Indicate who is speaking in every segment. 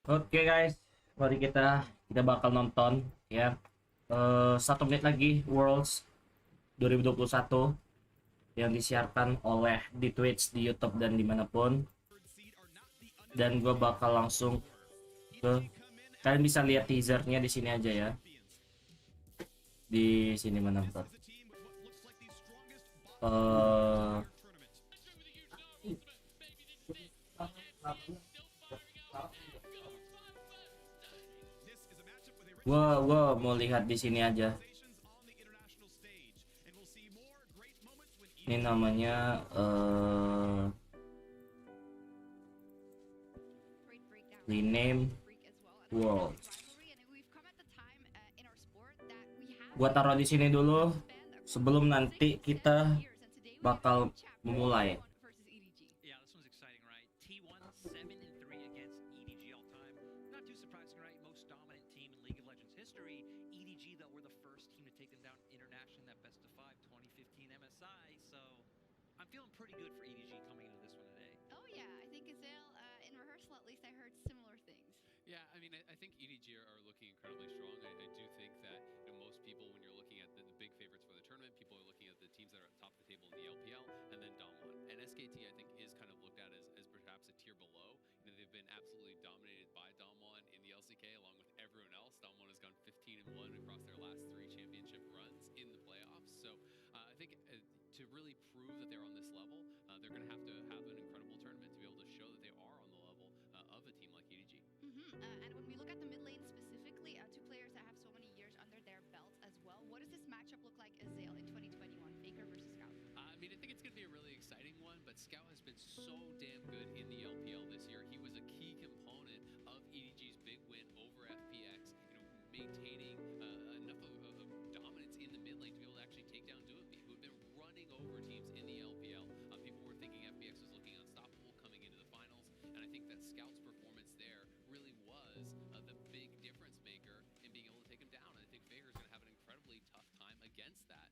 Speaker 1: Oke guys, mari kita bakal nonton ya. 1 menit lagi Worlds 2021 yang disiarkan oleh di Twitch, di YouTube dan dimanapun. Dan gue bakal langsung ke, kalian bisa lihat teasernya di sini aja ya. Di sini mana bentar. Gua mau lihat di sini aja. Ini namanya rename world. Gua taruh di sini dulu sebelum nanti kita bakal memulai.
Speaker 2: Feeling pretty good for EDG coming into this one today.
Speaker 3: Oh yeah, I think Azale, in rehearsal at least, I heard similar things.
Speaker 4: Yeah, I mean, I think EDG are looking incredibly strong. I do think that most people, when you're looking at the big favorites for the tournament, people are looking at the teams that are at the top of the table in the LPL, and then Damwon. And SKT, I think, is kind of looked at as perhaps a tier below. They've been absolutely dominated by Damwon in the LCK, along with everyone else. Damwon has gone 15-1 across their last 3 championship runs in the playoffs. So I think to really prove that they're on this level, they're going to have an incredible tournament to be able to show that they are on the level of a team like EDG.
Speaker 3: And when we look at the mid lane specifically, two players that have so many years under their belts as well. What does this matchup look like, Azale, in 2021, Faker versus Scout?
Speaker 4: I mean, I think it's going to be a really exciting one, but Scout has been so damn good in the LPL this year. He was a key component of EDG's big win over FPX, maintaining enough of dominance in the mid lane to be able to actually take down Duopi, who had been running over teams in the LPL. People were thinking FPX was looking unstoppable coming into the finals, and I think that Scout's performance there really was the big difference maker in being able to take him down. And I think Faker's going to have an incredibly tough time against that.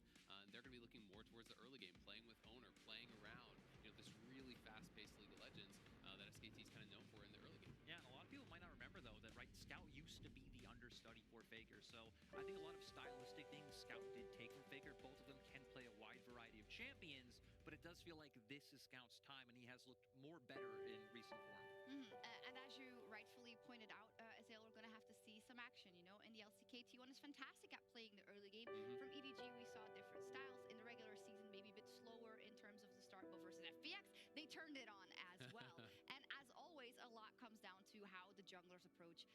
Speaker 4: They're going to be looking more towards the early game, playing with Owner, playing around, this really fast-paced League of Legends that SKT is kind of known for in the early game.
Speaker 2: Yeah, and a lot of people might not remember, though, that Scout used to be the understudy for Faker. So I think a lot of stylistic things Scout did take from Faker. Both of them can play a wide variety of champions, but it does feel like this is Scout's time, and he has looked more better in recent form.
Speaker 3: And as you rightfully pointed out, Azale, we're going to have to see some action. In the LCK, T1 is fantastic at playing the early game. From EDG, we saw different styles. In the regular season, maybe a bit slower in terms of the start, but versus FPX, they turned it on as well. And as always, a lot comes down to how the junglers approach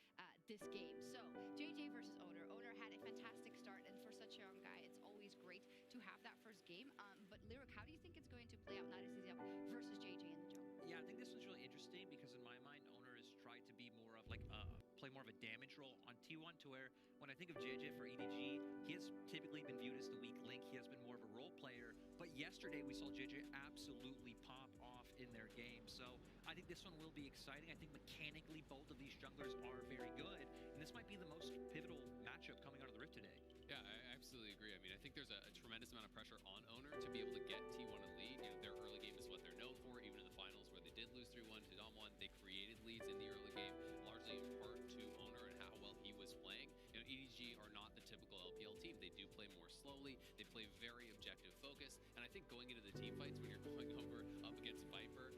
Speaker 3: this game. So, JJ versus Owner. Owner had a fantastic start, and for such a young guy, it's always great to have that first game. But Lyric, how do you think it's going to play out now versus JJ in the jungle?
Speaker 2: Yeah, I think this one's really interesting because in my mind, Owner has tried to be more of play more of a damage role on T1, to where when I think of JJ for EDG, he has typically been viewed as the weak link. He has been more of a role player. But yesterday we saw JJ absolutely pop off in their game. So I think this one will be exciting. I think mechanically both of these junglers are very good. And this might be the most pivotal matchup coming out of the Rift today.
Speaker 4: Yeah, I absolutely agree. I mean, I think there's a tremendous amount of pressure on Owner to be able to get T1 a lead. Their early game is what they're known for, even in the finals where they did lose 3-1 to Damwon. They created leads in the early game, largely in part to Owner and how well he was playing. EDG are not the typical LPL team. They do play more slowly. They play very objective focused. And I think going into the team fights when you're going over up against Viper,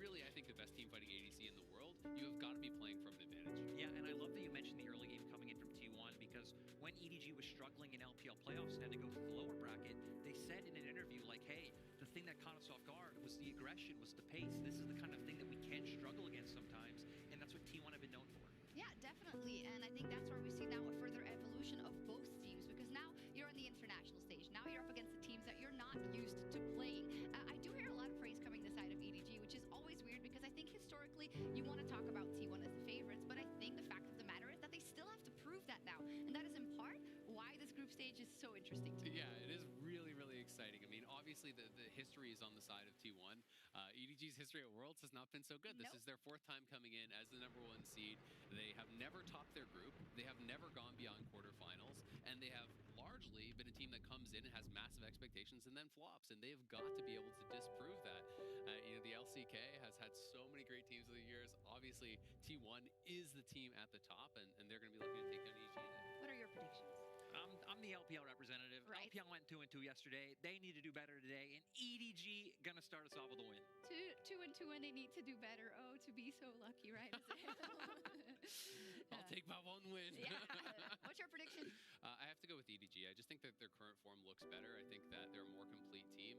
Speaker 4: really, I think the best team fighting ADC in the world, you have got to be playing from an advantage.
Speaker 2: Yeah, and I love that you mentioned the early game coming in from T1, because when EDG was struggling in LPL playoffs and had to go through the lower bracket, they said in an interview, like, hey, the thing that caught us off guard was the aggression, was the pace. This is the kind of thing that we can struggle against sometimes, and that's what T1 have been known for.
Speaker 3: Yeah, definitely. And I think that's where we see now a further evolution of both teams, because now you're on the international stage. Now you're up against the teams that you're not used to playing. I do hear a lot of praise coming this side of EDG, which is always weird because I think historically you want to talk about T1 as the favorites, but I think the fact of the matter is that they still have to prove that now. And that is in part why this group stage is so interesting to me.
Speaker 4: Yeah, it is really, really exciting. I mean, obviously the history is on the side of T1. EDG's history at Worlds has not been so good. This is their 4th time coming in as the #1 seed. They have never topped their group. They have never gone beyond quarterfinals, and they have largely largely been a team that comes in and has massive expectations and then flops, and they've got to be able to disprove that. The LCK has had so many great teams over the years. Obviously, T1 is the team at the top, and they're going to be looking to take down EG.
Speaker 3: What are your predictions?
Speaker 2: I'm the LPL representative.
Speaker 3: Right.
Speaker 2: LPL went 2-2 yesterday. They need to do better today, and EDG gonna start us off with a win.
Speaker 3: 2-2, and they need to do better. Oh, to be so lucky, right?
Speaker 4: I'll take my one win.
Speaker 3: Yeah. What's your prediction?
Speaker 4: I have to go with EDG. I just think that their current form looks better. I think that they're a more complete team.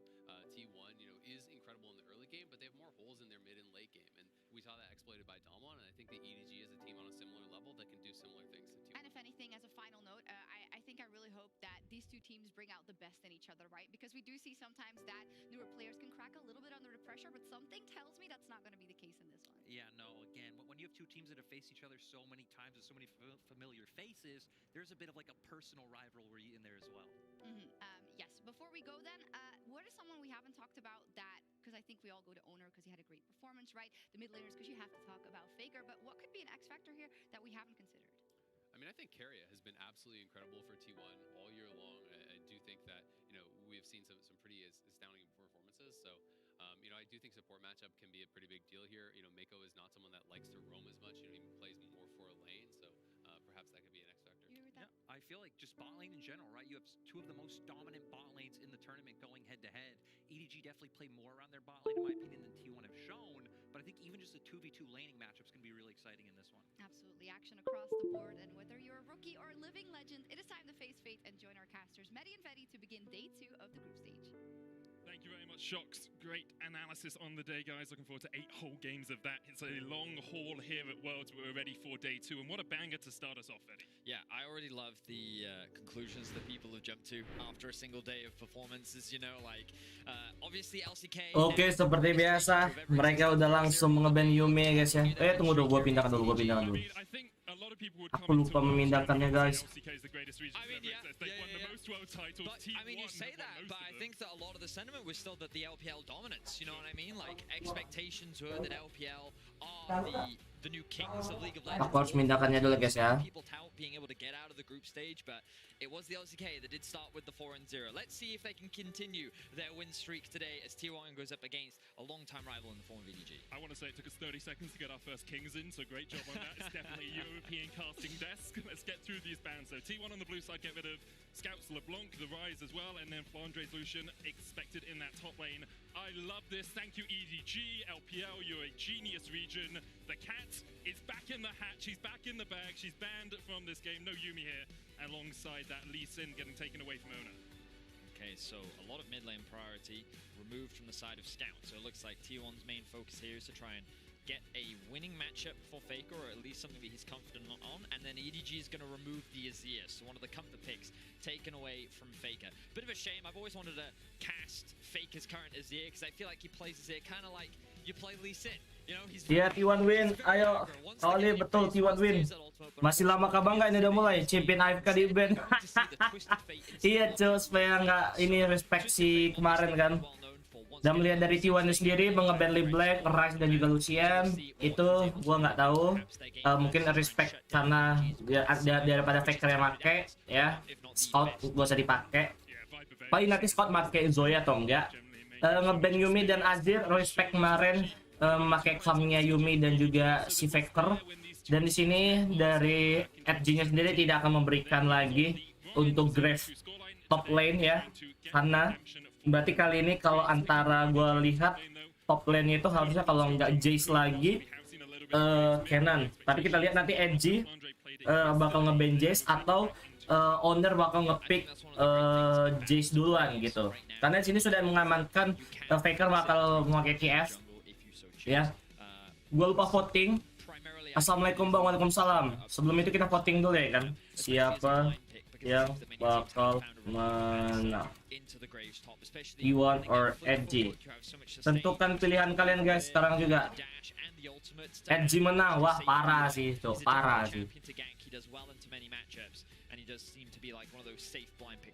Speaker 4: T1, is incredible in the early game, but they have more holes in their mid and late game, and we saw that exploited by Dalmon. And I think that EDG is a team on a similar level that can do similar things to T1.
Speaker 3: And if anything, as a final note, I think I really hope that these two teams bring out the best in each other, right? Because we do see sometimes that newer players can crack a little bit under the pressure, but something tells me that's not going to be the case in this one.
Speaker 2: Yeah, no, again, when you have two teams that have faced each other so many times with so many familiar faces, there's a bit of like a personal rivalry in there as well.
Speaker 3: Yes, before we go then, what is someone we haven't talked about that, because I think we all go to Owner because he had a great performance, right? The mid laners, because you have to talk about Faker, but what could be an X factor here that we haven't considered?
Speaker 4: I think Keria has been absolutely incredible for T1 all year long. I do think that, we've seen some pretty astounding performances. So, I do think support matchup can be a pretty big deal here. Mako is not someone that likes to roam as much. He plays more for a lane. So, perhaps that could be an X factor.
Speaker 3: You agree with that?
Speaker 2: Yeah, I feel like just bot lane in general, right? You have two of the most dominant bot lanes in the tournament going head to head. EDG definitely play more around their bot lane, in my opinion, than T1 have shown. But I think even just a 2v2 laning matchup is going to be really exciting in this one.
Speaker 3: Absolutely, action across the board, and whether you're a rookie or a living legend, it is time to face fate and join our casters, Medi and Fedi, to begin day 2 of the group stage.
Speaker 5: Thank you very much, Shocks. Great analysis on the day, guys. Looking forward to 8 whole games of that. It's a long haul here at Worlds, but we're ready for day 2. And what a banger to start us off, Eddie.
Speaker 6: Yeah, I already love the conclusions that people have jumped to after a single day of performances. Obviously LCK.
Speaker 1: Oke, seperti biasa, mereka udah langsung nge-ban Yumi ya guys ya. Tunggu dulu, gue pindahkan dulu. Aku lupa memindahkannya guys.
Speaker 6: You say that, but I think that a lot of the sentiment was still that the LPL dominance, you know what I mean? Like, expectations were that LPL are the new kings of League of Legends.
Speaker 1: Aku harus mindahkannya dulu guys ya.
Speaker 6: People tout being able to get out of the group stage, but it was the LCK that did start with the 4-0. Let's see if they can continue their win streak today as T1 goes up against a long-time rival in the form of EDG.
Speaker 5: I want to say it took us 30 seconds to get our first kings in, so great job on that. It's definitely a European casting desk. Let's get through these bans. So T1 on the blue side, get rid of Scouts LeBlanc, the Rise as well, and then Flandre's Lucian expected in that top lane. I love this. Thank you, EDG, LPL. You're a genius region. The cat is back in the hatch. She's back in the bag. She's banned from this game. No Yumi here. Alongside that, Lee Sin getting taken away from Owner.
Speaker 6: Okay, so a lot of mid lane priority removed from the side of Scout. So it looks like T1's main focus here is to try and get a winning matchup for Faker, or at least something that he's confident on, and then EDG is going to remove the Azir, so one of the comfort picks taken away from Faker. Bit of a shame. I've always wanted to cast Faker's current Azir because I feel like he plays Azir kind of like you play Lee Sin.
Speaker 1: Iya, T1 win. Ayo, Oli, betul T1 win. Masih lama kabar nggak ini udah mulai? Champion AFK di band. Iya, cuy, supaya nggak ini respect si kemarin kan. Dan melihat dari T1 sendiri nge-ban LeBlanc, Rise dan juga Lucian, itu gua nggak tahu. Mungkin respect karena daripada Faker yang make ya. Scout gak usah dipakai. Paling nanti Scout pakai Zoya atau enggak. Nge-ban Yumi dan Azir, respect kemarin pakai camnya Yumi dan juga si Faker. Dan di sini dari FG-nya sendiri tidak akan memberikan lagi untuk Grave top lane ya, karena berarti kali ini kalau antara gue lihat top lane itu harusnya kalau nggak Jace lagi Kenan, tapi kita lihat nanti Edgy bakal nge-ban Jace atau Owner bakal nge-pick Jace duluan gitu, karena di sini sudah mengamankan Faker bakal memakai TF ya. Gue lupa voting. Assalamualaikum bang, waalaikumsalam. Sebelum itu kita voting dulu ya kan, siapa yang bakal menang, T1 or Edgy. Tentukan pilihan kalian guys sekarang juga. Edgy menang, wah parah sih itu, parah sih.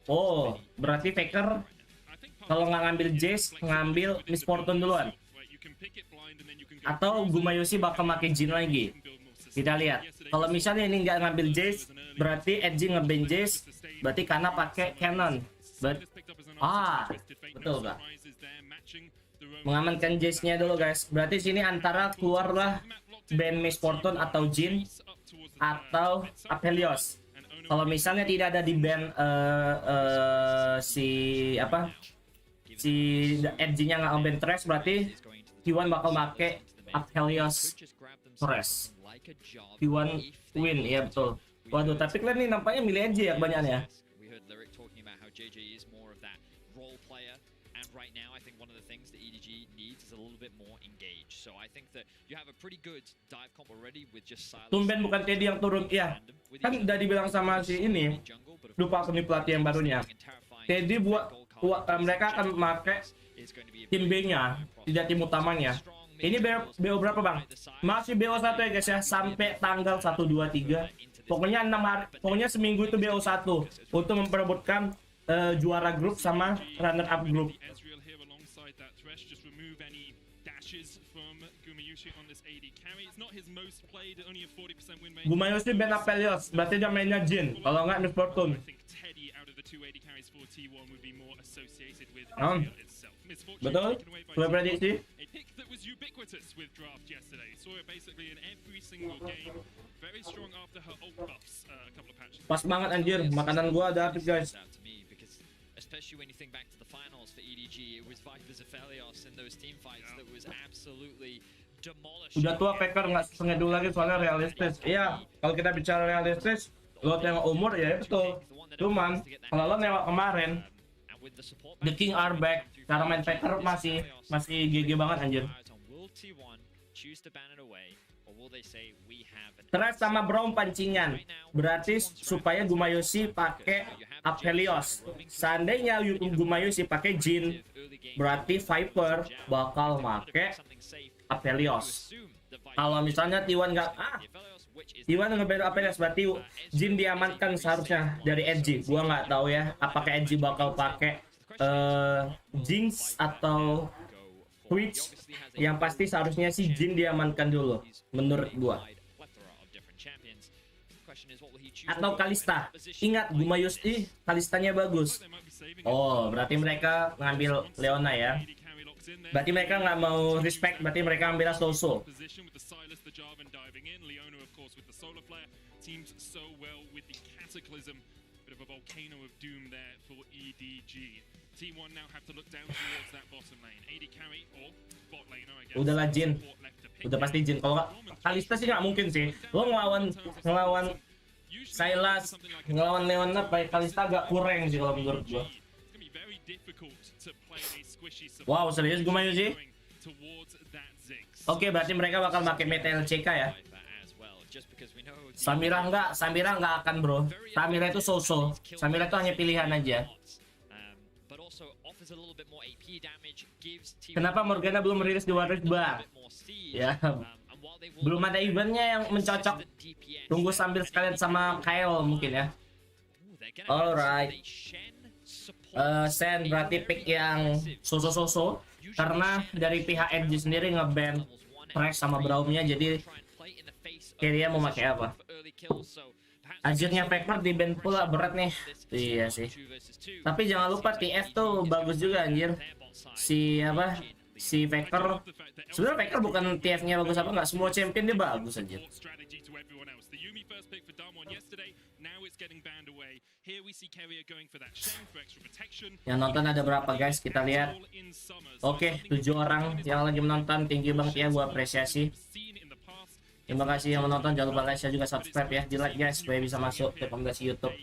Speaker 1: Oh, berarti Faker kalau nggak ngambil Jace, ngambil Miss Fortune duluan. Atau Gumayusi bakal pakai Jin lagi. Kita lihat. Kalau misalnya ini nggak ngambil Jace, berarti Edgy nge-ban Jace, Berarti karena pakai cannon. Betul gak? Mengamankan Jace-nya dulu guys. Berarti sini antara keluarlah band Miss Fortune atau Jin atau Aphelios. Kalau misalnya tidak ada di band si edge-nya nggak nge-ban Thresh, berarti T1 bakal pakai Aphelios Thresh. T1 win, ya betul. Waduh, tapi kalian nih nampaknya milih edge ya kebanyakan ya.
Speaker 6: Right now, I think one of the things that EDG needs is a little bit more engaged. So I think that you have a pretty good dive comp already with just silence.
Speaker 1: Tumben bukan Teddy yang turun, ya. Kan udah dibilang sama si ini, lupa aku nih pelatih yang barunya. Teddy buat mereka akan memakai tim B-nya, tidak tim utamanya. Ini BO berapa bang? Masih BO 1 ya guys ya, sampai tanggal 1, 2, 3. Pokoknya 6 hari, pokoknya seminggu itu BO 1 untuk memperebutkan juara grup sama runner up grup. Gumayushi Ben Aphelios, berarti dia mainnya Jin, kalau nggak Miss Fortune. Betul? Gue prediksi. Pas banget anjir, makanan gua ada habis guys.
Speaker 6: Especially when you think back to the finals for EDG, it was Vipers Aphelios in those team fights that was absolutely demolishing.
Speaker 1: Udah tua Faker nggak sengedul lagi soalnya realistis. Iya, kalau kita bicara realistis, lo tengok umur ya betul. Cuman kalau lo nengok kemarin, The King are back. Cara main Faker masih GG banget anjir. Thresh sama Brown pancingan. Berarti supaya Gumayushi pakai Aphelios. Seandainya Gumayushi pakai Jin, berarti Viper bakal pakai Aphelios. Kalau misalnya T1 nge-ban Aphelios, berarti Jin diamankan seharusnya dari edge. Gua nggak tahu ya, apakah edge bakal pakai Jinx atau Twitch. Yang pasti seharusnya si Jin diamankan dulu menurut gua. Atau Kalista. Ingat Gumayushi Kalistanya bagus. Oh, berarti mereka ngambil Leona ya. Berarti mereka nggak mau respect, berarti mereka ambil Soso. Udahlah Jin, udah pasti Jin. Kalau nggak Kalista sih nggak mungkin sih. Lo ngelawan Sylas, ngelawan Leona pakai Kalista agak kurang sih kalau menurut gua. Wow, serius Gumayushi? Oke, berarti mereka bakal pakai meta LCK ya. Samira nggak akan bro. Samira itu so-so. Samira itu hanya pilihan aja. Kenapa Morgana belum rilis di Warriors Bar? Ya, belum ada eventnya yang mencocok. Tunggu sambil sekalian sama Kyle mungkin ya. Alright. Sen berarti pick yang so-so karena dari pihak edge sendiri nge-ban Thresh sama Braumnya, jadi kira mau pakai apa? Azirnya Faker di ban pula berat nih. Iya sih. Tapi jangan lupa TF tuh bagus juga anjir. Si Faker. Sebenarnya Faker bukan TF-nya bagus apa nggak, semua champion dia bagus anjir. Yang nonton ada berapa guys? Kita lihat. Oke, 7 orang yang lagi menonton. Tinggi banget ya, gua apresiasi. Terima kasih yang menonton. Jangan lupa like, share juga subscribe ya. Di like guys supaya bisa masuk rekomendasi YouTube.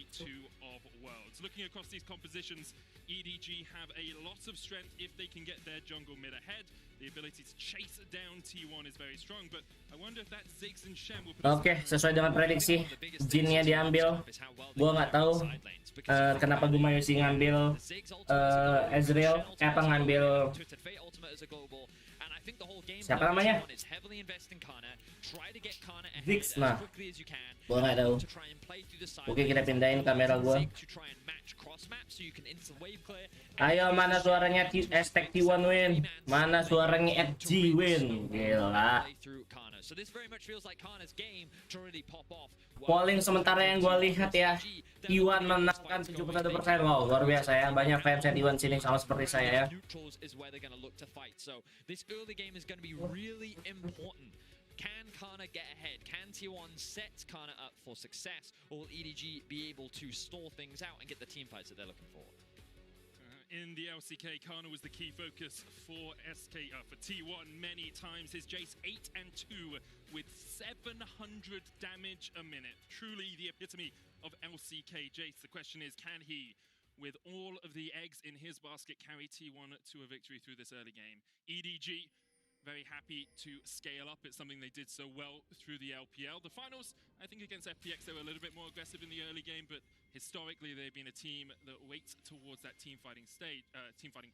Speaker 5: Looking across these compositions, EDG have a lot of strength if they can get their jungle mid ahead. The ability to chase down T1 is very strong, but I wonder if that Ziggs and Shen will put
Speaker 1: Oke, sesuai dengan prediksi, Jinnya diambil. Gua nggak tahu kenapa Gumayushi ngambil Ezreal, ngambil siapa namanya? Ziggs, nah. Gua nggak tahu. Oke, kita pindahin kamera gua. Ayo, mana suaranya hashtag T1 win? Mana suaranya FG win? Gila. Polling sementara yang gue lihat ya, T1 menang Kan 71%. Wow, luar biasa ya. Banyak fans T1 sini sama seperti saya ya.
Speaker 6: Neutrals is where they're going to look to fight. So this early game is going to be really important. Can Kana get ahead? Can T1 set Kana up for success? Or will EDG be able to stall things out and get the team fights that they're looking for?
Speaker 5: In the LCK, Kana was the key focus for for T1 many times. His Jace 8 and 2 with 700 damage a minute. Truly the epitome of LCK Jace. The question is, can he, with all of the eggs in his basket, carry T1 to a victory through this early game? EDG, very happy to scale up. It's something they did so well through the LPL. The finals, I think against FPX, they were a little bit more aggressive in the early game, but historically they've been a team that waits towards that team fighting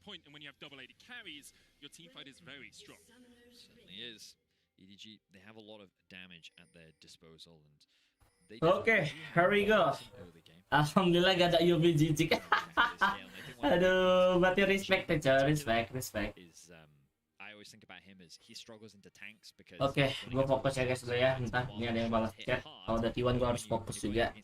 Speaker 5: point. And when you have double-AD carries, your team fight is very strong.
Speaker 6: Certainly is. EDG, they have a lot of damage at their disposal, and they
Speaker 1: Oke, here we go. Alhamdulillah gak ada Yubi jijik. Aduh, berarti respect aja, respect.
Speaker 6: I always think about him as he struggles into tanks because
Speaker 1: Oke, gue fokus ya guys dulu ya. Entah, ini ada yang balas chat. Kalau udah T1 gue harus fokus juga.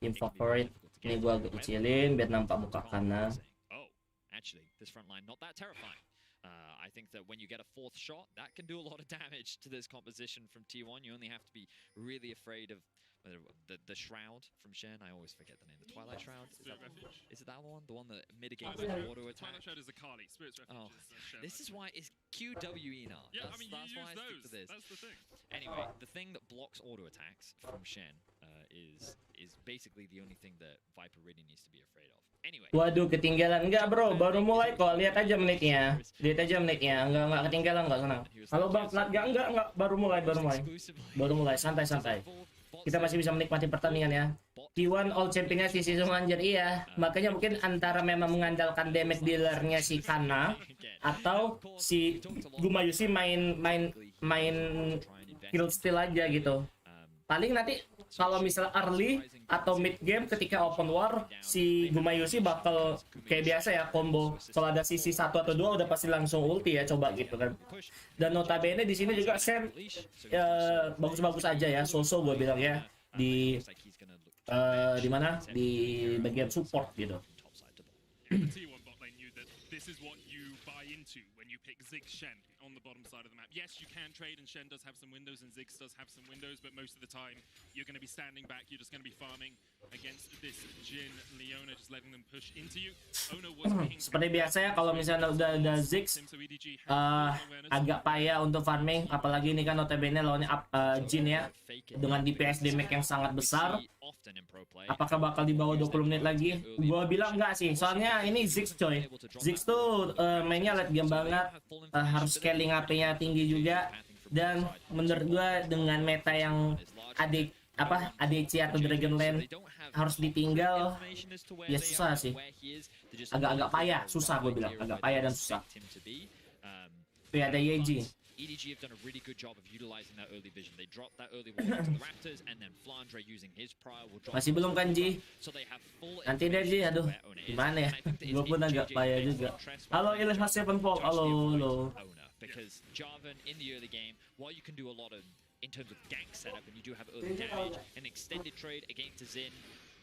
Speaker 1: Team favorite. Ini gue agak kecilin biar nampak muka kanan.
Speaker 6: Oh, actually, this front line not that terrifying. I think that when you get a fourth shot, that can do a lot of damage to this composition from T1. You only have to be really afraid of the shroud from Shen. I always forget the name. The Twilight Shroud. Is it that one? The one that mitigates the auto attack.
Speaker 5: Twilight Shroud is a Kali. Spirit's Refuge is Shen.
Speaker 6: This is why it's QWE now.
Speaker 5: Yeah, I mean,
Speaker 6: that's
Speaker 5: you
Speaker 6: why
Speaker 5: use
Speaker 6: I stick to
Speaker 5: those.
Speaker 6: this.
Speaker 5: That's the thing.
Speaker 6: Anyway, the thing that blocks auto attacks from Shen is basically the only thing that Viper really needs to be afraid of. Anyway.
Speaker 1: Waduh, ketinggalan. Enggak bro, baru mulai kok. Lihat aja menitnya. Enggak ketinggalan kok, senang. Halo Bang Plat, enggak, baru mulai. Santai. Kita masih bisa menikmati pertandingan ya. T1 All Championnya si season anjir, iya. Makanya mungkin antara memang mengandalkan damage dealernya si Kana atau si Gumayusi main kill steal aja gitu. Paling nanti kalau misal early atau mid game ketika open war, si Gumayusi bakal kayak biasa ya combo. Kalau ada sisi 1 atau 2 udah pasti langsung ulti ya, coba gitu kan. Dan notabene di sini juga Shen bagus-bagus aja ya, so-so gue bilang ya di mana di bagian support gitu.
Speaker 5: T1 bot lane knew that this is what you buy into when you pick Ziggs Shen on the bottom side of the map. Yes, you can trade and Shen does have some windows and Ziggs does have some windows, but most of the time you're going to be standing back, you're just going to be farming against this Jhin Leona, just letting them push into you. Ono was being
Speaker 1: Seperti biasa ya, kalau misalnya udah ada Ziggs agak payah untuk farming, apalagi ini kan notabene lawannya Jhin ya dengan DPS damage yang sangat besar. Apakah bakal dibawa 20 menit lagi? Gua bilang enggak sih, soalnya ini Ziggs coy. Ziggs tuh mainnya late game banget, harus scaling HP-nya tinggi juga, dan menurut gua dengan meta yang ADC atau Dragonlance harus ditinggal ya susah sih, agak payah, susah gue bilang, agak payah dan susah. Tapi ada Yeji.
Speaker 6: EDG have done a really good job of utilizing that early vision. They dropped that early wall to the Raptors, and then Flandre using his prior will drop.
Speaker 1: Masih belum kan Ji?
Speaker 6: So they have full
Speaker 1: nanti deh Ji, aduh gimana ya? Gue pun agak payah juga. Halo Ilha Sevenfold, halo.
Speaker 6: Because Jarvan in the early game, while you can do a lot of in terms of gank setup, and you do have early damage, an extended trade against a Xin,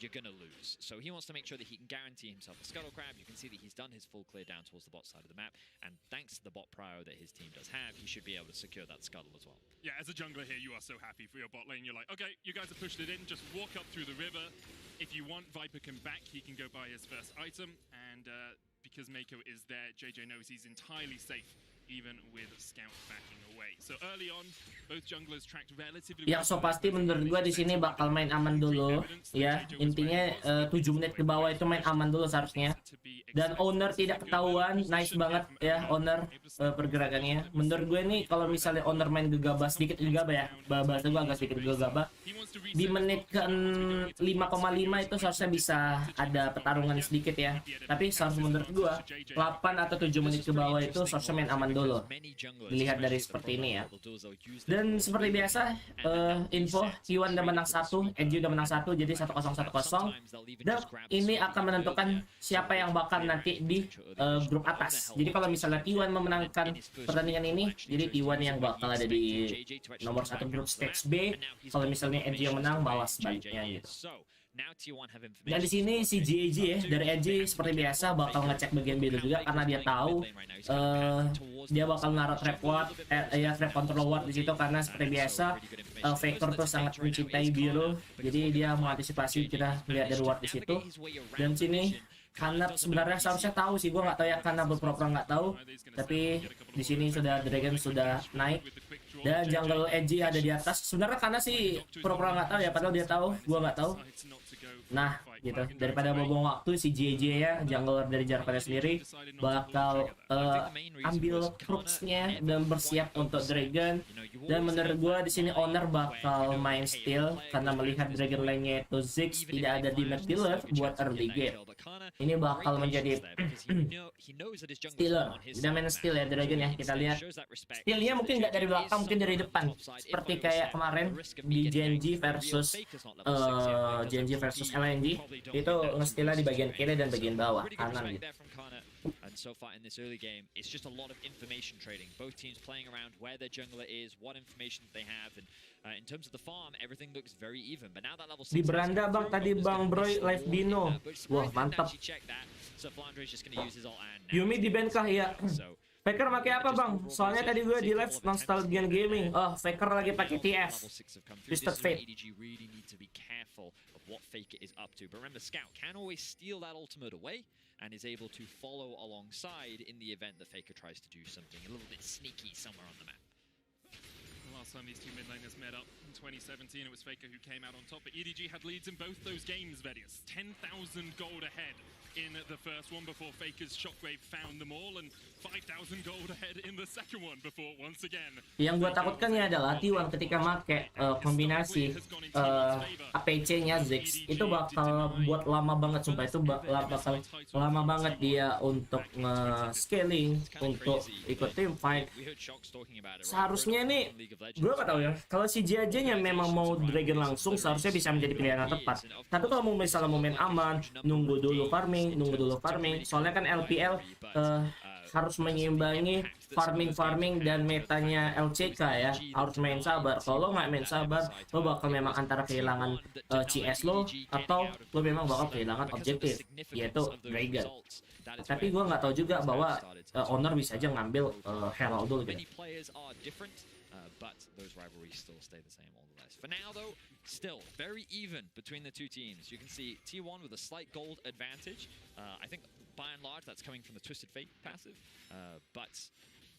Speaker 6: you're gonna lose. So he wants to make sure that he can guarantee himself a scuttle crab. You can see that he's done his full clear down towards the bot side of the map, and thanks to the bot prio that his team does have, he should be able to secure that scuttle as well.
Speaker 5: Yeah, as a jungler here, you are so happy for your bot lane. You're like, okay, you guys have pushed it in, just walk up through the river. If you want, Viper can back, he can go buy his first item, and because Mako is there, JJ knows he's entirely safe, even with Scout backing away. So early on, both junglers tracked relatively well.
Speaker 1: Ya, so pasti menurut gua di sini bakal main aman dulu ya. Intinya 7 menit ke bawah itu main aman dulu seharusnya. Dan owner tidak ketahuan, nice banget ya owner pergerakannya. Menurut gue nih kalau misalnya owner main gegabah sedikit ya, bahasa gua agak sedikit gegabah. Di menit ke 5,5 itu seharusnya bisa ada pertarungan sedikit ya. Tapi seharusnya menurut gua 8 atau 7 menit ke bawah itu seharusnya main aman dulu. Dilihat dari seperti ini ya. Dan seperti biasa, info T1 udah menang 1, NG udah menang 1, jadi 1-0-1-0. Dan ini akan menentukan siapa yang bakal nanti di grup atas. Jadi kalau misalnya T1 memenangkan pertandingan ini, jadi T1 yang bakal ada di nomor 1 grup stage B. Kalau misalnya NG yang menang, balas baliknya gitu.
Speaker 6: Now T1 have information.
Speaker 1: Dan di sini si JJ ya, dari NG seperti biasa bakal ngecek bagian biru juga karena dia tahu dia bakal naruh trap ward, trap control ward di situ karena seperti biasa Faker tuh sangat mencintai biru, jadi dia mengantisipasi kita lihat dari ward di situ. Dan sini karena sebenarnya seharusnya tahu sih, gue nggak tahu ya karena berpura-pura nggak tahu, tapi di sini sudah Dragon sudah naik dan jungle edgy ada di atas. Sebenarnya karena sih pura-pura nggak tahu ya, padahal dia tahu, gue nggak tahu. Nah gitu, daripada buang waktu si JJ ya, jungler dari Kepada sendiri bakal ambil crooksnya dan bersiap untuk Dragon. Dan menurut gue di sini owner bakal main steal karena melihat Dragon lane-nya itu Ziggs tidak ada di mid dealer buat early game. Ini bakal menjadi stealer. Tidak main steal ya Dragon ya, kita lihat stealnya mungkin nggak dari belakang, mungkin dari depan, seperti kayak kemarin di Genji versus LNG itu nge-stealnya di bagian kiri dan bagian bawah kanan gitu.
Speaker 6: And so far in this early game, it's just a lot of information trading. Both teams playing around where their jungler is, what information they have, and in terms of the farm, everything looks very even. But now that level 6
Speaker 1: di beranda bang tadi Bang Broy live Bino, wah mantap. Yumi di ban kah ya? Faker pakai apa bang? Soalnya tadi gue di live Nostalgian Gaming. Oh, Faker lagi pakai TF. Twisted Fate.
Speaker 6: What Faker is up to. But remember, Scout can always steal that ultimate away and is able to follow alongside in the event that Faker tries to do something a little bit sneaky somewhere on the map.
Speaker 5: Last time these two mid laners met up in 2017, it was Faker who came out on top, but EDG had leads in both those games, Vedius. 10,000 gold ahead in the first one before Faker's Shockwave found them all, and 5,000 gold ahead in the second one before once again.
Speaker 1: Yang gue takutkan ya adalah T1 ketika make kombinasi APC-nya Ziggs itu bakal buat lama banget, sumpah itu bakal lama banget dia untuk nge-scaling, untuk ikut team fight. Seharusnya nih, gue gak tahu ya, kalau si JJ-nya memang mau Dragon langsung seharusnya bisa menjadi pilihan yang tepat. Tapi kalau mau misalnya mau main aman, nunggu dulu farming, soalnya kan LPL harus menyeimbangi farming dan metanya LCK ya, harus main sabar. Kalau lo nggak main sabar, lo bakal memang antara kehilangan CS lo atau lo memang bakal kehilangan objektif, yaitu Dragon. Tapi gue nggak tahu juga bahwa owner bisa aja ngambil Herald dulu gitu.
Speaker 6: But those rivalries still stay the same all the less. For now, though, still very even between the two teams. You can see T1 with a slight gold advantage. I think by and large that's coming from the Twisted Fate passive. But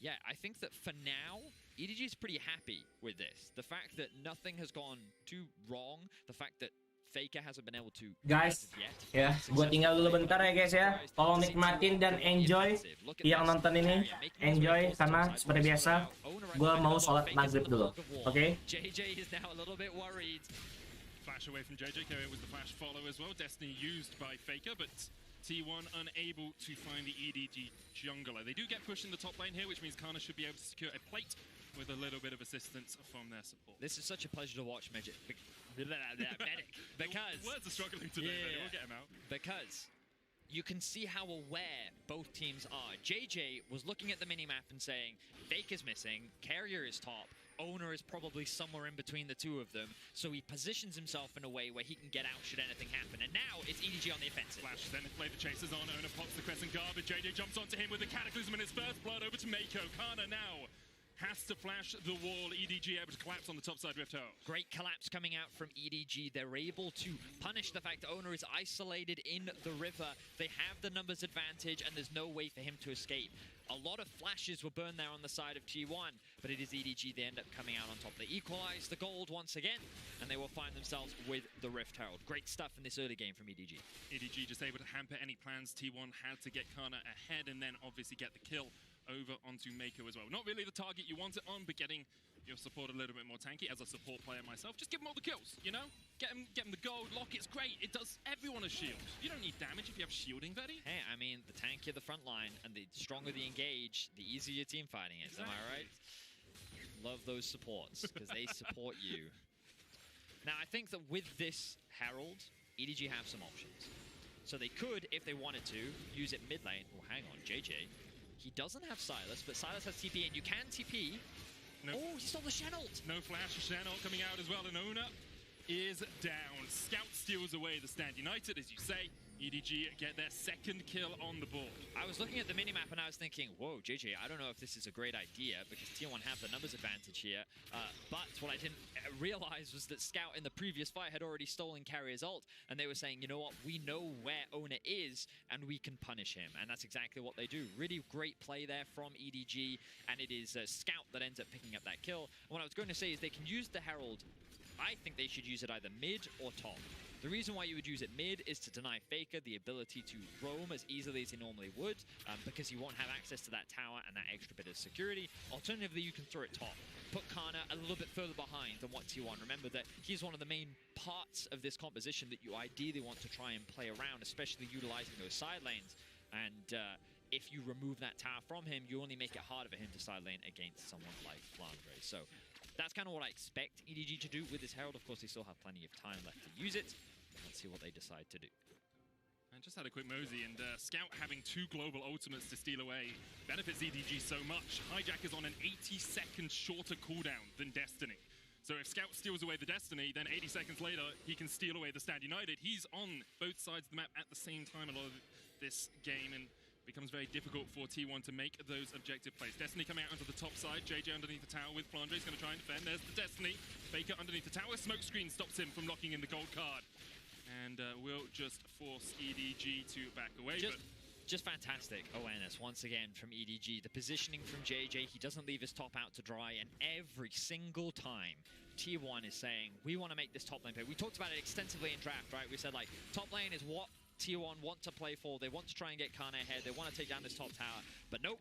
Speaker 6: yeah, I think that for now, EDG is pretty happy with this. The fact that nothing has gone too wrong, the fact that Faker hasn't been able to
Speaker 1: guys, ya, gue tinggal dulu bentar ya guys ya. Tolong nikmatin dan enjoy yang nonton ini, enjoy karena seperti biasa gue mau sholat maghrib dulu, oke?
Speaker 5: Flash away from JJ, it was the flash follow as well. Destiny used by Faker, but T1 unable to find the EDG jungler. They do get pushed in the top lane here, which means Kana should be able to secure a plate with a little bit of assistance from their support.
Speaker 6: This is such a pleasure to watch, Medic, because
Speaker 5: words are struggling today, we'll get him out.
Speaker 6: Because you can see how aware both teams are. JJ was looking at the minimap and saying, Faker's missing, Carrier is top, Owner is probably somewhere in between the two of them, so he positions himself in a way where he can get out should anything happen. And now it's EDG on the offensive.
Speaker 5: Flash then play the chasers on, Owner pops the crescent guard, but JJ jumps onto him with the Cataclysm and his first blood over to Mako. Kana now has to flash the wall. EDG able to collapse on the top side Rift Hole.
Speaker 6: Great collapse coming out from EDG. They're able to punish the fact that Owner is isolated in the river. They have the numbers advantage and there's no way for him to escape. A lot of flashes were burned there on the side of T1, but it is EDG. They end up coming out on top. They equalize the gold once again, and they will find themselves with the Rift Herald. Great stuff in this early game from EDG.
Speaker 5: EDG just able to hamper any plans. T1 had to get Kana ahead and then obviously get the kill over onto Mako as well. Not really the target you want it on, but getting your support a little bit more tanky. As a support player myself, just give them all the kills, you know? Get them the gold. Locket's great. It does everyone a shield. You don't need damage if you have shielding, Veddy.
Speaker 6: Hey, I mean, the tankier the front line and the stronger the engage, the easier your team fighting is. Exactly. Am I right? Love those supports, because they support you. Now, I think that with this Herald, EDG have some options. So they could, if they wanted to, use it mid lane. Oh, hang on, JJ. He doesn't have Silas, but Silas has TP, and you can TP.
Speaker 5: No.
Speaker 6: Oh, he stole the Chenault!
Speaker 5: No flash, Chenault coming out as well, and Owner is down. Scout steals away the Stand United, as you say. EDG get their second kill on the board.
Speaker 6: I was looking at the minimap and I was thinking, whoa, JJ, I don't know if this is a great idea because T1 have the numbers advantage here. But what I didn't realize was that Scout in the previous fight had already stolen Carrier's ult, and they were saying, you know what, we know where Owner is and we can punish him. And that's exactly what they do. Really great play there from EDG, and it is Scout that ends up picking up that kill. And what I was going to say is they can use the Herald. I think they should use it either mid or top. The reason why you would use it mid is to deny Faker the ability to roam as easily as he normally would, because he won't have access to that tower and that extra bit of security. Alternatively, you can throw it top. Put Kana a little bit further behind than what T1. Remember that he's one of the main parts of this composition that you ideally want to try and play around, especially utilizing those side lanes. And if you remove that tower from him, you only make it harder for him to side lane against someone like Flandre. So that's kind of what I expect EDG to do with this Herald. Of course, they still have plenty of time left to use it. Let's see what they decide to do.
Speaker 5: I just had a quick mosey, and Scout having 2 global ultimates to steal away benefits EDG so much. Hijack is on an 80-second shorter cooldown than Destiny. So if Scout steals away the Destiny, then 80 seconds later, he can steal away the Stand United. He's on both sides of the map at the same time a lot of this game, and becomes very difficult for T1 to make those objective plays. Destiny coming out onto the top side. JJ underneath the tower with Flandre. He's going to try and defend. There's the Destiny. Faker underneath the tower. Smoke screen stops him from locking in the gold card. And will just force EDG to back away.
Speaker 6: Just fantastic awareness once again from EDG. The positioning from JJ, he doesn't leave his top out to dry, and every single time T1 is saying, we want to make this top lane play. We talked about it extensively in draft, right? We said, like, top lane is what T1 want to play for. They want to try and get Kana ahead. They want to take down this top tower. But nope.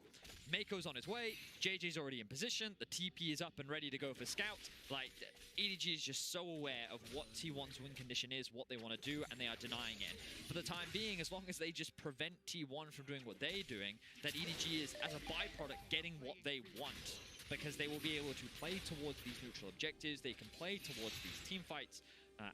Speaker 6: Mako's on his way. JJ's already in position. The TP is up and ready to go for Scout. Like, EDG is just so aware of what T1's win condition is, what they want to do, and they are denying it. For the time being, as long as they just prevent T1 from doing what they're doing, that EDG is, as a byproduct, getting what they want. Because they will be able to play towards these neutral objectives. They can play towards these team fights.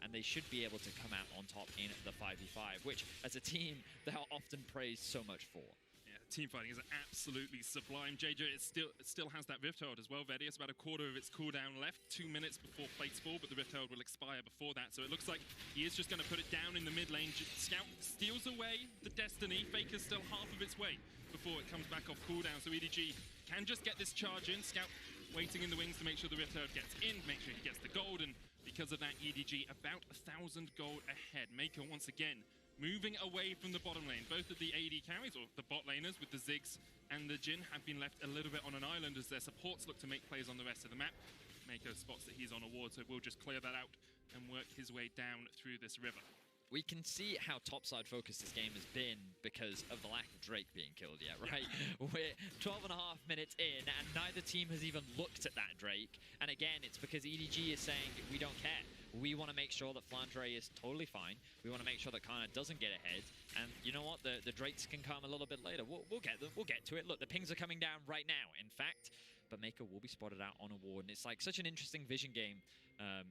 Speaker 6: And they should be able to come out on top in the 5v5, which, as a team, they are often praised so much for.
Speaker 5: Yeah, team fighting is absolutely sublime. JJ it still has that Rift Herald as well, Vedi. It's about a quarter of its cooldown left, 2 minutes before plates fall, but the Rift Herald will expire before that. So it looks like he is just going to put it down in the mid lane. Scout steals away the Destiny. Faker's still half of its way before it comes back off cooldown. So EDG can just get this charge in. Scout waiting in the wings to make sure the Rift Herald gets in, make sure he gets the gold, and because of that, EDG about 1,000 gold ahead. Mako once again moving away from the bottom lane. Both of the AD carries, or the bot laners with the Ziggs and the Jhin, have been left a little bit on an island as their supports look to make plays on the rest of the map. Mako spots that he's on a ward, so we'll just clear that out and work his way down through this river.
Speaker 6: We can see how topside focused this game has been because of the lack of Drake being killed yet, right? We're 12.5 minutes in and neither team has even looked at that Drake. And again, it's because EDG is saying, we don't care. We want to make sure that Flandre is totally fine. We want to make sure that Kana doesn't get ahead. And you know what? The Drakes can come a little bit later. We'll get them. We'll get to it. Look, the pings are coming down right now, in fact. But Mako will be spotted out on a ward. And it's like such an interesting vision game.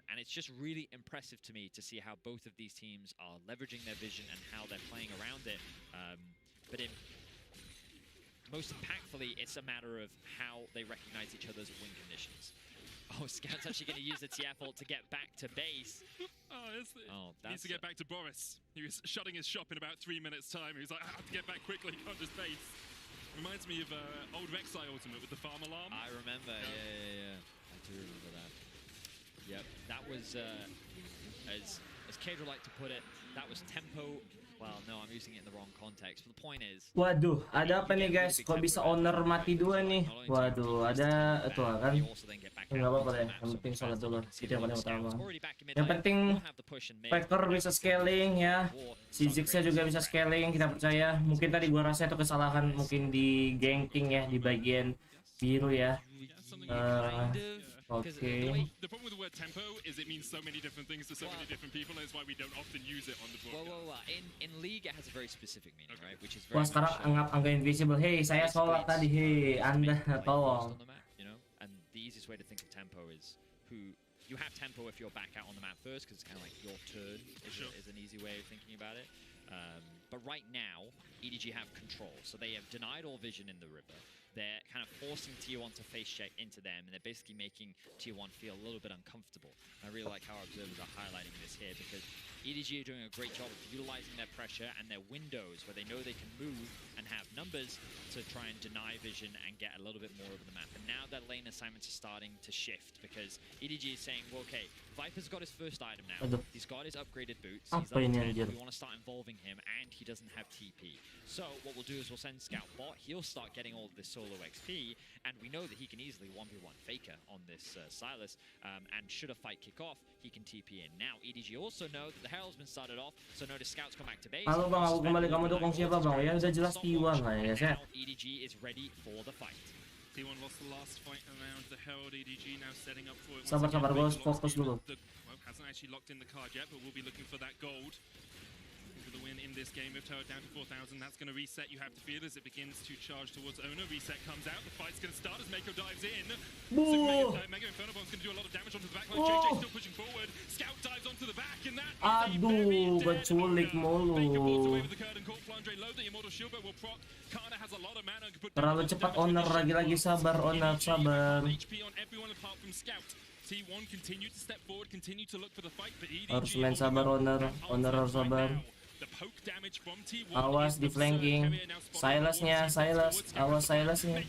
Speaker 6: And it's just really impressive to me to see how both of these teams are leveraging their vision and how they're playing around it. But most impactfully, it's a matter of how they recognize each other's win conditions. Oh, Scout's actually going to use the TF ult to get back to base.
Speaker 5: He needs to get back to Boris. He was shutting his shop in about 3 minutes' time. He was like, I have to get back quickly, can't just base. Reminds me of old Rek'Sai Ultimate with the farm alarm.
Speaker 6: I remember, yeah. I do remember that. Yep, that was, as Kedra liked to put it, that was tempo. Well, no, I'm using it in the wrong context. But the point is...
Speaker 1: Waduh, ada apa nih guys? Kok bisa owner mati dua nih? Waduh, ada itu kan? Enggak apa-apa deh, yang penting sholat dulu. Itu yang paling utama. Yang penting Faker bisa scaling ya. Si Ziggsnya juga bisa scaling, kita percaya. Mungkin tadi gua rasa itu kesalahan mungkin di ganking ya, di bagian biru ya. Okay.
Speaker 5: The problem with the word tempo is it means so many different things to so many different people, and that's why we don't often use it on the broadcast.
Speaker 6: In League it has a very specific meaning, right? Which is very
Speaker 1: Wah, sekarang anggap angka invisible. Hey, saya sholat tadi. Hey, Anda tolong.
Speaker 6: You know, and the easiest way to think of tempo is you have tempo if you're back out on the map first, because it's kind of like your turn is an easy way of thinking about it. But right now, EDG have control, so they have denied all vision in the river. They're kind of forcing T1 to face check into them, and they're basically making T1 feel a little bit uncomfortable. I really like how our observers are highlighting this here, because EDG are doing a great job of utilizing their pressure and their windows where they know they can move and have numbers to try and deny vision and get a little bit more over the map. And now their lane assignments are starting to shift because EDG is saying, well, okay, Viper's got his first item now.
Speaker 1: Aduh.
Speaker 6: He's got his upgraded boots.
Speaker 1: Apa
Speaker 6: He's level
Speaker 1: ini
Speaker 6: 10.
Speaker 1: anjir?
Speaker 6: We want to start involving him, and he doesn't have TP. So what we'll do is we'll send Scout bot. He'll start getting all of this solo XP, and we know that he can easily 1v1 Faker on this Silas. And should a fight kick off, he can TP in. Now EDG also know that the Herald's been started off, so notice Scouts come back to base.
Speaker 1: Halo bang, aku kembali, kamu dukung siapa bang? Ya udah jelas T1 lah ya saya.
Speaker 6: Now EDG is ready for the fight.
Speaker 5: T1 lost the last fight around the Herald. EDG now setting up for it.
Speaker 1: Sabar sabar, gue harus fokus dulu.
Speaker 5: Well, hasn't actually locked in the card yet, but we'll be looking for that gold. For the win in this game, with Herald down to 4,000, that's going to reset. You have to feel as it begins to charge towards owner. Reset comes out. The fight's going to start as Mako dives in.
Speaker 1: Buh.
Speaker 5: Mega Inferno Bomb's going to do a lot of damage onto the back line.
Speaker 1: Oh.
Speaker 5: JJ still pushing forward. Scout dives onto the back, and that is a
Speaker 1: Aduh,
Speaker 5: very
Speaker 1: keculik
Speaker 5: dead owner. Faker pulls away
Speaker 1: mulu.
Speaker 5: with the curd and caught Flandre low. The Immortal Shield Bow will proc. Kana has a lot of mana. Can put down
Speaker 1: Terlalu
Speaker 5: a lot of
Speaker 1: cepat
Speaker 5: damage.
Speaker 1: owner, lagi-lagi sabar owner, sabar.
Speaker 5: HP on everyone apart from Scout. T1 continue to step forward, continue to look for the fight, but EDG
Speaker 1: Harus main sabar owner, owner harus sabar.
Speaker 5: The poke damage from T1
Speaker 1: Awas di flanking. Silasnya, Silas, awas Silasnya.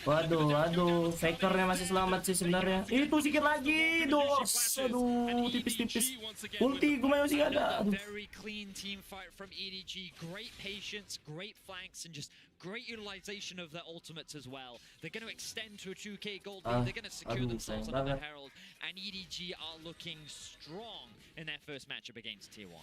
Speaker 1: Waduh, waduh, Fakernya masih selamat sih sebenarnya. Itu sikit lagi, dos. Aduh, tipis-tipis. Ulti gue masih gak ada. Aduh.
Speaker 6: Very clean team fight from EDG. Great patience, great flanks, and just great utilization of their ultimates as well. They're going to extend to a 2k gold lead. They're going to secure
Speaker 1: aduh,
Speaker 6: themselves
Speaker 1: sayang
Speaker 6: another
Speaker 1: banget.
Speaker 6: Herald, and EDG are looking strong in their first matchup against Tier 1.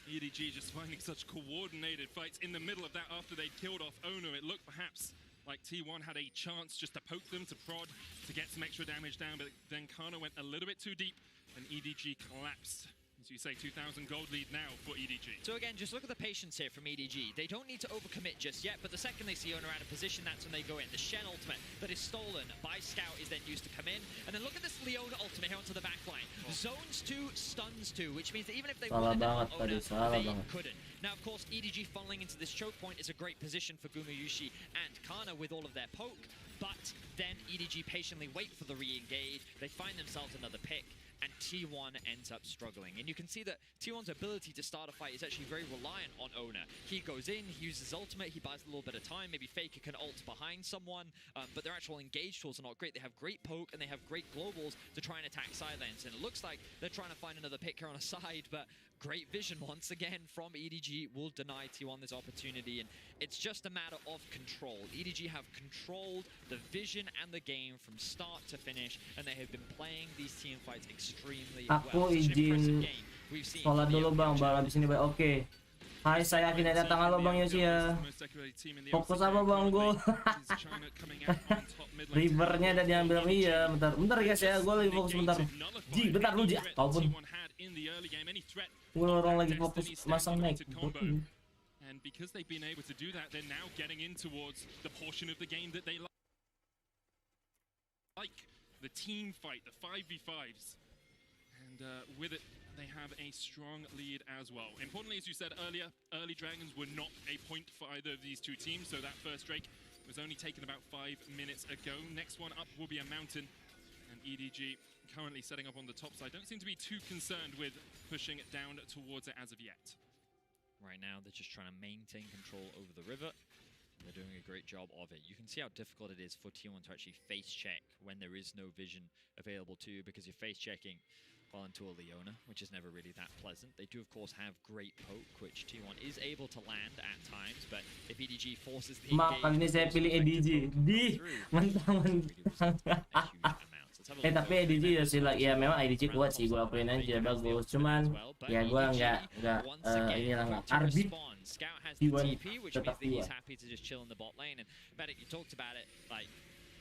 Speaker 5: EDG just finding such coordinated fights in the middle of that after they killed off Owner. It looked perhaps like T1 had a chance just to poke them, to prod, to get some extra damage down, but then Kana went a little bit too deep and EDG collapsed. As you say, 2,000 gold lead now for EDG.
Speaker 6: So again, just look at the patience here from EDG. They don't need to overcommit just yet, but the second they see Owner out of position, that's when they go in. The Shen ultimate that is stolen by Scout is then used to come in. And then look at this Leona ultimate here onto the back line. Zones 2, stuns 2, which means that even if they
Speaker 1: Salah
Speaker 6: wanted
Speaker 1: banget
Speaker 6: to
Speaker 1: tadi,
Speaker 6: Owner,
Speaker 1: salah
Speaker 6: they
Speaker 1: banget.
Speaker 6: couldn't. Now, of course, EDG funneling into this choke point is a great position for Gumayushi and Kana with all of their poke, but then EDG patiently wait for the re-engage. They find themselves another pick, and T1 ends up struggling. And you can see that T1's ability to start a fight is actually very reliant on Owner. He goes in, he uses ultimate, he buys a little bit of time, maybe Faker can ult behind someone, but their actual engage tools are not great. They have great poke and they have great globals to try and attack side lanes. And it looks like they're trying to find another pick here on a side, but great vision once again from EDG will deny T1 this opportunity, and it's just a matter of control. EDG have controlled the vision and the game from start to finish, and they have been playing these team fights extremely
Speaker 1: Aku
Speaker 6: well. Such an impressive
Speaker 1: izin
Speaker 6: game we've seen
Speaker 1: sholat
Speaker 6: from the
Speaker 1: dulu bang,
Speaker 6: young
Speaker 1: baru abis ini bang. Oke. Hai, saya akhirnya datang. Halo bang Yosi ya. Fokus apa bang gue? Rivernya udah diambil. Iya, bentar, bentar guys ya. Gue lagi fokus bentar. Ji, bentar lu Ji. Kau pun. Gue orang lagi fokus masang naik.
Speaker 5: And because they've been able to do that, they're now getting in towards the portion of the game that they like. The team fight, the 5v5s. And with it, they have a strong lead as well. Importantly, as you said earlier, early Dragons were not a point for either of these two teams, so that first Drake was only taken about 5 minutes ago. Next one up will be a Mountain, and EDG currently setting up on the top side. Don't seem to be too concerned with pushing it down towards it as of yet.
Speaker 6: Right now, they're just trying to maintain control over the river. They're doing a great job of it. You can see how difficult it is for T1 to actually face check when there is no vision available to you, because you're face checking well into a Leona, which is never really that pleasant. They do, of course, have great poke, which T1 is able to land at times, but if EDG forces the
Speaker 1: Makan ini saya pilih EDG. Di, mentang-mentang. Tapi EDG ya sih lah, ya memang EDG kuat sih, gue akuin aja bagus. Cuman ya gue nggak inilah nggak arbit.
Speaker 6: Scout has
Speaker 1: the
Speaker 6: the
Speaker 1: T1
Speaker 6: TP, which
Speaker 1: tetap
Speaker 6: means that he's
Speaker 1: kuat.
Speaker 6: happy to just chill in the bot lane. And Medic, you talked about it, like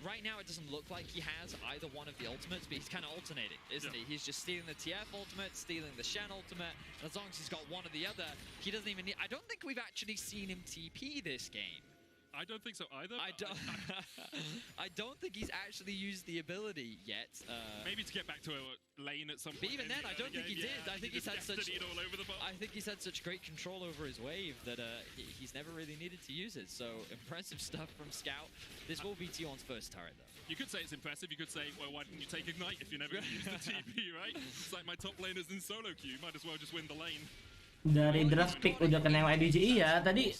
Speaker 6: right now it doesn't look like he has either one of the ultimates, but he's kind of alternating, isn't he? He's just stealing the TF ultimate, stealing the Shen ultimate. As long as he's got one or the other, he doesn't even need. I don't think we've actually seen him TP this game.
Speaker 5: I don't think so either.
Speaker 6: I don't think he's actually used the ability yet.
Speaker 5: Maybe to get back to a lane at some point.
Speaker 6: But even then, I don't think he did. I think he's had such.
Speaker 5: All over the
Speaker 6: I think he's had such great control over his wave that he's never really needed to use it. So impressive stuff from Scout. This will be T1's first turret, though.
Speaker 5: You could say it's impressive. You could say, well, why didn't you take Ignite if you're never going to use the TP, right? It's like my top laners in solo queue. Might as well just win the lane.
Speaker 1: dari draft pick udah kena IDG. Iya tadi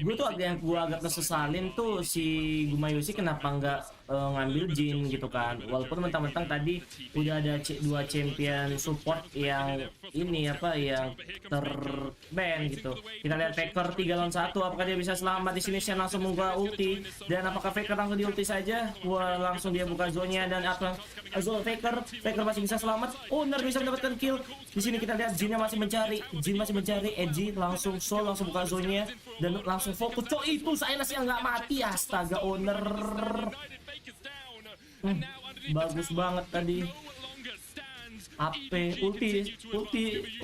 Speaker 1: gue tuh agak kesesalin tuh si Gumayusi kenapa nggak ngambil Jin gitu kan, walaupun mentang-mentang tadi udah ada dua champion support yang ini apa yang terban gitu. Kita lihat Faker 3 lawan 1, apakah dia bisa selamat di sini? Shen langsung membuka ulti, dan apakah Faker langsung di ulti saja? Wah, langsung dia buka zonnya, dan apa Faker masih bisa selamat. Owner bisa mendapatkan kill. Di sini kita lihat Jinnya masih mencari, Edgy langsung langsung buka zonnya dan langsung fokus. Cok, itu Silas yang nggak mati, astaga. Owner bagus banget tadi. AP ulti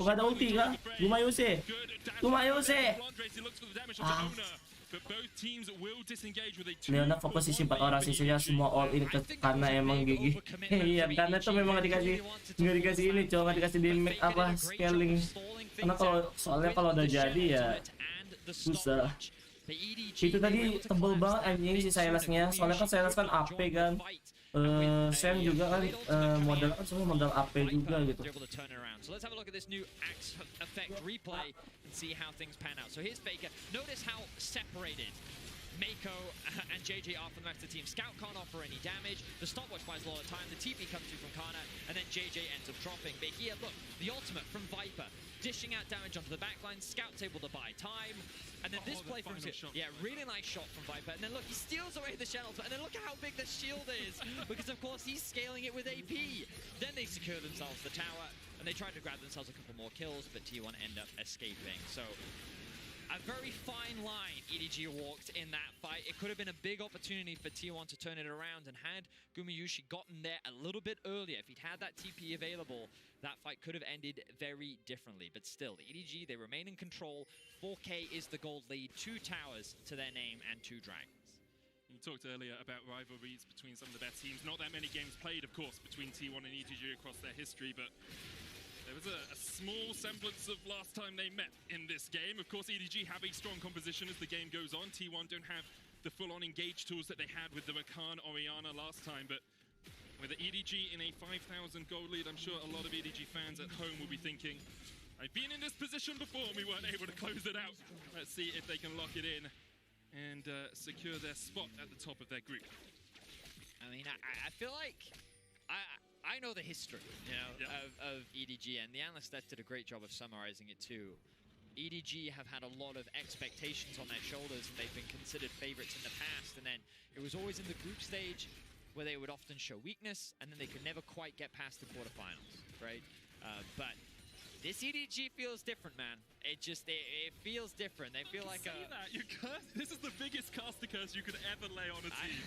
Speaker 1: nggak ada ulti kah? Gumayusi Leona fokus sisi 4 orang, sisinya semua all in karena emang gigi. Iya, karena tuh memang nggak dikasih ini, coba dikasih di apa scaling. Karena soalnya kalau udah jadi ya susah. Itu tadi tebel banget anjing si Silasnya, soalnya kan Silas kan AP kan. Sam juga kan modal kan semua modal AP juga gitu.
Speaker 6: So let's have a look at this new axe effect replay and see how things pan out. So here's Faker. Notice how separated Mako and JJ are from the rest of the team. Scout can't offer any damage. The stopwatch buys a lot of time. The TP comes through from Kana, and then JJ ends up dropping. But here, look, the ultimate from Viper, dishing out damage onto the backline. Scout's able to buy time. And then this play from yeah, really nice shot from Viper. And then look, he steals away the Shen ultimate. And then look at how big the shield is, because of course he's scaling it with AP. Then they secure themselves the tower, and they try to grab themselves a couple more kills, but T1 end up escaping. So a very fine line EDG walked in that fight. It could have been a big opportunity for T1 to turn it around, and had Gumayusi gotten there a little bit earlier, if he'd had that TP available, that fight could have ended very differently. But still, EDG, they remain in control. 4K is the gold lead, 2 towers to their name and 2 dragons.
Speaker 5: You talked earlier about rivalries between some of the best teams. Not that many games played, of course, between T1 and EDG across their history, but there was a small semblance of last time they met in this game. Of course, EDG have a strong composition as the game goes on. T1 don't have the full-on engage tools that they had with the Rakan Orianna last time, but with the EDG in a 5,000 gold lead, I'm sure a lot of EDG fans at home will be thinking, I've been in this position before and we weren't able to close it out. Let's see if they can lock it in and secure their spot at the top of their group.
Speaker 6: I mean, I feel like I know the history, you know, of EDG, and the analyst did a great job of summarizing it too. EDG have had a lot of expectations on their shoulders, and they've been considered favorites in the past, and then it was always in the group stage where they would often show weakness, and then they could never quite get past the quarterfinals, right? But this EDG feels different, man. It feels different. They feel like
Speaker 5: that. This is the biggest caster curse you could ever lay on a team.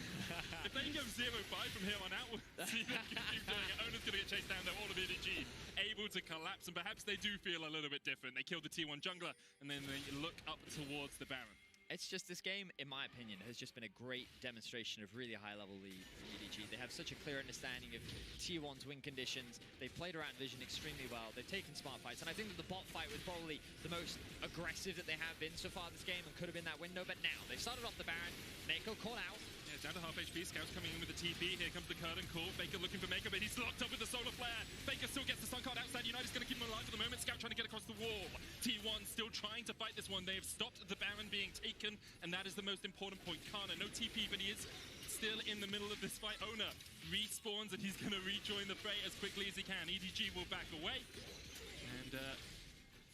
Speaker 5: If they can go 0-5 from here on out, we'll see them keep doing it. Owner's going to get chased down. They're all of EDG able to collapse, and perhaps they do feel a little bit different. They killed the T1 jungler, and then they look up towards the Baron.
Speaker 6: It's just this game, in my opinion, has just been a great demonstration of really high-level lead from EDG. They have such a clear understanding of T1's win conditions. They've played around vision extremely well. They've taken smart fights, and I think that the bot fight was probably the most aggressive that they have been so far this game, and could have been that window. But now they've started off the Baron. Mako caught out.
Speaker 5: Down to half HP, Scout's coming in with the TP. Here comes the curtain call. Faker looking for Mako, but he's locked up with the solar flare. Faker still gets the stun card outside. United's going to keep him alive for the moment. Scout trying to get across the wall. T1 still trying to fight this one. They have stopped the Baron being taken, and that is the most important point. Kana, no TP, but he is still in the middle of this fight. Owner respawns, and he's going to rejoin the fray as quickly as he can. EDG will back away. And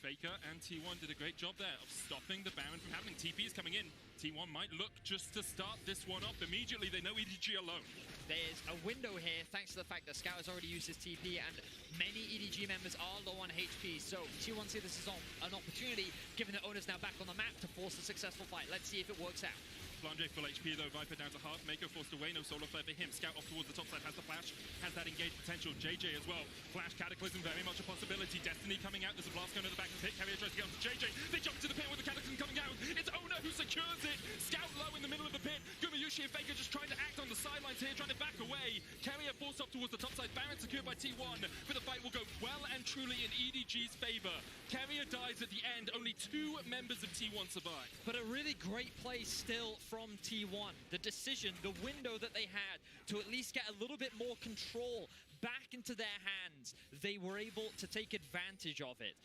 Speaker 5: Faker and T1 did a great job there of stopping the Baron from happening. TP is coming in. T1 might look just to start this one off. Immediately, they know EDG alone.
Speaker 6: There's a window here, thanks to the fact that Scout has already used his TP, and many EDG members are low on HP, so T1 see this as an opportunity, given that Owner's now back on the map, to force a successful fight. Let's see if it works out.
Speaker 5: Flandre full HP though, Viper down to half, Mako forced away, no solar flare for him. Scout off towards the top side, has the flash, has that engaged potential. JJ as well, flash Cataclysm, very much a possibility. Destiny coming out, there's a blast going to the back of the pit. Carrier tries to get onto JJ, they jump into the pit with the Cataclysm coming out. It's Owner who secures it. Scout low in the middle of the pit. Gumayusi and Faker just trying to act on the sidelines here, trying to back away. Carrier forced up towards the top side, Baron secured by T1, but the fight will go well and truly in EDG's favor. Carrier dies at the end, only 2 members of T1 survive.
Speaker 6: But a really great play still from T1. The decision, the window that they had to at least get a little bit more control back into their hands, they were able to take advantage of it.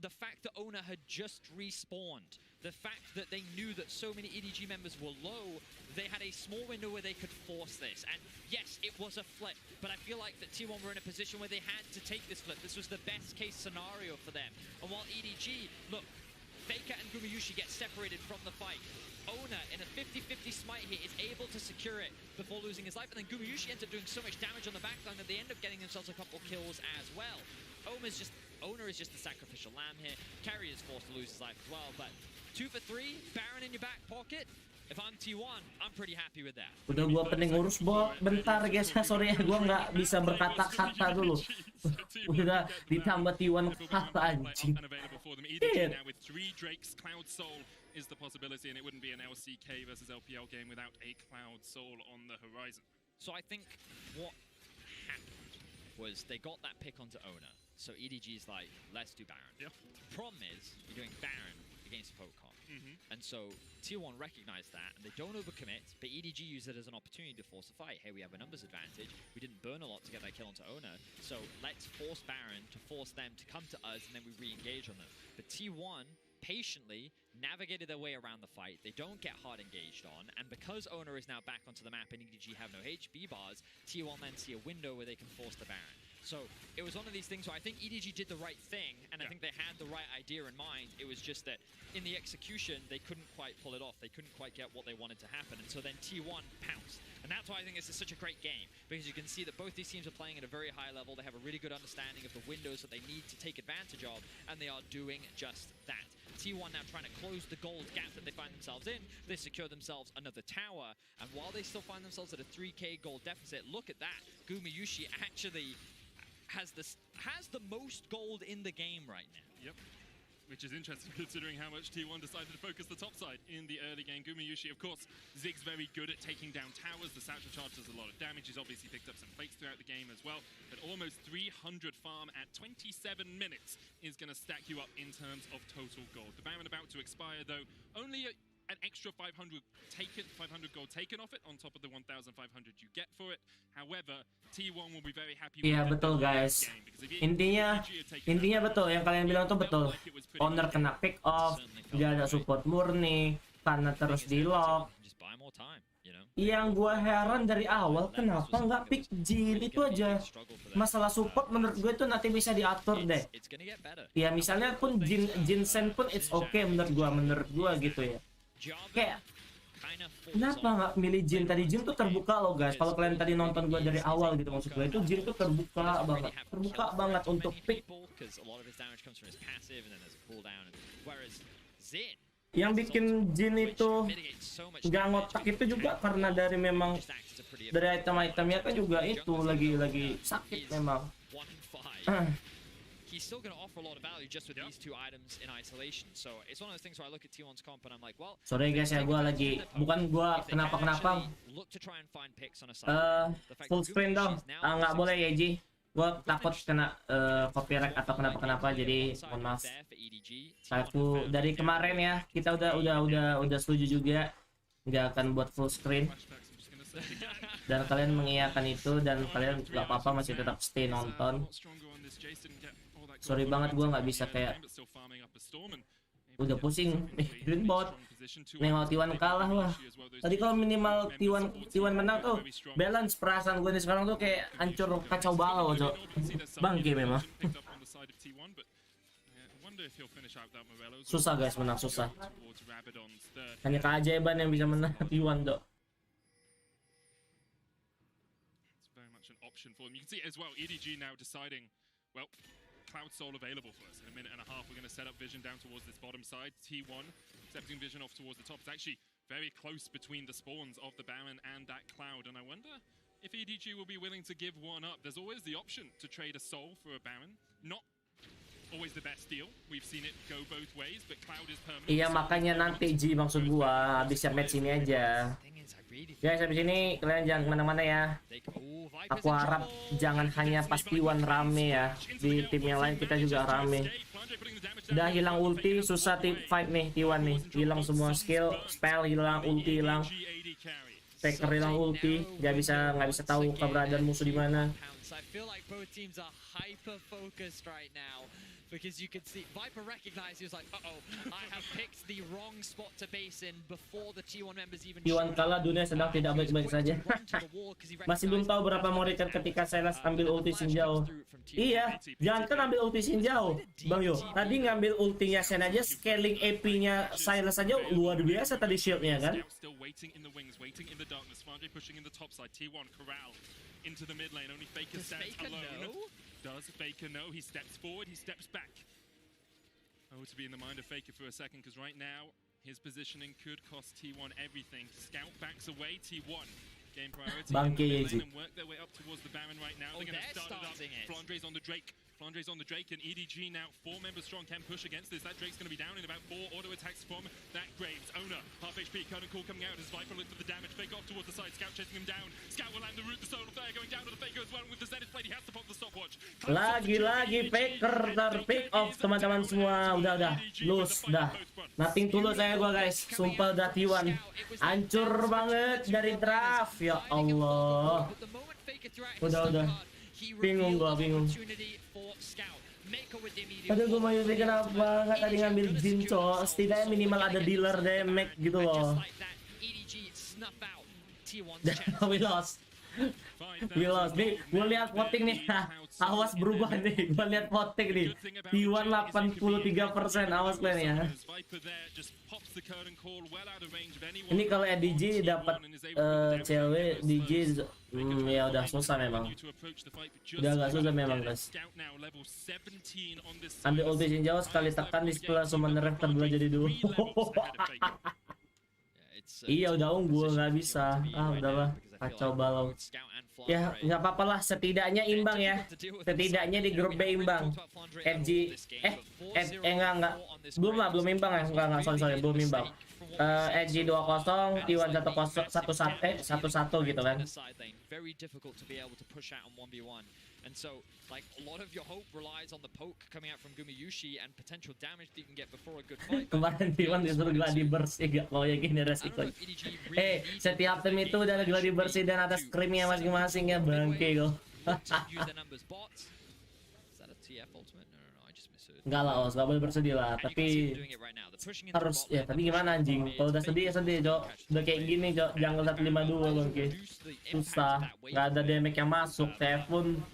Speaker 6: the fact that Ona had just respawned, the fact that they knew that so many EDG members were low, they had a small window where they could force this. And yes, it was a flip, but I feel like that T1 were in a position where they had to take this flip. This was the best case scenario for them. And while EDG, look, Faker and Gumiyushi get separated from the fight. Ona, in a 50-50 smite here, is able to secure it before losing his life. And then Gumiyushi ends up doing so much damage on the backline that they end up getting themselves a couple kills as well. Ona is just the sacrificial lamb here. Carry is forced to lose his life as well. But 2 for 3, Baron in your back pocket. If I'm T1, I'm pretty happy with that.
Speaker 1: Udah gua pening ngurus bentar guys, sorry ya, gua nggak bisa berkata-kata dulu. Udah ditambah T1 kata anjing.
Speaker 5: With 3 Drakes, Cloud Soul is the possibility, and it wouldn't be an LCK versus LPL game without a Cloud Soul on the horizon.
Speaker 6: So I think what happened was they got that pick onto Ona. So EDG's like, let's do Baron.
Speaker 5: Yeah.
Speaker 6: Problem is, you're doing Baron against Pokemon. And so T1 recognized that, and they don't overcommit, but EDG used it as an opportunity to force a fight. Hey, we have a numbers advantage. We didn't burn a lot to get that kill onto Ona, so let's force Baron to force them to come to us, and then we re-engage on them. But T1 patiently navigated their way around the fight. They don't get hard engaged on, and because Ona is now back onto the map and EDG have no HB bars, T1 then see a window where they can force the Baron. So it was one of these things where I think EDG did the right thing, and I think they had the right idea in mind. It was just that in the execution, they couldn't quite pull it off. They couldn't quite get what they wanted to happen, and so then T1 pounced. And that's why I think this is such a great game, because you can see that both these teams are playing at a very high level. They have a really good understanding of the windows that they need to take advantage of, and they are doing just that. T1 now trying to close the gold gap that they find themselves in. They secure themselves another tower, and while they still find themselves at a 3k gold deficit, look at that. Gumiyushi actually has the most gold in the game right now.
Speaker 5: Yep. Which is interesting considering how much T1 decided to focus the top side in the early game. Gumiyushi, of course, Zig's very good at taking down towers. The Satchel Charge does a lot of damage. He's obviously picked up some plates throughout the game as well. But almost 300 farm at 27 minutes is going to stack you up in terms of total gold. The Baron about to expire, though. Only an extra 500 gold taken off it on top of the 1,500 you get for it. However, T1 will be very happy with
Speaker 1: Iya betul guys. Intinya betul yang kalian bilang tuh betul. Owner kena pick off, dia ada support murni karena terus di lock. Yang gua heran dari awal kenapa nggak pick Jin itu aja. Masalah support menurut gue itu nanti bisa diatur deh. Ya misalnya pun Jinsen pun it's okay menurut gua gitu ya. Kayak kenapa nggak milih Jin tadi? Jin tuh terbuka loh guys. Kalau kalian tadi nonton gue dari awal gitu, maksud gue itu Jin tuh terbuka banget untuk pick. Yang bikin Jin itu nggak ngotak itu juga karena dari memang dari item-itemnya kan juga itu lagi sakit memang.
Speaker 6: He's still going to offer a lot of value just with these 2 items in isolation. So it's one of those things where I look at T1's comp and I'm like, well,
Speaker 1: sorry guys ya, gua kenapa
Speaker 6: look to try and find picks on a
Speaker 1: full screen dong. Nggak boleh ya Ji. Gua takut kena copyright atau kenapa jadi mohon maaf. Aku dari kemarin ya kita udah setuju juga nggak akan buat full screen. Dan kalian mengiyakan itu dan kalian nggak apa-apa masih tetap stay nonton. Sorry banget gua nggak bisa kayak udah pusing mikirin bot. Minimal T1 kalah lah. Tadi kalau minimal T1 menang tuh balance perasaan gue nih sekarang tuh kayak hancur kacau balau cok. Bangke memang. Susah guys menang susah. Hanya keajaiban yang bisa menang T1 dok.
Speaker 5: For them. You can see as well, EDG now deciding, well, Cloud Soul available for us. In a minute and a half, we're going to set up Vision down towards this bottom side. T1 accepting Vision off towards the top. It's actually very close between the spawns of the Baron and that Cloud. And I wonder if EDG will be willing to give one up. There's always the option to trade a Soul for a Baron. Not always the best deal. We've seen it go both ways, but Cloud is permanent.
Speaker 1: Iya makanya nanti Ji maksud gua habis match ini aja. Guys habis ini kalian jangan kemana-mana ya. Aku harap jangan hanya pas T1 rame ya. Di tim yang lain kita juga rame. Udah hilang ulti susah tim fight nih T1 nih. Hilang semua skill, spell hilang, ulti hilang. Taker hilang ulti, nggak bisa tahu keberadaan musuh di mana.
Speaker 7: because you could see Viper recognized, he was like, uh-oh, I have picked the wrong spot to base in before the T1 members even
Speaker 1: T1 kalah, dunia sedang tidak baik-baik saja. Masih belum tahu berapa memberikan ketika Silas ambil ulti Sinjao. Iya, jangan kan ambil ulti Sinjao, Bang Yo. Tadi ngambil ultinya Sen aja, scaling AP-nya Silas aja luar biasa tadi shieldnya kan.
Speaker 5: Into the mid lane, only Faker stands alone. Does Faker know? He steps forward, he steps back. Oh, to be in the mind of Faker for a second, because right now, his positioning could cost T1 everything. Scout backs away, T1. Game priority in the mid lane and work their way up towards the Baron right now. They're going to start it up. Flandre's on the Drake. Flandre's on the Drake, and EDG now 4 members strong can push against this. That Drake's going to be down in about 4 auto attacks from that Graves. Owner, half HP, current call coming out as Viper looks for the damage. Fake off towards the side, Scout chasing him down. Scout will land the root, the soul flare going down to the Faker as well. With the Zenith plate, he has to pop the stopwatch.
Speaker 1: Lagi-lagi Faker ter-pick off teman-teman semua. Udah. Lose, dah. Nothing tulus saya gua guys. Sumpah udah T1. Hancur banget dari draft. Ya Allah. Udah. Bingung. Aduh, gue mau nyusahin kenapa nggak tadi ngambil Jincho. Setidaknya minimal ada dealer damage gitu loh. We lost. Nih, gue lihat voting nih. Awas berubah nih. Gue lihat voting nih. T1 83%. Awas kalian ya. Ini kalau EDG dapat cewek DJ, ya udah susah memang. Udah agak susah memang guys. Ambil ulti Sinjao sekali tekan di setelah summoner terbelah jadi 2. Iya udah unggul, nggak bisa. Udahlah, kacau balau. Ya nggak apa-apa lah, setidaknya imbang ya. Setidaknya di grup B imbang. FG enggak. Belum imbang ya. Enggak, sorry, belum imbang. FG 2-0, T1 1-1 gitu kan.
Speaker 6: And so, like, a lot of your hope relies on the poke coming out from Gumayushi and potential damage that you can get before a good fight.
Speaker 1: Kemarin T1 disuruh gladi bersih, gak mau ya gini resiko. Setiap tim itu udah ada gladi bersih dan ada screamnya masing-masing ya, bangke kok. Enggak lah, Os, gak boleh bersedih lah. Tapi harus, ya tapi gimana anjing? Kalau udah sedih ya sedih, Cok. Udah kayak gini, Cok. Jungle 152, bangke. Susah, nggak ada damage yang masuk. Telepon.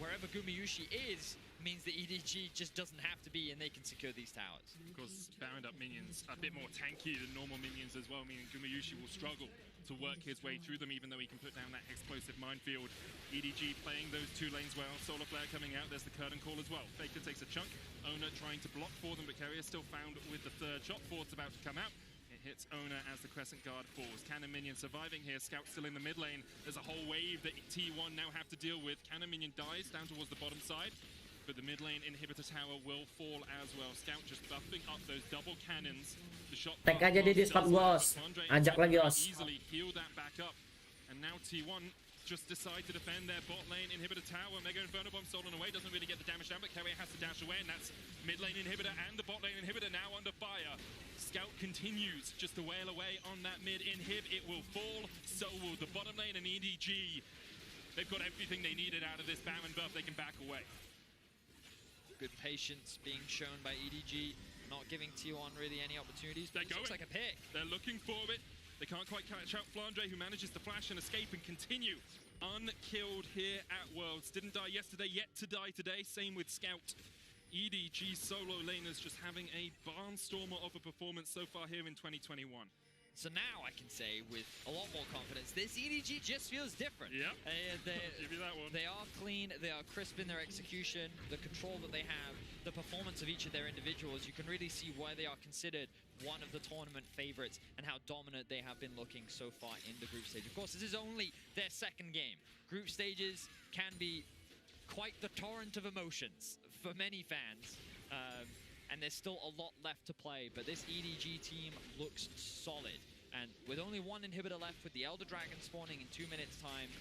Speaker 6: Means the EDG just doesn't have to be, and they can secure these towers.
Speaker 5: Of course, bound up minions a bit more tanky than normal minions as well, meaning Gumayushi will struggle to work his way through them, even though he can put down that explosive minefield. EDG playing those 2 lanes well. Solar Flare coming out. There's the curtain call as well. Faker takes a chunk. Owner trying to block for them, but Carrier still found with the 3rd shot. 4th's about to come out. It hits Owner as the Crescent Guard falls. Cannon Minion surviving here. Scout still in the mid lane. There's a whole wave that T1 now have to deal with. Cannon Minion dies down towards the bottom side. But the mid lane inhibitor tower will fall as well. Scout just buffing up those double cannons. The shot
Speaker 1: Tek aja di Discord, Bos. Ajak lagi, Os.
Speaker 5: Easily heal that back up. And now T1 just decide to defend their bot lane inhibitor tower. Mega Inferno Bomb stolen away, doesn't really get the damage down, but Carrier has to dash away, and that's mid lane inhibitor and the bot lane inhibitor now under fire. Scout continues just to wail away on that mid inhib. It will fall, so will the bottom lane and EDG. They've got everything they needed out of this Baron buff. They can back away.
Speaker 6: Good patience being shown by EDG, not giving T1 really any opportunities.
Speaker 5: They're going.
Speaker 6: Looks like a pick.
Speaker 5: They're looking for it. They can't quite catch out Flandre, who manages to flash and escape and continue unkilled here at Worlds. Didn't die yesterday, yet to die today. Same with Scout. EDG solo laners just having a barnstormer of a performance so far here in 2021.
Speaker 6: So now I can say with a lot more confidence, this EDG just feels different.
Speaker 5: Yep. Give you that one.
Speaker 6: They are clean, they are crisp in their execution, the control that they have, the performance of each of their individuals. You can really see why they are considered one of the tournament favorites and how dominant they have been looking so far in the group stage. Of course, this is only their 2nd game. Group stages can be quite the torrent of emotions for many fans. And there's still a lot left to play, but this EDG team looks solid. And with only 1 inhibitor left, with the Elder Dragon spawning in 2 minutes' time,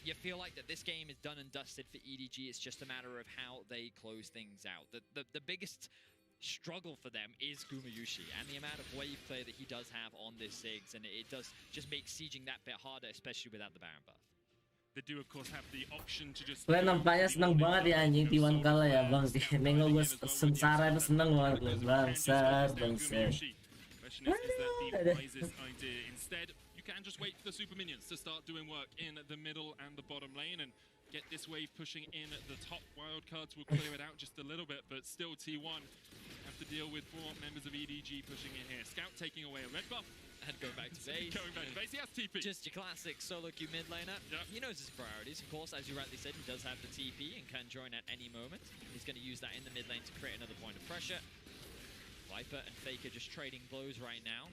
Speaker 6: you feel like that this game is done and dusted for EDG. It's just a matter of how they close things out. The biggest struggle for them is Gumayushi and the amount of wave play that he does have on this Ziggs, and it does just make sieging that bit harder, especially without the Baron buff.
Speaker 5: They do of course have the option to just
Speaker 1: Kalian nampaknya seneng banget ya anjing T1 kalah ya bang. Nengok gue sengsara itu seneng banget loh. Bangsat.
Speaker 5: Question is that the wisest idea. Instead, you can just wait for the super minions to start doing work in the middle and the bottom lane and get this wave pushing in at the top. Wildcards will clear it out just a little bit, but still T1 have to deal with 4 members of EDG pushing in here. Scout taking away a red buff.
Speaker 6: And go back to base.
Speaker 5: Going back to base, he has TP.
Speaker 6: Just your classic solo queue mid laner.
Speaker 5: Yep.
Speaker 6: He knows his priorities. Of course, as you rightly said, he does have the TP and can join at any moment. He's going to use that in the mid lane to create another point of pressure. Viper and Faker just trading blows right now.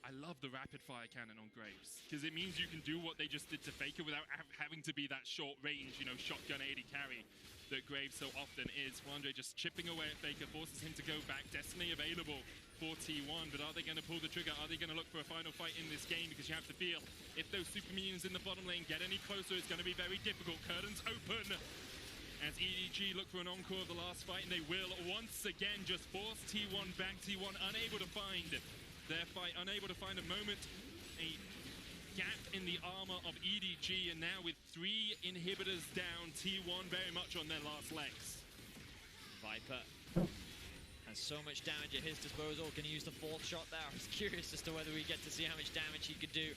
Speaker 5: I love the rapid fire cannon on Graves because it means you can do what they just did to Faker without having to be that short range, you know, shotgun 80 carry that Graves so often is. Flandre just chipping away at Faker, forces him to go back. Destiny available for T1, but are they going to pull the trigger? Are they going to look for a final fight in this game? Because you have to feel if those super minions in the bottom lane get any closer, it's going to be very difficult. Curtains open as EDG look for an encore of the last fight, and they will once again just force T1 back. T1 unable to find their fight, unable to find a moment, a gap in the armor of EDG, and now with 3 inhibitors down, T1 very much on their last legs.
Speaker 6: Viper has so much damage at his disposal. Can he use the 4th shot there? I was curious as to whether we get to see how much damage he could do.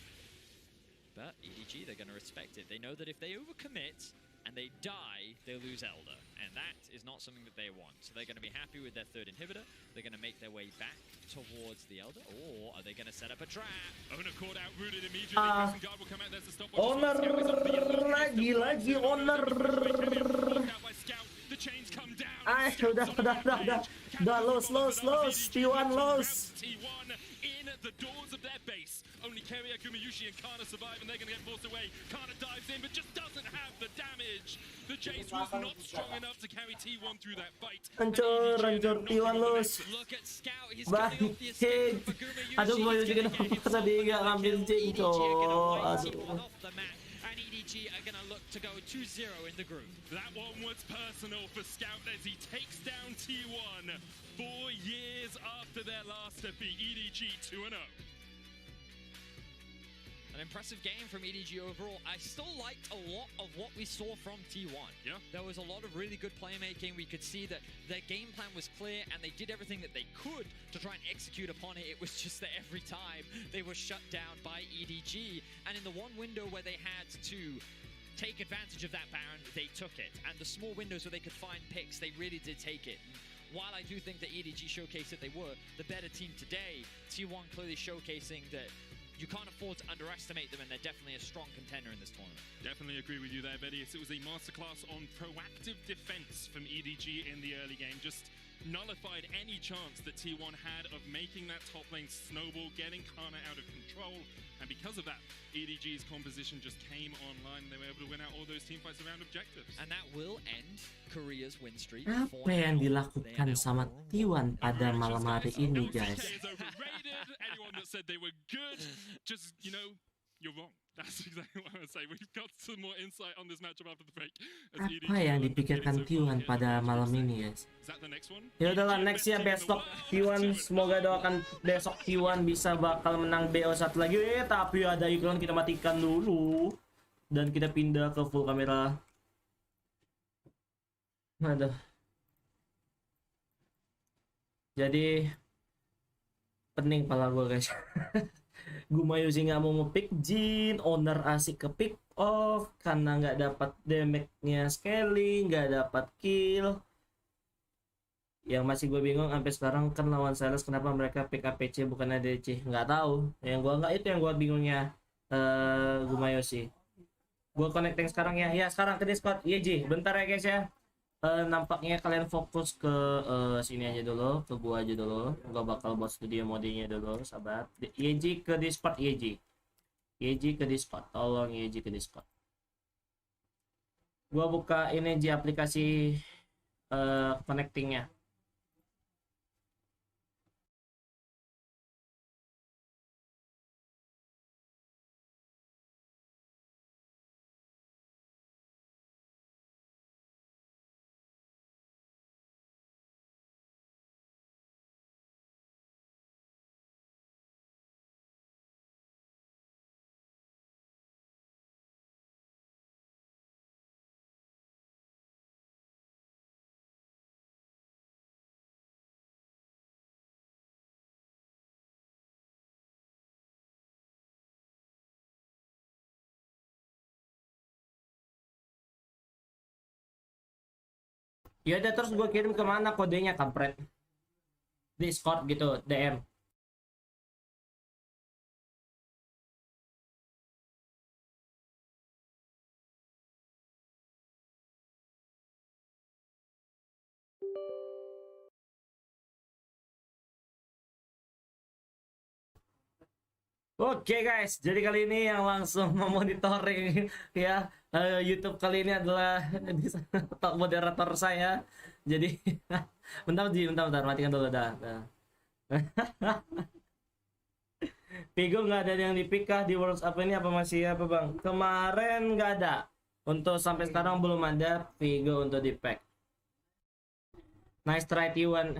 Speaker 6: But EDG, they're going to respect it. They know that if they overcommit and they die, they lose Elder. And that is not something that they want. So they're going to be happy with their 3rd inhibitor. They're going to make their way back towards the Elder. Or are they going to set up a trap?
Speaker 5: Owner caught out, rooted immediately. Pressing guard will come out. There's a stopwatch.
Speaker 1: Honor lagi honor.
Speaker 5: The chains come down.
Speaker 1: Udah los T1 los.
Speaker 5: T1 in the doors of their base. Only Keria, Kumayushi, and Kana survive, and they're going to get forced away. Kana dives in, but just doesn't have the damage. The Jace was not strong enough to carry T1 through that fight.
Speaker 1: Hancur T1 los.
Speaker 7: Look at Scout. He's coming off the escape for Gumayushi.
Speaker 1: Aduh, gue juga kena tadi gak ngambil Jinko.
Speaker 7: Aduh. And EDG are going to look to go 2-0 in the group.
Speaker 5: That one was personal for Scout as he takes down T1 4 years after their last defeat. EDG 2-0.
Speaker 6: An impressive game from EDG overall. I still liked a lot of what we saw from T1.
Speaker 5: Yeah.
Speaker 6: There was a lot of really good playmaking. We could see that their game plan was clear and they did everything that they could to try and execute upon it. It was just that every time they were shut down by EDG. And in the one window where they had to take advantage of that Baron, they took it. And the small windows where they could find picks, they really did take it. And while I do think that EDG showcased that they were the better team today, T1 clearly showcasing that you can't afford to underestimate them, and they're definitely a strong contender in this tournament.
Speaker 5: Definitely agree with you there, Vedius. It was a masterclass on proactive defense from EDG in the early game. Just nullified any chance that T1 had of making that top lane snowball, getting Kana out of control. And because of that, EDG's composition just came online, and they were able to win out all those team fights around objectives.
Speaker 6: And that will end Korea's win streak.
Speaker 1: Apa yang dilakukan sama T1 pada malam hari ini, guys?
Speaker 5: CK is overrated. Anyone that said they were good, just, you know, you're wrong. That's exactly what I would say. We've got some more insight on this matchup after the break.
Speaker 1: Apa yang dipikirkan T1 pada malam ini, guys?
Speaker 5: Is that the next one?
Speaker 1: Ya udahlah, next ya besok T1, semoga doakan besok T1 bisa bakal menang BO1 lagi. Tapi ada iklan, kita matikan dulu dan kita pindah ke full kamera. Aduh. Jadi pening pala gue, guys. Gumayusi nggak mau nge-pick Jin, owner asik ke pick off karena nggak dapat damage-nya scaling, nggak dapat kill. Yang masih gue bingung sampai sekarang kan lawan Silas kenapa mereka pick APC bukan ADC, nggak tahu. Yang gue nggak itu yang gue bingungnya. Gumayusi. Gue connecting sekarang ya. Ya sekarang ke Discord. Iya Ji, bentar ya guys ya. Nampaknya kalian fokus ke sini aja dulu, ke gua aja dulu. Gua bakal buat studio modenya dulu, sahabat. Yeji ke Discord, Yeji ke Discord, tolong Yeji ke Discord. Gua buka ini Ji aplikasi connectingnya. Ya udah, terus gue kirim kemana kodenya, kampret? Discord gitu, DM. Oke guys, jadi kali ini yang langsung memonitoring ya YouTube kali ini adalah top moderator saya. Jadi bentar Ji, bentar, matikan dulu dah. Pigo nggak ada yang dipikah di Worlds apa ini, apa masih apa bang? Kemarin nggak ada. Untuk sampai sekarang belum ada Pigo untuk di pack. Nice try T1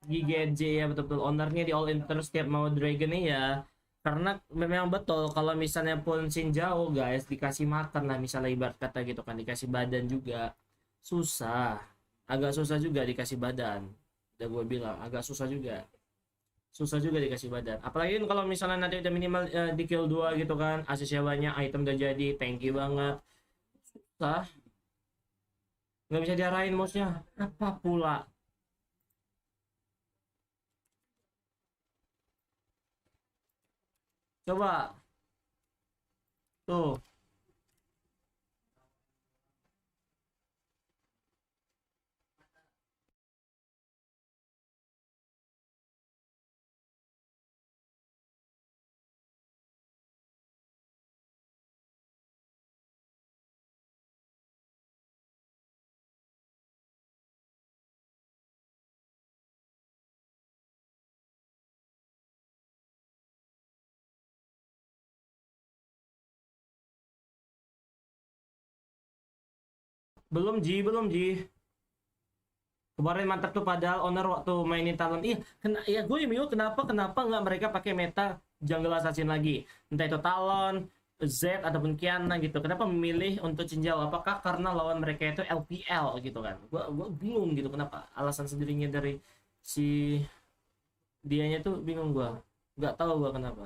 Speaker 1: GGJ ya, betul-betul ownernya di all in terus tiap mau dragon nih ya. Karena memang betul kalau misalnya pun Shinjao guys dikasih makan lah, misalnya ibarat kata gitu kan, dikasih badan juga susah, agak susah juga dikasih badan. Udah gue bilang agak susah juga dikasih badan, apalagi kalau misalnya nanti udah minimal di kill 2 gitu kan, asis sewanya item udah jadi tanky banget, susah, nggak bisa diarahin mouse-nya apa pula. Coba tuh, belum Ji. Kemarin mantap tuh, padahal owner waktu mainin talent. Iya, ya gue bingung kenapa nggak mereka pakai meta jungle assassin lagi. Entah itu talon, Z ataupun Kiana gitu. Kenapa memilih untuk Chinjao? Apakah karena lawan mereka itu LPL gitu kan? Gue bingung gitu, kenapa alasan sendirinya dari si dianya tuh, bingung gue. Nggak tahu gue kenapa.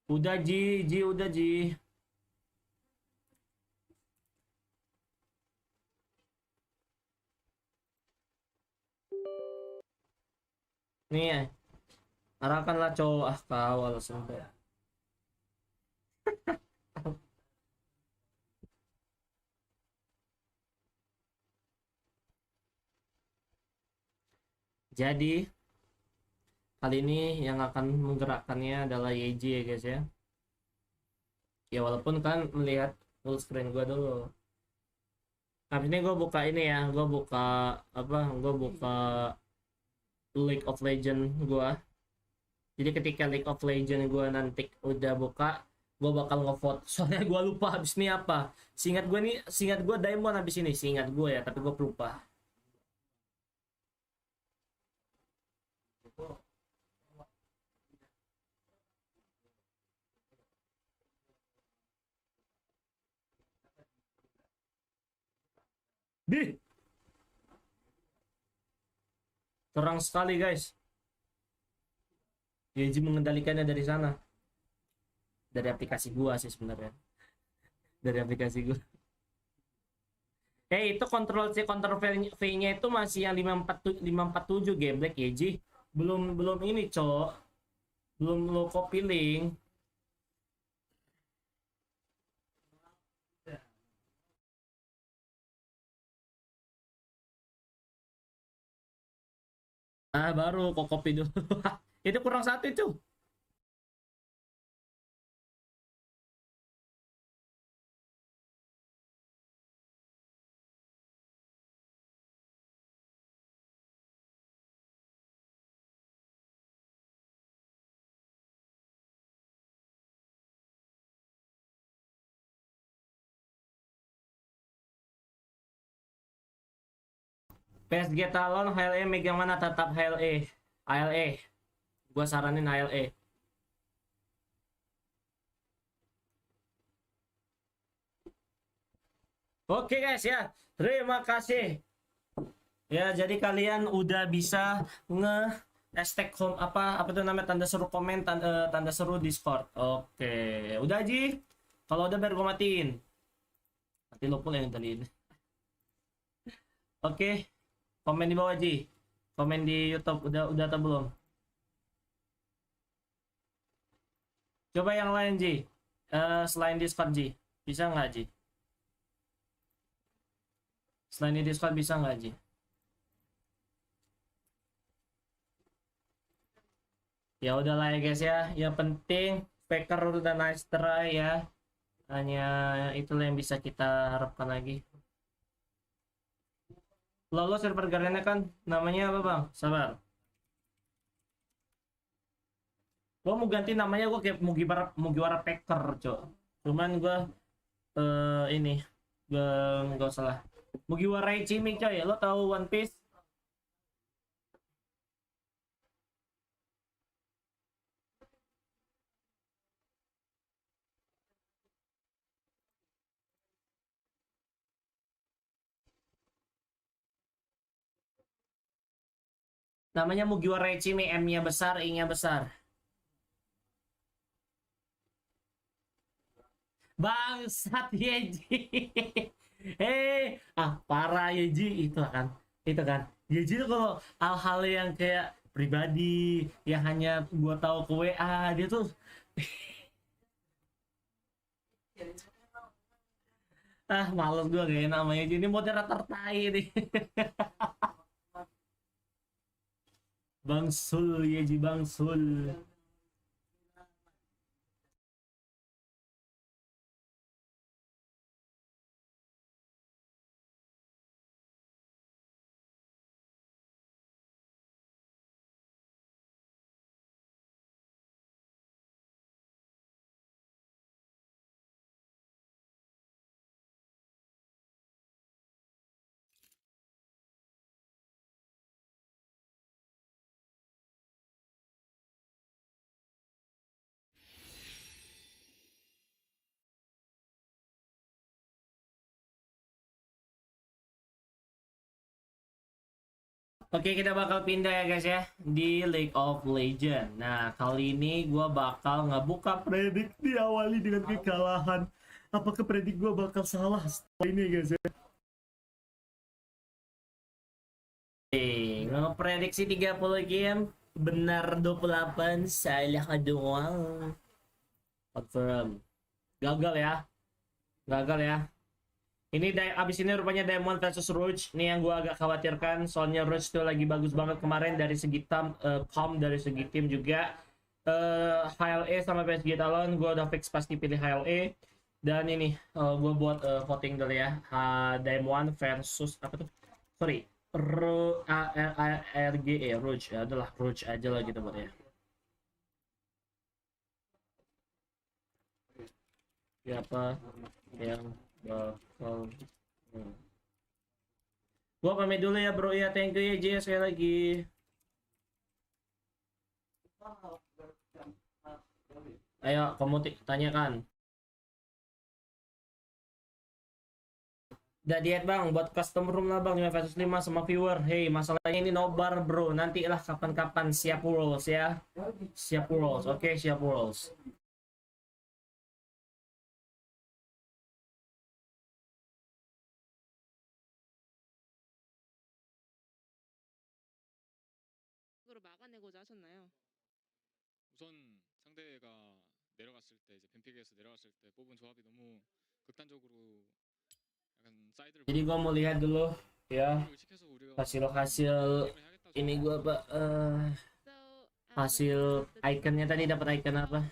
Speaker 1: Udah udah Ji. Nih ya, arahkanlah cowok, kawal sumpah. Jadi kali ini yang akan menggerakkannya adalah YG ya guys ya. Ya walaupun kan melihat full screen gue dulu. Habis ini gue buka ini ya, gue buka League of Legend gue. Jadi ketika League of Legend gue nanti udah buka, gue bakal ngevote. Soalnya gue lupa habis ini apa. Seingat gue Diamond habis ini, seingat gue ya, tapi gue lupa. Terang sekali guys. Yeji mengendalikannya dari sana. Dari aplikasi gua sih sebenarnya. Dari aplikasi gua. Itu kontrol C, kontrol V-nya itu masih yang 547 Black Yeji. Belum ini, Cok. Belum lo copy link. Baru kok copy dulu. Itu kurang satu itu. PSG Talon HLE megang mana? Tetap HLE. HLE. Gua saranin HLE. Oke guys ya. Terima kasih. Ya, jadi kalian udah bisa hashtag home apa tuh namanya, tanda seru komen, tanda seru Discord. Oke, udah Ji. Kalau udah baru gue matiin. Mati lo pula yang tadi. Oke, komen di bawah Ji. Komen di YouTube udah atau belum? Coba yang lain Ji. Selain Discord Ji, bisa nggak Ji? Selain di Discord bisa nggak Ji? Ya udahlah ya guys ya. Yang penting Faker udah nice try ya. Hanya itulah yang bisa kita harapkan lagi. Lolos server Garena kan namanya apa bang? Sabar. Gua mau ganti namanya, gua kayak Mugiwara Packer cok. Cuman gua ini nggak salah. Mugiwara Ichimi coy. Lo tahu One Piece? Namanya Mugiwara Ichimi, M-nya besar, I-nya besar. Bangsat Yeji. Parah Yeji itu kan. Yeji itu kalau hal-hal yang kayak pribadi yang hanya gua tahu ke WA dia tuh males gua gak enak sama Yeji. Ini moderator tai nih. Bangsul Yeji bangsul. Oke, kita bakal pindah ya guys ya di League of Legends. Nah, kali ini gue bakal ngebuka predik diawali dengan kekalahan. Apakah predik gue bakal salah setelah ini guys ya? Ngeprediksi 30 game, benar 28, salah doang. Confirm. Gagal ya. Ini abis ini rupanya Diamond versus Rouge. Ini yang gue agak khawatirkan. Soalnya Rouge tuh lagi bagus banget kemarin dari segi dari segi tim juga. HLE sama PSG Talon gue udah fix pasti pilih HLE. Dan ini gue buat voting dulu ya. Diamond versus apa tuh? Sorry. RGE Rouge. Adalah Rouge aja lah gitu buat ya. Siapa yang gua pamit dulu ya bro ya, thank you ya J sekali lagi. Ayo kamu tanyakan. Udah diet bang buat custom room lah bang 5 versus 5 sama viewer. Hey masalahnya ini nobar bro, nantilah kapan-kapan siap worlds ya. Siap worlds, oke siap worlds.
Speaker 8: 막아내고자 하셨나요?
Speaker 5: 우선 상대가 내려갔을 때 이제 뱀픽에서 내려갔을 때 뽑은 조합이 너무 극단적으로 약간 사이드를
Speaker 1: Jadi gua mau lihat dulu ya
Speaker 5: 의식해서 우리가
Speaker 1: hasil ini gua apa hasil ikonnya tadi dapat icon apa?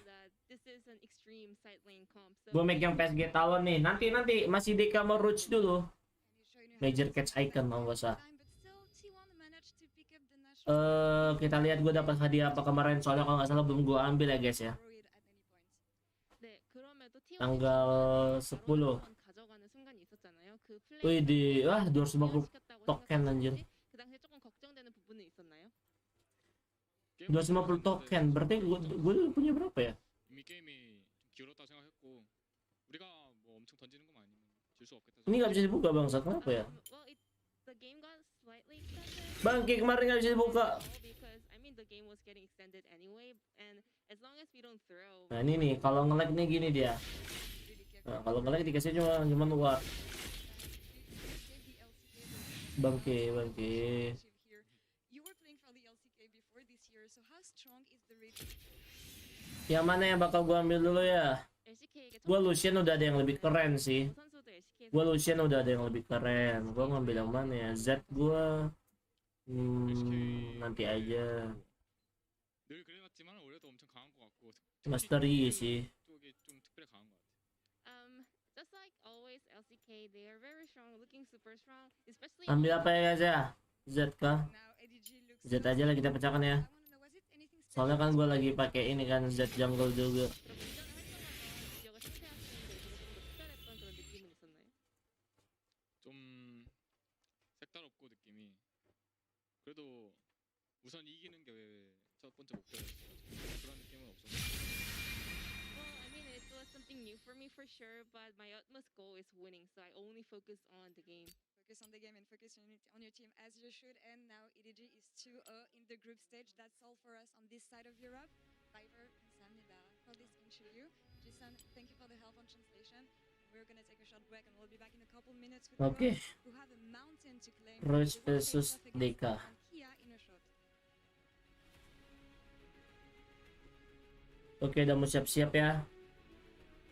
Speaker 1: Gua megang PSG Talon nih. Nanti masih di kamar Rouge dulu. Major catch icon mau gak usah. Kita lihat gue dapat hadiah apa kemarin, soalnya kalau nggak salah belum gue ambil ya guys ya. Tanggal 10. Wih di 250 token anjir. 250 token berarti gue punya berapa ya?
Speaker 5: 이미 게임이 좀 기울었다 생각했고 우리가 뭐 엄청 던지는 것만 아니면 질 수 없겠다.
Speaker 1: Ini nggak bisa dibuka bangsat, kenapa ya? Bangke kemarin nggak bisa dibuka. Nah ini nih kalau nge-lag nih gini dia. Nah, kalau nge-lag dikasih cuma luar. Bangke, bangke.
Speaker 9: Here. You were playing for the LCK before this year, so how strong is the rate?
Speaker 1: Yang mana yang bakal gua ambil dulu ya?
Speaker 8: LCK에게
Speaker 1: Gua Lucian udah ada yang lebih keren sih.
Speaker 8: 선수도 LCK에서
Speaker 1: Gua Lucian udah ada yang lebih keren. Gua ngambil yang mana ya? Z gua nanti aja.
Speaker 5: 늘 그래왔지만 올해도 엄청 강한 것 같고
Speaker 1: Master Yi sih.
Speaker 5: 쪽이 좀 특별히 강한 것 같아.
Speaker 8: just like always LCK they are very strong, looking super strong, especially
Speaker 1: Ambil apa ya guys ya? Z kah?
Speaker 9: Now ADG looks
Speaker 1: Z aja lah kita pecahkan ya.
Speaker 9: I wanna know, was it anything
Speaker 1: Soalnya kan gua lagi pakai ini kan Z jungle juga.
Speaker 8: 지역을 상대하시는데 되게 좀더 특별했던 그런 느낌은 있었나요?
Speaker 5: 좀 색다롭고 느낌이 그래도 우선 이기는 게 첫 번째 목표였어가지고 그런 느낌은 없었는데
Speaker 8: Well, I mean, it was something new for me for sure, but my utmost goal is winning, so I only focus on the game.
Speaker 9: Focus on the game and focus on your team as you should. And now EDG is 2-0 in the group stage. That's all for us on this side of Europe. Piper, 감사합니다 for listening to you. Jisan, thank you for the help on translation. We're gonna take a short break and we'll be back in a couple minutes with
Speaker 1: Oke.
Speaker 9: Roy, who have a mountain to claim.
Speaker 1: Royce
Speaker 9: They will face
Speaker 1: versus
Speaker 9: off against
Speaker 1: Deka.
Speaker 9: Kia in a short.
Speaker 1: Oke, udah mau siap-siap ya.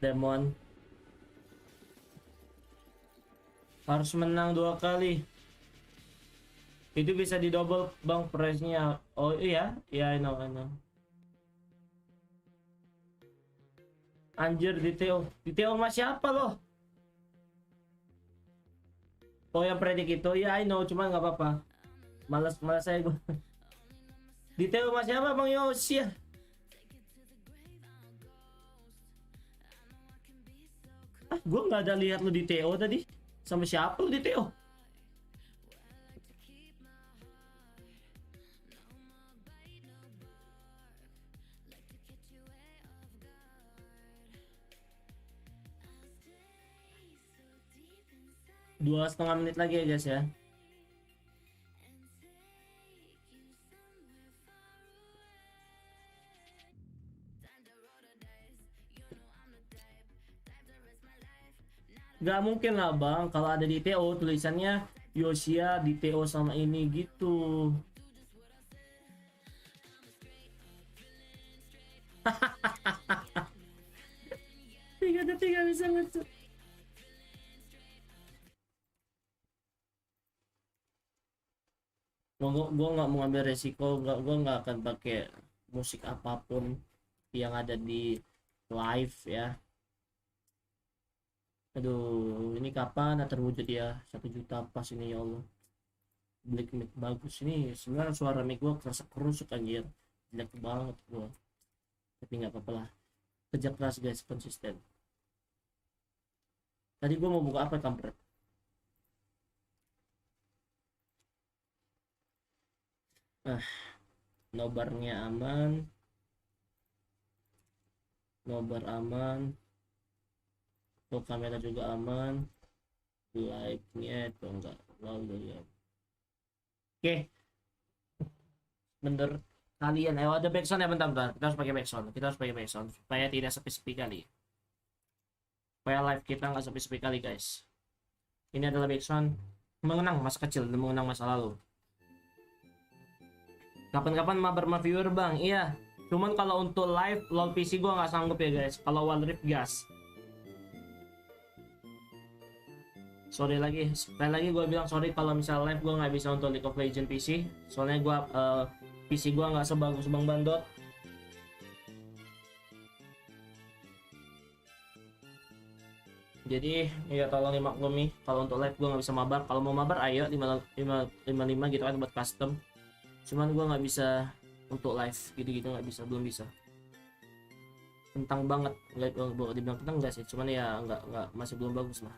Speaker 1: Demon. Harus menang 2 kali. Itu bisa di double bang price-nya. Oh iya, iya I know. Anjir di TO sama siapa loh? Oh yang predik itu ya I know, cuman nggak apa-apa. Malas saya gue. Di TO sama siapa bang Yosi ya? Gue nggak ada lihat lu di TO tadi. Sama siapa lu di TO? Dua setengah menit lagi ya guys ya. Gak mungkin lah bang, kalau ada di TO tulisannya Yosia di TO sama ini gitu. Tiga detik gak bisa ngecut. Gue nggak mau ngambil resiko, gue nggak akan pakai musik apapun yang ada di live ya. Aduh, ini kapan terwujud ya 1 juta pas ini ya Allah. Black mic bagus ini, sebenarnya suara mic gue kerasa kerusuk anjir, jelek banget gue. Tapi nggak apa-apa lah, kerja keras guys, konsisten. Tadi gue mau buka apa kampret? Nobarnya aman, nobar aman, tuh kamera juga aman, like-nya itu enggak lalu ya. Oke, bener kalian ada backsound ya, bentar kita harus pakai backsound supaya tidak sepi-sepi kali, supaya live kita nggak sepi-sepi kali guys. Ini adalah backsound mengenang masa kecil dan mengenang masa lalu. Kapan-kapan mabar sama viewer bang, iya. Cuman kalau untuk live LOL PC gue nggak sanggup ya guys. Kalau Wild Rift gas. Sorry lagi, sekali lagi gue bilang sorry kalau misal live gue nggak bisa untuk League of Legends PC. Soalnya gue PC gue nggak sebagus Bang Bandot. Jadi ya tolong dimaklumi kalau untuk live gue nggak bisa mabar. Kalau mau mabar ayo 55 gitu kan buat custom. Cuman gue nggak bisa untuk live gitu-gitu, nggak bisa, belum bisa. Tentang banget, nggak dibilang tentang enggak sih, cuman ya nggak masih belum bagus lah.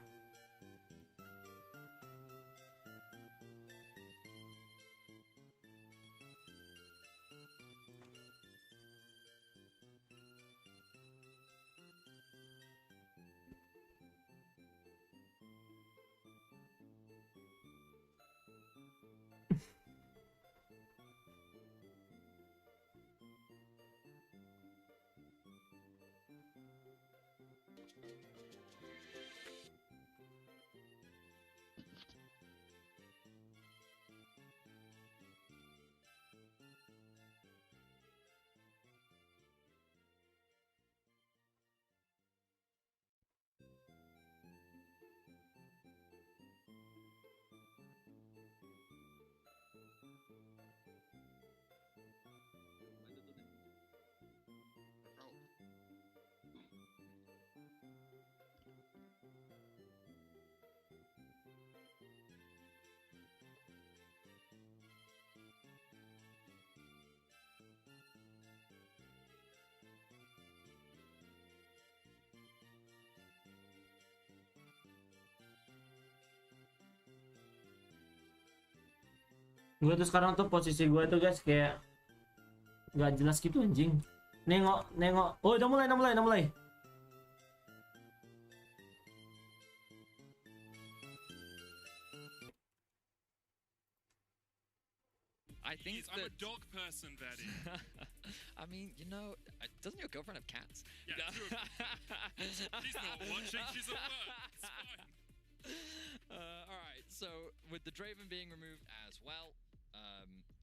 Speaker 1: Gue tuh sekarang tuh posisi gue tuh guys kayak nggak jelas gitu anjing. Nengok. Oh, udah mulai.
Speaker 6: I think
Speaker 5: I'm a
Speaker 6: that.
Speaker 5: dog person, Daddy.
Speaker 6: I mean, you know, doesn't your girlfriend have cats?
Speaker 5: Yeah, two of them. She's not watching, she's at work. It's fine.
Speaker 6: All right, so with the Draven being removed as well,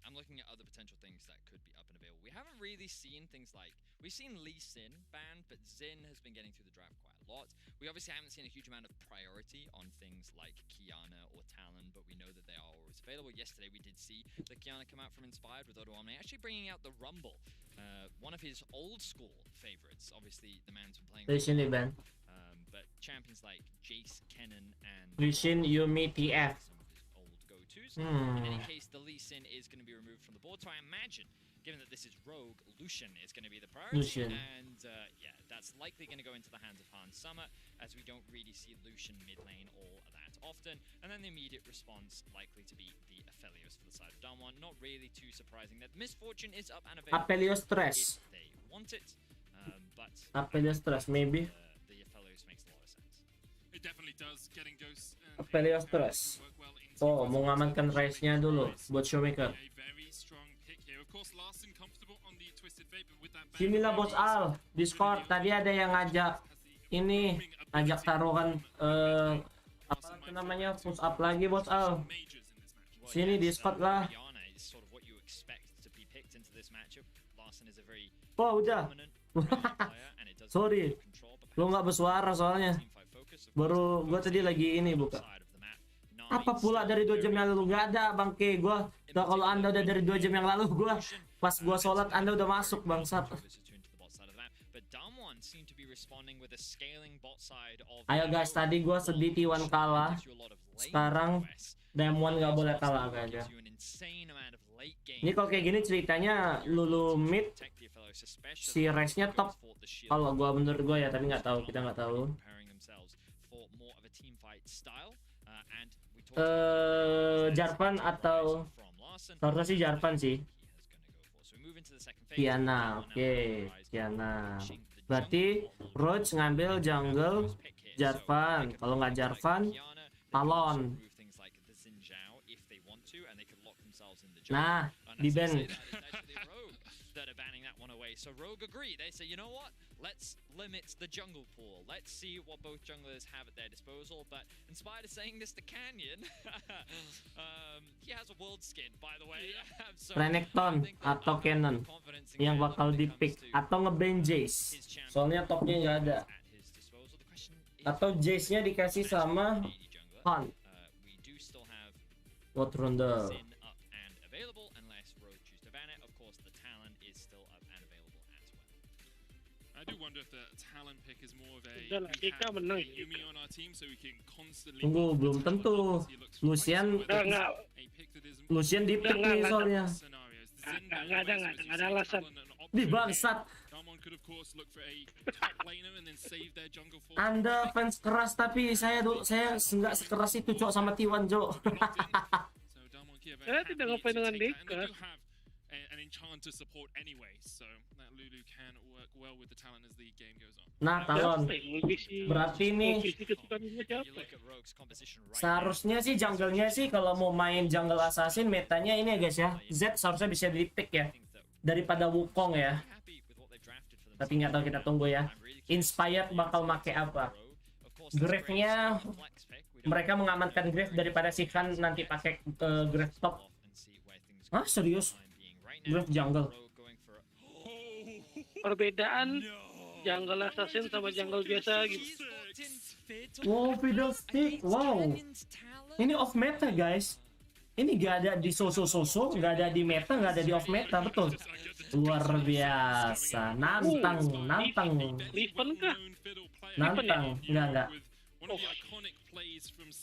Speaker 6: I'm looking at other potential things that could be up and available. We haven't really seen things like, we've seen Lee Sin banned, but Xin has been getting through the draft quite a lot. We obviously haven't seen a huge amount of priority on things like Kiana or Talon, but we know that they are always available. Yesterday we did see the Kiana come out from Inspired with Odo Omni, actually bringing out the Rumble, one of his old school favorites. Obviously, the man's been playing
Speaker 1: Lucian event.
Speaker 6: but champions like Jace, Kennen, and
Speaker 1: Lucian Yumi TF.
Speaker 6: some of his old go-tos. In any case, the Lee Sin is going to be removed from the board, so I imagine, given that this is Rogue, Lucian is going to be the priority.
Speaker 1: Lucian.
Speaker 6: And yeah, that's likely going to go into the hands of Han Summer, as we don't really see Lucian mid lane all that often. And then the immediate response likely to be the Aphelios for the side of Damwon. Not really too surprising that Misfortune is up and available
Speaker 1: Aphelios Stress.
Speaker 6: if they want it. But
Speaker 1: Aphelios Stress maybe.
Speaker 6: the Aphelios makes a lot of sense.
Speaker 5: It definitely does. Getting Ghost and
Speaker 1: Aphelios Stress.
Speaker 5: work well into
Speaker 1: Oh, mau ngamankan Rice-nya dulu buat Showmaker.
Speaker 5: a very strong pick here. Of course, Larson comfortable on the Twisted Fate, but with that
Speaker 1: Sinilah Bos Al, Discord tadi ada yang ngajak ini, ngajak taruhan apa itu namanya, push up lagi Bos Al. Sini Discord lah.
Speaker 6: Kiana is sort of what you expect to be picked into this matchup. Larson is a very
Speaker 1: Oh udah.
Speaker 6: dominant player, and it does
Speaker 1: Sorry,
Speaker 6: control, but
Speaker 1: lu nggak bersuara soalnya.
Speaker 6: teamfight focus, of
Speaker 1: Baru gua tadi lagi ini buka.
Speaker 6: side of the map.
Speaker 1: Apa pula dari 2 jam yang lalu? Nggak ada bangke gua. Kalau anda udah dari 2 jam yang lalu, gua pas gua sholat anda udah masuk bangsat.
Speaker 6: But Damwon seem to be responding with a scaling bot side of
Speaker 1: Ayo guys, tadi gua sedih T1 kalah. Sekarang Damwon nggak boleh kalah kayaknya. Ini kalau kayak gini ceritanya Lulu mid, si Rice-nya top. Kalau gua menurut gua ya, tapi nggak tahu, kita nggak tahu. Jarvan atau seharusnya sih Jarvan sih. Kiana, oke, Kiana. Berarti Roach ngambil jungle Jarvan. Kalau nggak Jarvan, Talon. Nah, di ban.
Speaker 6: So Rogue agree. They say, you know what? Let's limit the jungle pool. Let's see what both junglers have at their disposal. But in spite of saying this to Canyon, he has a world skin, by the way. So
Speaker 1: Renekton atau Cannon yang bakal di-pick atau nge-ban Jace. Soalnya topnya nggak ada. Atau Jace-nya dikasih sama Han. What ronde?
Speaker 5: I do wonder if the talent pick is more of a
Speaker 10: Udah lah,
Speaker 5: we
Speaker 10: Ika
Speaker 5: have
Speaker 10: menang.
Speaker 5: Yumi on our team so we can constantly
Speaker 1: Tunggu, belum tentu. Lucian Lucian di-pick nih soalnya.
Speaker 10: Nggak ada alasan.
Speaker 1: Di bangsat. Anda fans keras tapi saya nggak sekeras itu cok sama T1 cok.
Speaker 10: Saya tidak ngapain dengan Deka.
Speaker 5: An enchanter support anyway, so that Lulu can work well with the talent as the game goes on.
Speaker 1: Nah, Talon. Berarti nih seharusnya sih jungle-nya sih kalau mau main jungle assassin metanya ini ya guys ya. Z seharusnya bisa di-pick ya daripada Wukong ya. Tapi nggak tahu, kita tunggu ya. Inspired bakal make apa? Grave-nya mereka mengamankan Grave daripada si Han nanti pakai Grave top. Hah, serius? Grave jungle.
Speaker 10: Perbedaan jungle assassin sama jungle biasa gitu.
Speaker 1: Wow, fiddle stick. Wow. Ini off meta guys. Ini gak ada di so-so-so, gak ada di meta, gak ada di off meta, betul. Luar biasa, nantang.
Speaker 10: Riven kah?
Speaker 1: Nantang, enggak.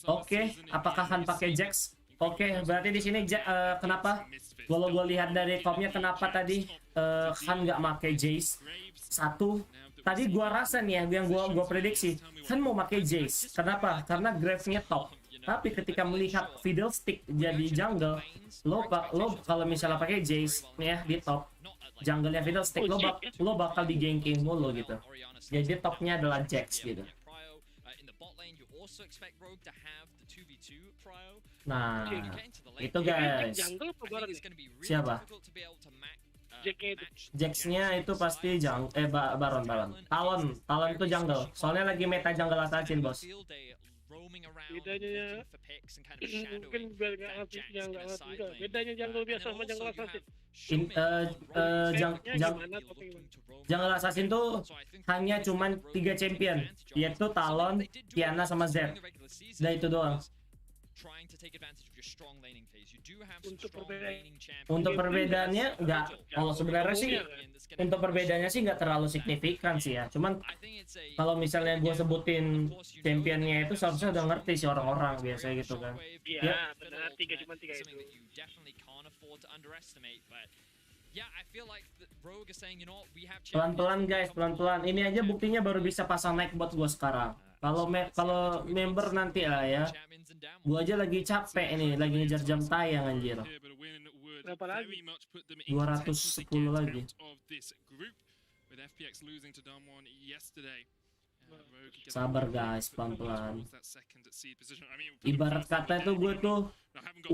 Speaker 1: Oke, apakah akan pakai Jax? Oke, berarti di sini kenapa? Kalau gue lihat dari komnya, kenapa tadi Han nggak pakai Jace? Satu, tadi gue rasa nih yang gue prediksi, Han mau pakai Jace. Kenapa? Karena grave-nya top. Tapi ketika melihat Fiddlestick jadi jungle, lo kalau misalnya pakai Jace nih ya di top, jungle-nya Fiddlestick, lo bakal di-ganking mulu gitu. Jadi topnya adalah Jax gitu. Nah, itu guys. Siapa? Jax-nya itu pasti Baron. Talon itu jungle. Soalnya lagi meta jungle assassin, bos.
Speaker 10: Bedanya mungkin bedanya jungle biasa sama jungle assassin.
Speaker 1: Jungle assassin tuh hanya cuman 3 champion, yaitu Talon, Kiana sama Zed. Nah itu doang. Untuk perbedaannya nggak, kalau sebenarnya sih untuk perbedaannya sih nggak terlalu signifikan sih ya. Cuman kalau misalnya gue sebutin championnya itu seharusnya udah ngerti sih orang-orang biasa gitu kan.
Speaker 10: Iya, benar, cuma tiga itu.
Speaker 1: Pelan-pelan guys, pelan-pelan. Ini aja buktinya baru bisa pasang naik buat gue sekarang. Kalau member nanti lah ya, gua aja lagi capek ini, lagi ngejar jam tayang anjir.
Speaker 10: Berapa lagi?
Speaker 1: 210 lagi. Sabar guys, pelan-pelan. Ibarat kata itu gue tuh,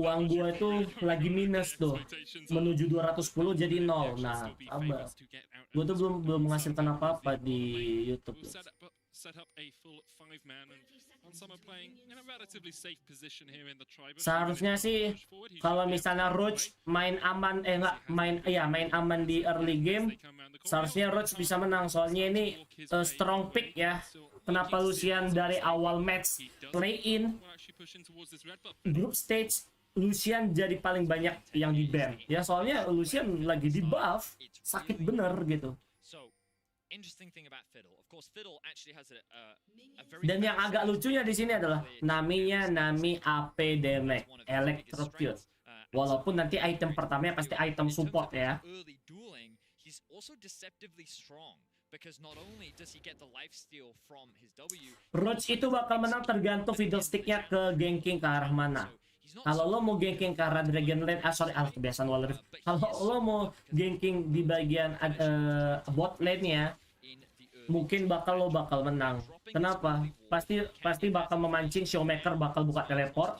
Speaker 1: uang gue itu lagi minus tuh, menuju 210 jadi 0. Nah, sabar. Gue tuh belum menghasilkan apa-apa di YouTube. Seharusnya sih kalau misalnya Roach main aman main aman di early game, seharusnya Roach bisa menang. Soalnya ini strong pick ya. Kenapa Lucian dari awal match play in group stage Lucian jadi paling banyak yang di ban ya, soalnya Lucian lagi di buff, sakit bener gitu. Dan yang agak lucunya di sini adalah naminya Nami AP Damage Electrocute. Walaupun nanti item pertamanya pasti item support ya. Roach itu bakal menang tergantung Fiddlestick-nya ke ganking ke arah mana. Kalau lo mau ganking ke arah Dragon Lane, kebiasaan Wall Rift. Kalau lo mau ganking di bagian bot lane-nya, mungkin lo bakal menang. Kenapa? Pasti bakal memancing Showmaker bakal buka teleport,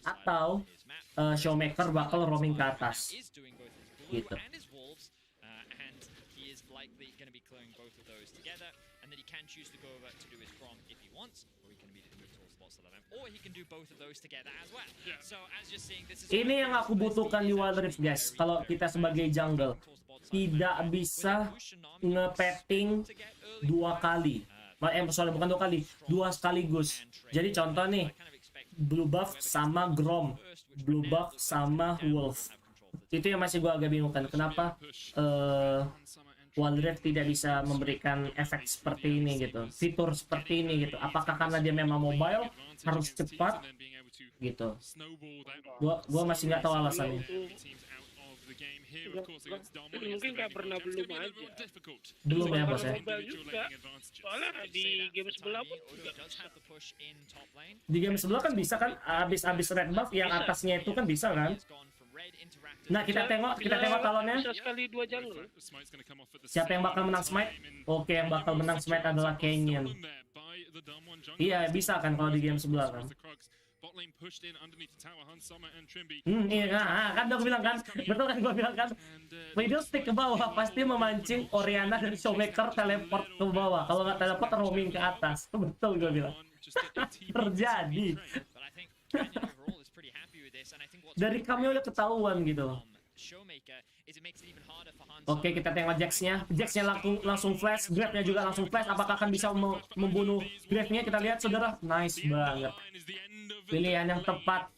Speaker 1: atau Showmaker bakal roaming ke atas gitu. Ini yang aku butuhkan di Wild Rift guys. Kalau kita sebagai jungle tidak bisa nge-petting 2 kali. Soalnya bukan 2 kali, 2 sekaligus. Jadi contoh nih, blue buff sama Grom, blue buff sama Wolf. Itu yang masih gua agak bingungkan. Kenapa Wild Rift tidak bisa memberikan efek seperti ini gitu, fitur seperti ini gitu. Apakah karena dia memang mobile harus cepat gitu? Gua masih nggak tahu alasannya.
Speaker 10: Mungkin nggak pernah belum aja.
Speaker 1: Belum ya bos ya.
Speaker 10: Soalnya di game sebelah pun juga.
Speaker 1: Di game sebelah kan bisa kan, abis red buff yang atasnya itu kan bisa kan. Nah kita tengok talonnya.
Speaker 10: Sekali 2 jungle.
Speaker 1: Siapa yang bakal menang smite? Oke, yang bakal menang smite adalah Canyon. Iya bisa kan kalau di game sebelah kan. Iya kan udah bilang kan, betul kan gue bilang kan. Fiddlestick ke bawah pasti memancing Orianna dan Showmaker teleport ke bawah. Kalau nggak teleport roaming ke atas. Betul gue bilang. Terjadi. Dari kami udah ketahuan gitu. Oke, kita tengok Jax-nya. Jax-nya langsung flash, Grab-nya juga langsung flash. Apakah akan bisa membunuh Grab-nya? Kita lihat saudara. Nice banget. Pilihan yang tepat.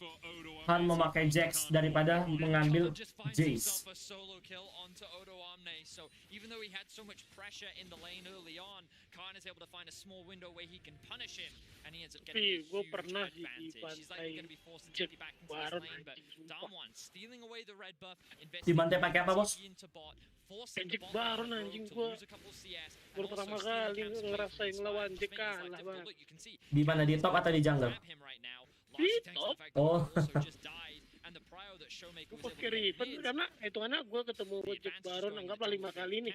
Speaker 1: Han memakai Jax daripada mengambil Jace.
Speaker 6: So even though he had so much pressure in the lane early on, Khan is able to find a small window where he can punish him, and he ends up getting a huge advantage. He's likely going to be forced to take it back into his lane, but Damwon stealing away the red buff,
Speaker 1: Dibantai pakai apa, Bos?
Speaker 6: into bot, forcing the
Speaker 10: Jack
Speaker 6: bot
Speaker 10: Baron
Speaker 6: lane
Speaker 10: anjing
Speaker 6: to
Speaker 10: gua.
Speaker 6: lose a couple CS, and
Speaker 10: Baru
Speaker 6: also
Speaker 10: pertama
Speaker 6: stealing
Speaker 10: kali
Speaker 6: camps from
Speaker 10: ngerasain
Speaker 6: Jack
Speaker 10: lawan
Speaker 6: Baron.
Speaker 10: Jack
Speaker 6: Things like
Speaker 10: kalah,
Speaker 6: Dimple,
Speaker 10: Bang.
Speaker 6: look, you can see
Speaker 1: Di mana, di top atau di jungle?
Speaker 6: grab him right now,
Speaker 10: Di
Speaker 6: largely thanks to
Speaker 10: top.
Speaker 6: the fact that
Speaker 1: Oh.
Speaker 6: he also just died, and the prio that Showmaker
Speaker 10: Gue
Speaker 6: was able
Speaker 10: pakai
Speaker 6: to get
Speaker 10: Riven
Speaker 6: his.
Speaker 10: karena hitungannya gue ketemu Jack Baron anggaplah 5 kali nih.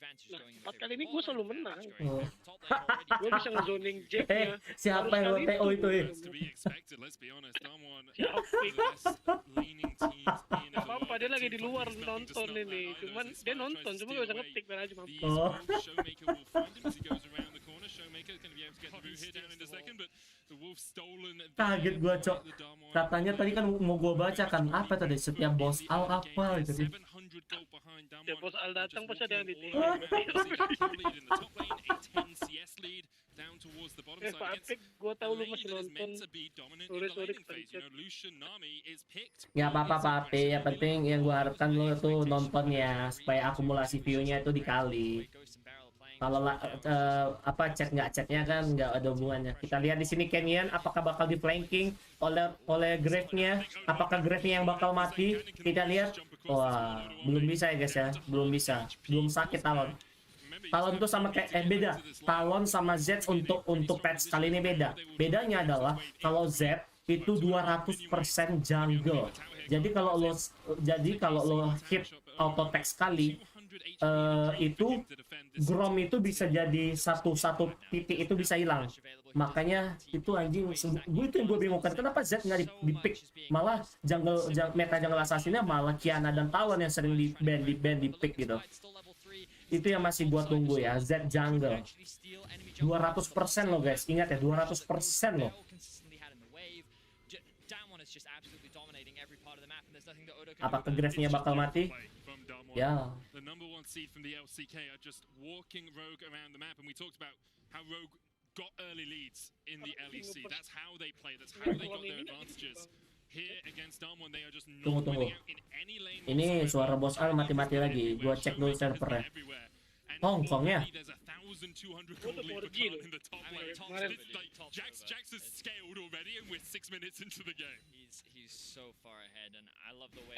Speaker 10: Nah, 4 kali ini gue selalu menang.
Speaker 1: Oh.
Speaker 10: Gue bisa ngezoning Jacknya.
Speaker 1: Siapa yang
Speaker 10: Baru
Speaker 1: PO
Speaker 10: sekali
Speaker 1: itu ya?
Speaker 5: To be expected, let's be honest. Damwon,
Speaker 10: Siapa?
Speaker 5: the best leaning teams in the
Speaker 10: Apa dia
Speaker 5: world.
Speaker 10: lagi di
Speaker 5: Team
Speaker 10: luar
Speaker 5: Fighting is nothing to
Speaker 10: nonton
Speaker 5: snuff
Speaker 10: ini.
Speaker 5: at either.
Speaker 10: Cuman
Speaker 5: As
Speaker 10: dia
Speaker 5: Inspire
Speaker 10: nonton,
Speaker 5: tries to
Speaker 10: cuma
Speaker 5: steal
Speaker 10: gak bisa
Speaker 5: away
Speaker 10: ngetik aja mampus.
Speaker 5: these
Speaker 1: Oh.
Speaker 5: wolves, Showmaker will find him as he goes around the corner. Showmaker is going to be able to get the root here down in a second, but the wolf stolen.
Speaker 1: Kaget gua, Cok.
Speaker 5: The Damwon.
Speaker 1: Katanya tadi kan mau gua bacakan apa tadi setiap bos al apa gitu.
Speaker 5: 700 gold behind Damwon.
Speaker 10: Ya bos Al datang pasti ada yang
Speaker 5: Just
Speaker 10: ditinggal.
Speaker 5: walking away. See that kill lead in the top lane, a 10 CS lead down towards the bottom side
Speaker 10: Pak
Speaker 5: against
Speaker 10: Apik, gue tahu lu
Speaker 5: lane
Speaker 10: masih
Speaker 5: that is
Speaker 10: nonton.
Speaker 5: meant to be dominant in
Speaker 10: Sorry,
Speaker 5: the
Speaker 10: sorry,
Speaker 5: laning phase. You know, Lucian Nami is picked.
Speaker 1: Nggak apa-apa Papi, yang penting yang gua harapkan lo tuh nontonnya supaya akumulasi view-nya itu dikali. Kalau apa chatnya kan nggak ada hubungannya. Kita lihat di sini Canyon apakah bakal di flanking oleh Grave-nya, apakah Grave-nya yang bakal mati? Kita lihat. Wah, belum bisa ya guys ya, belum bisa. Belum sakit Talon. Talon tuh sama kayak beda. Talon sama Z untuk patch kali ini beda. Bedanya adalah kalau Z itu 200% jungle. Jadi kalau lo hit auto tag sekali itu Grom itu bisa jadi satu titik itu bisa hilang. Makanya itu anjing gue itu yang gue bingungkan kenapa Z nggak di pick, malah meta jungle assassinnya malah Kiana dan Talon yang sering di pick gitu. Itu yang masih gue tunggu ya, Z jungle 200% loh guys, ingat ya 200% loh. Apakah Grave-nya bakal mati? Ya.
Speaker 5: The number one seed from the LCK are just walking Rogue around the map, and we talked about how Rogue got early leads in the LEC. That's how they play. That's how they got their advantages. Here against Damwon, they are just not winning out in any lane.
Speaker 1: Ini suara bos Al mati-mati lagi. Gua cek dulu servernya. Hongkong ya.
Speaker 5: Jax has scaled already, and we're 6 minutes into the game.
Speaker 6: He's so far ahead, and I love the way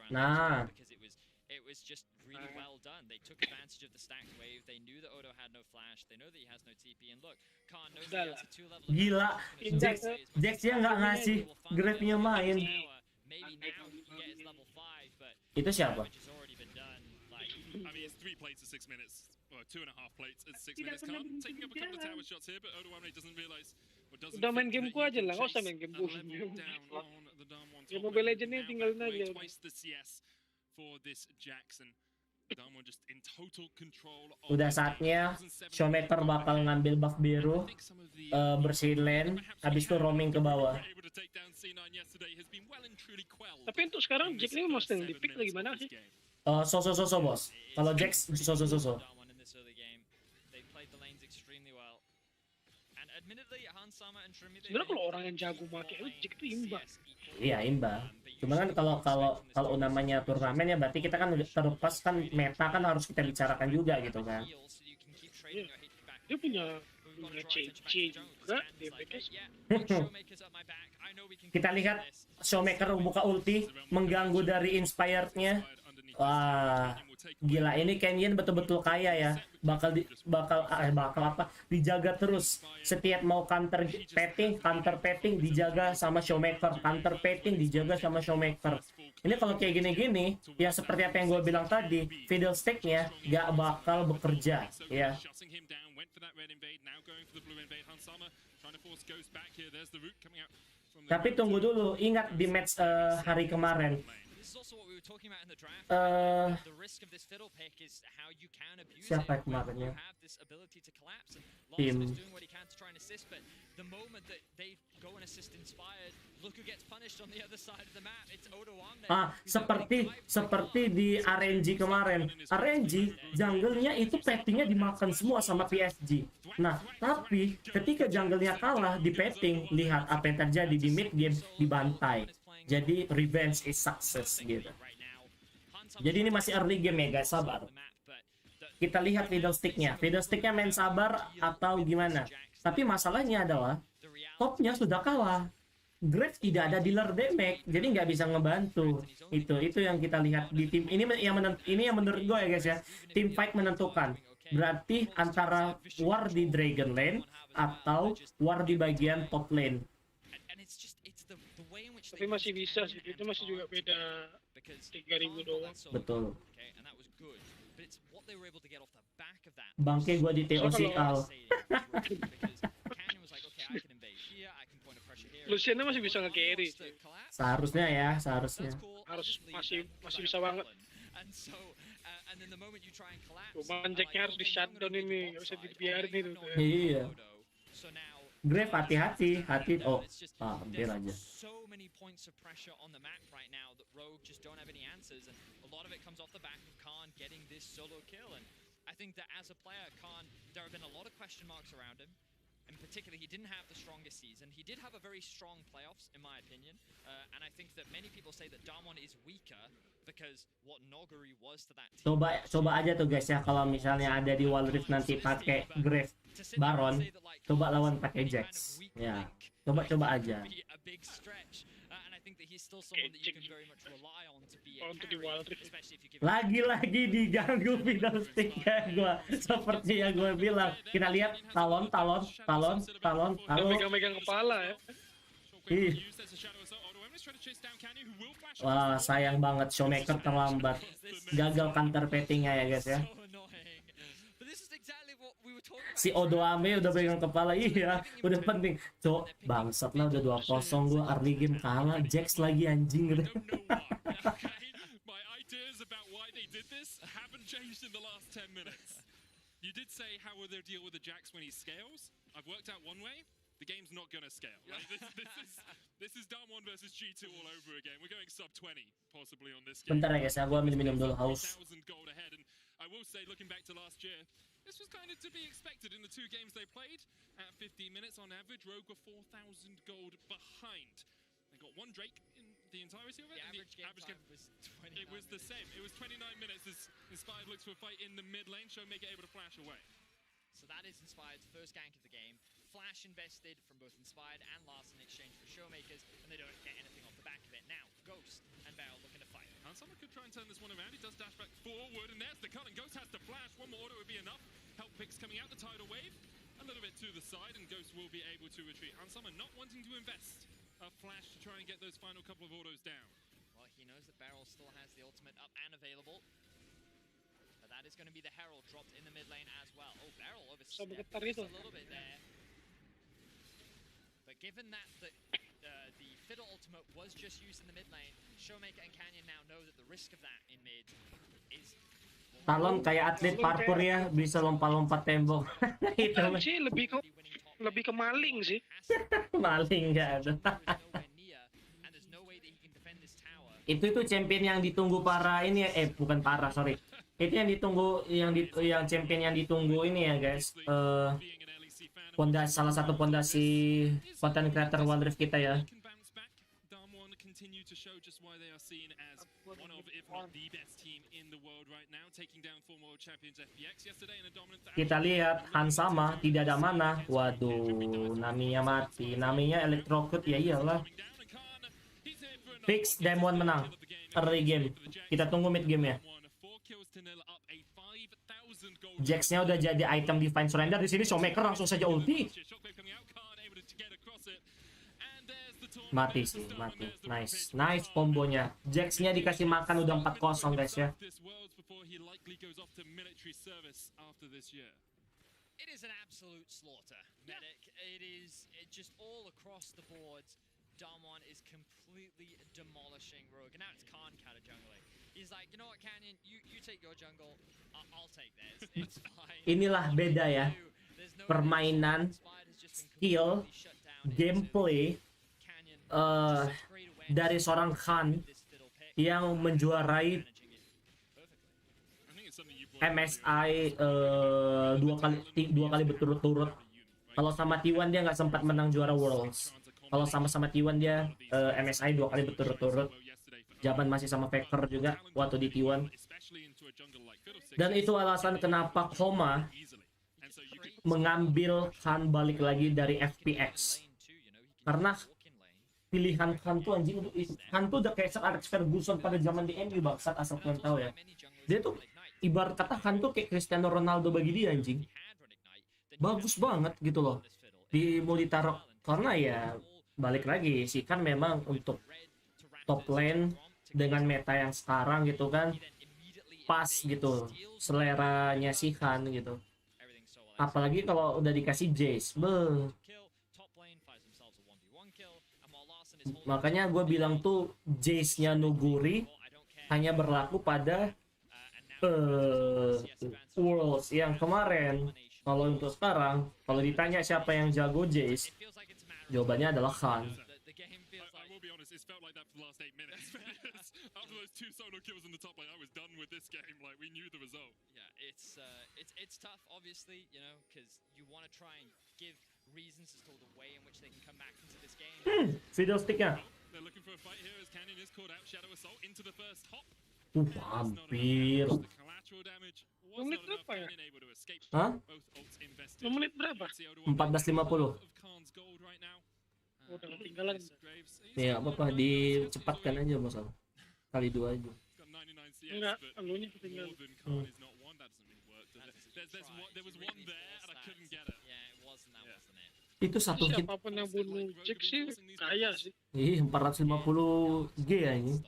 Speaker 1: Nah.
Speaker 6: because it was just really well done. They took advantage of the stacked wave. They knew that Odo had no flash. They know that he has no TP, and look, Khan knows that he has a 2-level.
Speaker 1: Gila, Jax dia nggak ngasih Grave-nya main.
Speaker 6: Maybe now he can get his level 5, but
Speaker 1: Itu siapa?
Speaker 6: damage has already been done. Like,
Speaker 5: I mean, it's 3 plates at 6 minutes. Well, 2.5 plates at 6 minutes. Khan taking up a couple of tower shots here, but Odo doesn't realize.
Speaker 10: Udah main game gua aja lah, nggak usah main game gua. Ya Mobile Legends-nya tinggalin aja.
Speaker 1: Udah saatnya Showmaker bakal ngambil buff biru, bersihin lane, habis itu roaming ke bawah.
Speaker 10: Tapi untuk sekarang Jack ini mesti di pick lagi mana sih?
Speaker 1: So bos. Kalau Jax so.
Speaker 6: Damwon in this early game. They played the lanes extremely well. And admittedly, Hansama and Trimi,
Speaker 10: Sebenarnya kalau orang yang jago make Jack itu imbang.
Speaker 1: Iya imbang. Cuma kan kalau namanya turnamen ya berarti kita kan terlepas kan meta kan harus kita bicarakan juga gitu kan.
Speaker 10: Iya. Dia punya CC juga di PKS.
Speaker 1: Kita lihat Showmaker buka ulti mengganggu dari Inspired-nya. Wah, gila ini Canyon betul-betul kaya ya. Bakal apa? Dijaga terus. Setiap mau counter petting dijaga sama Showmaker, counter petting dijaga sama Showmaker. Ini kalau kayak gini-gini, ya seperti apa yang gue bilang tadi, fiddlestick-nya gak bakal bekerja, ya. Tapi tunggu dulu, ingat di match hari kemarin,
Speaker 6: This is also what we were talking about in the draft.
Speaker 1: Eh,
Speaker 6: The risk of this fiddle pick is how you can abuse
Speaker 1: siapa
Speaker 6: it when
Speaker 1: kemarin
Speaker 6: you
Speaker 1: ya?
Speaker 6: have this ability to collapse. And
Speaker 1: Tim.
Speaker 6: Larson is doing what he can to try and assist, but the moment that they go and assist inspired, look who gets punished on the other side of the map. It's Odo Wang there.
Speaker 1: Ah, seperti di RNG kemarin. RNG jungle-nya itu pettingnya dimakan semua sama PSG. Nah, tapi ketika jungle-nya kalah di petting, lihat apa yang terjadi di mid game, dibantai. Jadi revenge is success gitu. Jadi ini masih early game ya guys, sabar. Kita lihat Fiddlestick-nya. Fiddlestick-nya main sabar atau gimana? Tapi masalahnya adalah topnya sudah kalah. Grave tidak ada dealer damage, jadi nggak bisa ngebantu. Itu yang kita lihat di tim ini yang menurut gue ya guys ya. Tim fight menentukan. Berarti antara war di Dragon Lane atau war di bagian top lane.
Speaker 10: Tapi masih bisa sih, itu masih juga beda 3.000 doang.
Speaker 1: Betul. Bangke gue di TOC Al.
Speaker 10: Luciannya masih bisa nge-carry.
Speaker 1: Seharusnya ya, seharusnya.
Speaker 10: Masih bisa banget. Cuman Jacknya harus di shutdown ini, nggak bisa dibiarin itu.
Speaker 1: Iya. Grave hati-hati, oh, hampir aja.
Speaker 6: So many points of pressure on the map right now that Rogue just don't have any answers, and a lot of it comes off the back of Khan getting this solo kill. And I think that as a player, Khan, there have been a lot of question marks around him. And particularly, he didn't have the strongest season. He did have a very strong playoffs, in my opinion. And I think that many people say that Damwon is weaker because what Noguri was to that team.
Speaker 1: Coba aja tuh guys ya, kalau misalnya ada di Wall Rift nanti pakai Grave Baron, coba lawan pakai Jax. Ya, coba aja. Lagi-lagi diganggu Fiddlestick ya gua. Seperti yang gue bilang. Kita lihat talon.
Speaker 10: Megang-megang kepala ya.
Speaker 1: Wah, sayang banget Showmaker terlambat. Gagal counter pettingnya ya guys ya. Si Odoame udah pegang kepala, iya, udah penting. Cok, bangsat lah, udah 2-0 gua early game kalah, Jax lagi anjing gitu.
Speaker 5: You did say how will they deal with the Jax when he scales? I've worked out one way. The game's not gonna scale. Right? This is Damwon versus G2 all over again. We're going sub 20 possibly on this game.
Speaker 1: Bentar ya guys, ya, gua minum dulu haus.
Speaker 5: I will say, looking back to last year, this was kind of to be expected in the two games they played. At 15 minutes on average, Rogue were 4,000 gold behind. They got one Drake in the entirety of it.
Speaker 6: The average game was 29
Speaker 5: It was the same. It was 29 minutes as Inspired looks for a fight in the mid lane. Showmaker able to flash away.
Speaker 6: So that is Inspired's first gank of the game. Flash invested from both Inspired and Larson in exchange for Showmakers, and they don't get anything off the back of it. Now, Ghost and Barrel looking to fight.
Speaker 5: Someone could try and turn this one around. He does dash back forward, and there's the cut, and Ghost has to flash. One more auto would be enough. Help picks coming out the tidal wave. A little bit to the side, and Ghost will be able to retreat. Hansama not wanting to invest a flash to try and get those final couple of autos down.
Speaker 6: Well, he knows that Barrel still has the ultimate up and available. But that is going to be the Herald dropped in the mid lane as well. Oh, Barrel overstepped a little bit there. But given that the Fiddle ultimate was just used in the mid lane, Showmaker and Canyon now know that the risk of that in mid is...
Speaker 1: Talon kayak atlet parkour ya, bisa lompat-lompat tembok. Itu
Speaker 10: sih lebih ke maling sih.
Speaker 1: Maling nggak ada. Itu champion yang ditunggu para ini ya, bukan para, sorry. Itu yang ditunggu, yang champion yang ditunggu ini ya guys. Salah satu pondasi content creator Wild Rift kita ya.
Speaker 5: Continue to show just why they are seen as one of, if not the best team in the world right now, taking down former world champions FPX yesterday in a dominant.
Speaker 1: Kita lihat Hansama tidak ada mana. Waduh, Naminya mati. Naminya electrocute ya iyalah. Fix Demon menang early game. Kita tunggu mid game ya. Jax-nya udah jadi item Divine Surrender. Di sini Showmaker langsung saja ulti. Mati sih, mati. Nice kombonya. Jax-nya dikasih makan udah 4-0 guys ya.
Speaker 6: It is an absolute slaughter, Medic. It is just all across the board. Damwon is completely demolishing Rogue. And now it's Khan kind of jungling. He's like, you know what, Canyon, you take your jungle, I'll take theirs. It's fine.
Speaker 1: Inilah beda ya. Permainan, skill, gameplay dari seorang Khan yang menjuarai MSI dua kali berturut-turut. Kalau sama T1 dia nggak sempat menang juara Worlds. Kalau sama-sama T1 dia MSI 2 kali berturut-turut. Zaman masih sama Faker juga waktu di T1. Dan itu alasan kenapa Koma mengambil Khan balik lagi dari FPX. Karena pilihan Khan tuh anjing, Khan tuh udah kayak Sir Alex Ferguson pada zaman di MU bangsat, asal kalian tahu ya. Dia tuh ibarat kata Khan tuh kayak Cristiano Ronaldo bagi dia anjing. Bagus banget gitu loh di mau ditaruh, karena ya balik lagi sih kan memang untuk top lane dengan meta yang sekarang gitu kan pas gitu seleranya si Khan gitu. Apalagi kalau udah dikasih Jace, makanya gue bilang tuh Jace-nya Nuguri hanya berlaku pada Worlds yang kemarin. Kalau untuk sekarang, kalau ditanya siapa yang jago Jace, jawabannya adalah Khan.
Speaker 6: It's tough, obviously, you know, because you want to try and give reasons as to the way in which they can come back into this game.
Speaker 1: Video sticknya. Hampir.
Speaker 10: Menit berapa ya?
Speaker 1: Hah?
Speaker 10: Menit berapa?
Speaker 1: 14.50.
Speaker 10: Udah ketinggalan.
Speaker 1: Ya apa-apa, dicepatkan aja masalah. Kali 2 aja.
Speaker 10: Enggak, elunya ketinggalan.
Speaker 1: Itu satu hit.
Speaker 10: Siapapun yang bunuh Jack sih kaya sih.
Speaker 1: 450 G ya ini.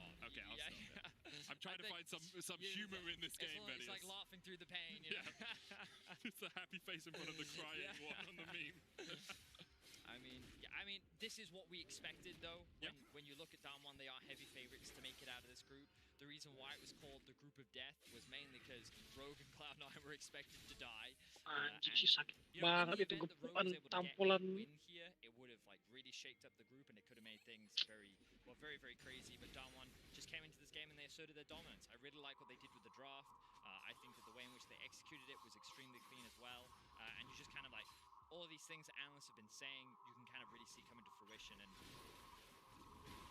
Speaker 5: Trying to find some humor in this game, but
Speaker 6: it's like laughing through the pain. You know?
Speaker 5: It's a happy face in front of the crying one on the meme.
Speaker 6: I mean, this is what we expected, though. When you look at Damwon, they are heavy favorites to make it out of this group. The reason why it was called the Group of Death was mainly because Rogue and Cloud9 were expected to die.
Speaker 10: Anjing sih sakit banget itu gepukan tampolan.
Speaker 6: Here, it would have like really shaked up the group, and it could have made things very, very crazy. But Damwon just came into this game and they asserted their dominance. I really like what they did with the draft. I think that the way in which they executed it was extremely clean as well. And you just kind of like all of these things that analysts have been saying, you can kind of really see coming to fruition. And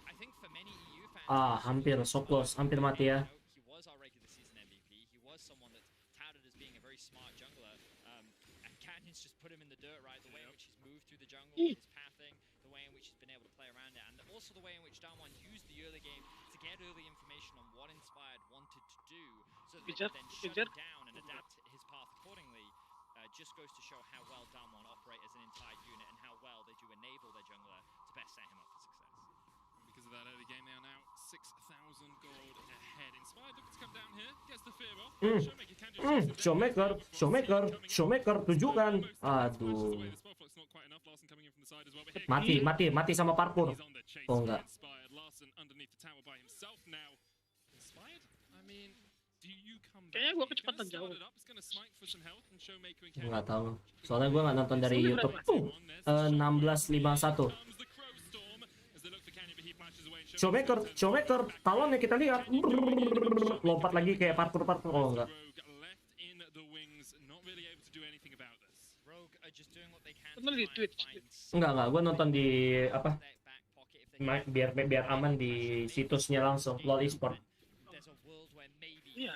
Speaker 6: I think for many EU fans,
Speaker 1: hampir so close, hampir mati ya.
Speaker 6: He was our regular season MVP. He was someone that's touted as being a very smart jungler. And Canyon's just put him in the dirt, right? The way in which he's moved through the jungle, his pathing, the way in which he's been able to play around it, and also the way in which Damwon used the early game to get early information on what Inspired wanted to do, so that they could then shut it down and adapt his path accordingly. Just goes to show how well Damwon operate as an entire unit and how well they do enable their jungler to best set him up for success.
Speaker 5: Because of that early game, they are now 6,000 gold ahead. Inspired looking to come down here, gets the fear off.
Speaker 1: Showmaker tunjukkan. Aduh. Mati sama parkour. Oh enggak.
Speaker 10: Kayaknya gue kecepatan jauh.
Speaker 1: Nggak tahu. Soalnya gue nggak nonton dari YouTube. 16.51. Showmaker. Talonnya kita lihat. Lompat lagi kayak parkour. Oh enggak.
Speaker 10: Bener di Twitch.
Speaker 1: Enggak. Gue nonton di apa? Biar aman di situsnya langsung. LoL Esport.
Speaker 10: Iya.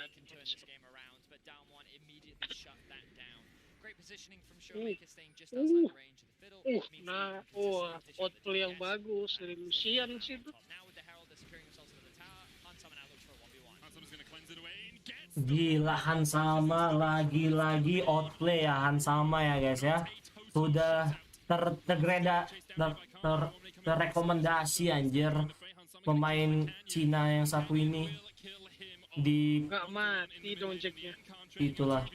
Speaker 10: Nah, outplay yang bagus dari Lucian sih itu.
Speaker 1: Gila, Hansama lagi outplay ya, Hansama ya guys ya. Sudah terrekomendasi anjir pemain Cina yang satu ini di
Speaker 10: nggak mati dong Jacknya.
Speaker 1: Itulah.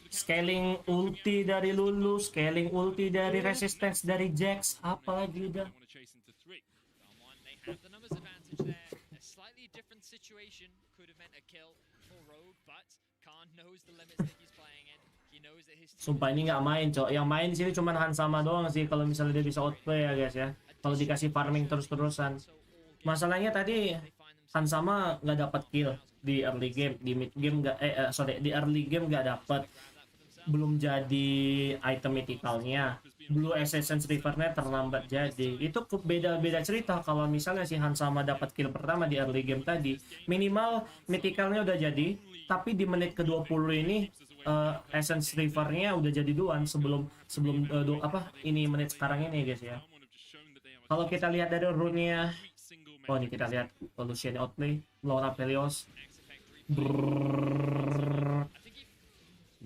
Speaker 1: Scaling ulti dari Lulu, scaling ulti dari resistance dari Jax, apalagi udah.
Speaker 6: have the numbers advantage there. A slightly different situation could have meant a kill for Rogue, but Khan knows the limits that he's playing in. He knows that his
Speaker 1: Sumpah ini nggak main, Cok. Yang main di sini cuma Hansama doang sih kalau misalnya dia bisa outplay ya, guys ya. Kalau dikasih farming terus-terusan. Masalahnya tadi Hansama nggak dapat kill di early game, di mid game nggak di early game nggak dapat. Belum jadi item mythicalnya, Blue Essence Rivernya terlambat jadi. Itu beda-beda cerita kalau misalnya si Hansama dapat kill pertama di early game tadi, minimal mythicalnya udah jadi, tapi di menit ke-20 ini Essence Rivernya udah jadi duluan sebelum ini menit sekarang ini, guys ya. Kalau kita lihat dari rune-nya, oh ini kita lihat Lucian outplay melawan Aphelios.